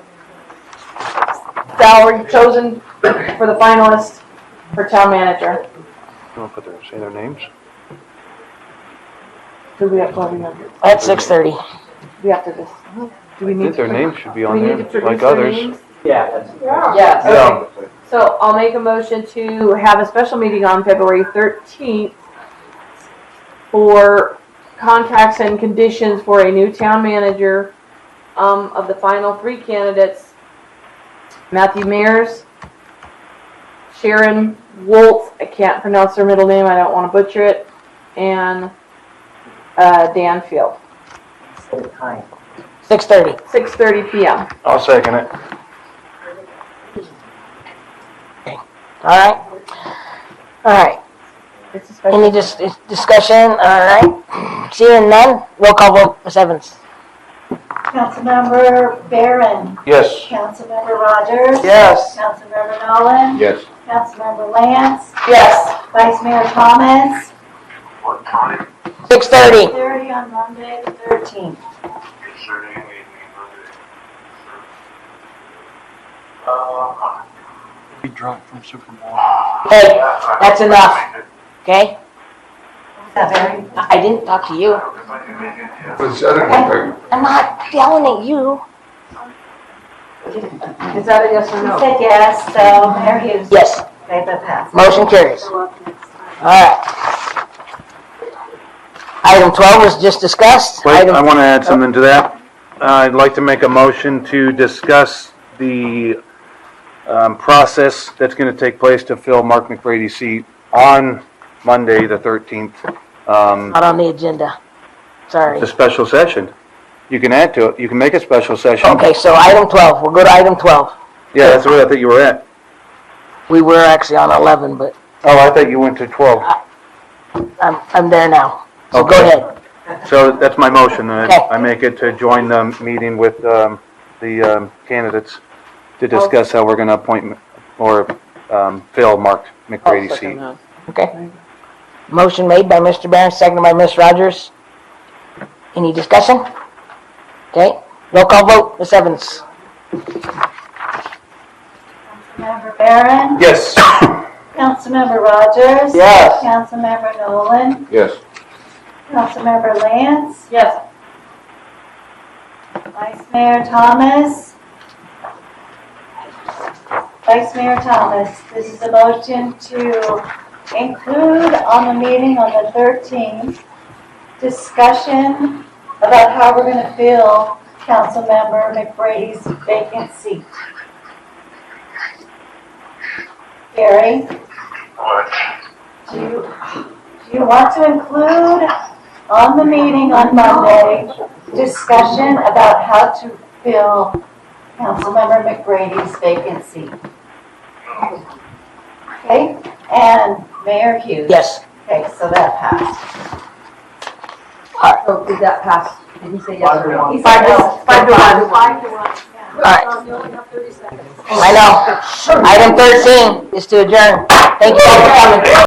salary chosen for the finalist for town manager. You want to say their names? Do we have to? At 6:30. We have to just. Do we I need think their to? names should be Do on we there, need to produce like their others. names? Yeah. Yes. Okay. So I'll make a motion to have a special meeting on February 13th for contracts and conditions for a new town manager of the final three candidates: Matthew Mears, Sharon Woltz, I can't pronounce her middle name, I don't want to butcher it, and Dan Field. 6:30. 6:30 p.m. I'll second it. All right. It's a special. Any discussion? All right. Seeing none, roll call vote, Ms. Evans. Councilmember Barron. Yes. Councilmember Rogers. Yes. Councilmember Nolan. Yes. Councilmember Lance. Yes. Vice Mayor Thomas. What time? 6:30. 6:30 on Monday the 13th. Concerning the We dropped from Super Bowl. Hey, that's enough. Okay? Is that very? I didn't talk to you. I'm not yelling at you. Is that a yes or He no? said yes, so Mayor Hughes. Yes. Okay, that passed. Motion carries. All right. Item 12 was just discussed. Wait, Item- I want to add something to that. I'd like to make a motion to discuss the process that's going to take place to fill Mark McBrady's seat on Monday, the 13th. Not on the agenda. Sorry. The special session. You can add to it. You can make a special session. Okay, so item 12. We'll go to item 12. Yeah, that's where I thought you were at. We were actually on 11, but Oh, I thought you went to 12. I'm there now. So go Okay. ahead. So that's my motion. Okay. I make it to join the meeting with the candidates to discuss how we're going to appoint or fill Mark McBrady's seat. Okay. Motion made by Mr. Barron, seconded by Ms. Rogers. Any discussion? Okay. Roll call vote, Ms. Evans. Councilmember Barron. Yes. Councilmember Rogers. Yes. Councilmember Nolan. Yes. Councilmember Lance. Yes. Vice Mayor Thomas. Vice Mayor Thomas, this is a motion to include on the meeting on the 13th, discussion about how we're going to fill Councilmember McBrady's vacant seat. Gary, What? do you want to include on the meeting on Monday, discussion about how to fill Councilmember McBrady's vacant seat? Okay, and Mayor Hughes? Yes. Okay, so that passed. So did that pass? Did he say yes or no? He said no. 5 to 1. 5 to 1, yeah. right. I know. Item 13 is to adjourn. Thank you all for coming.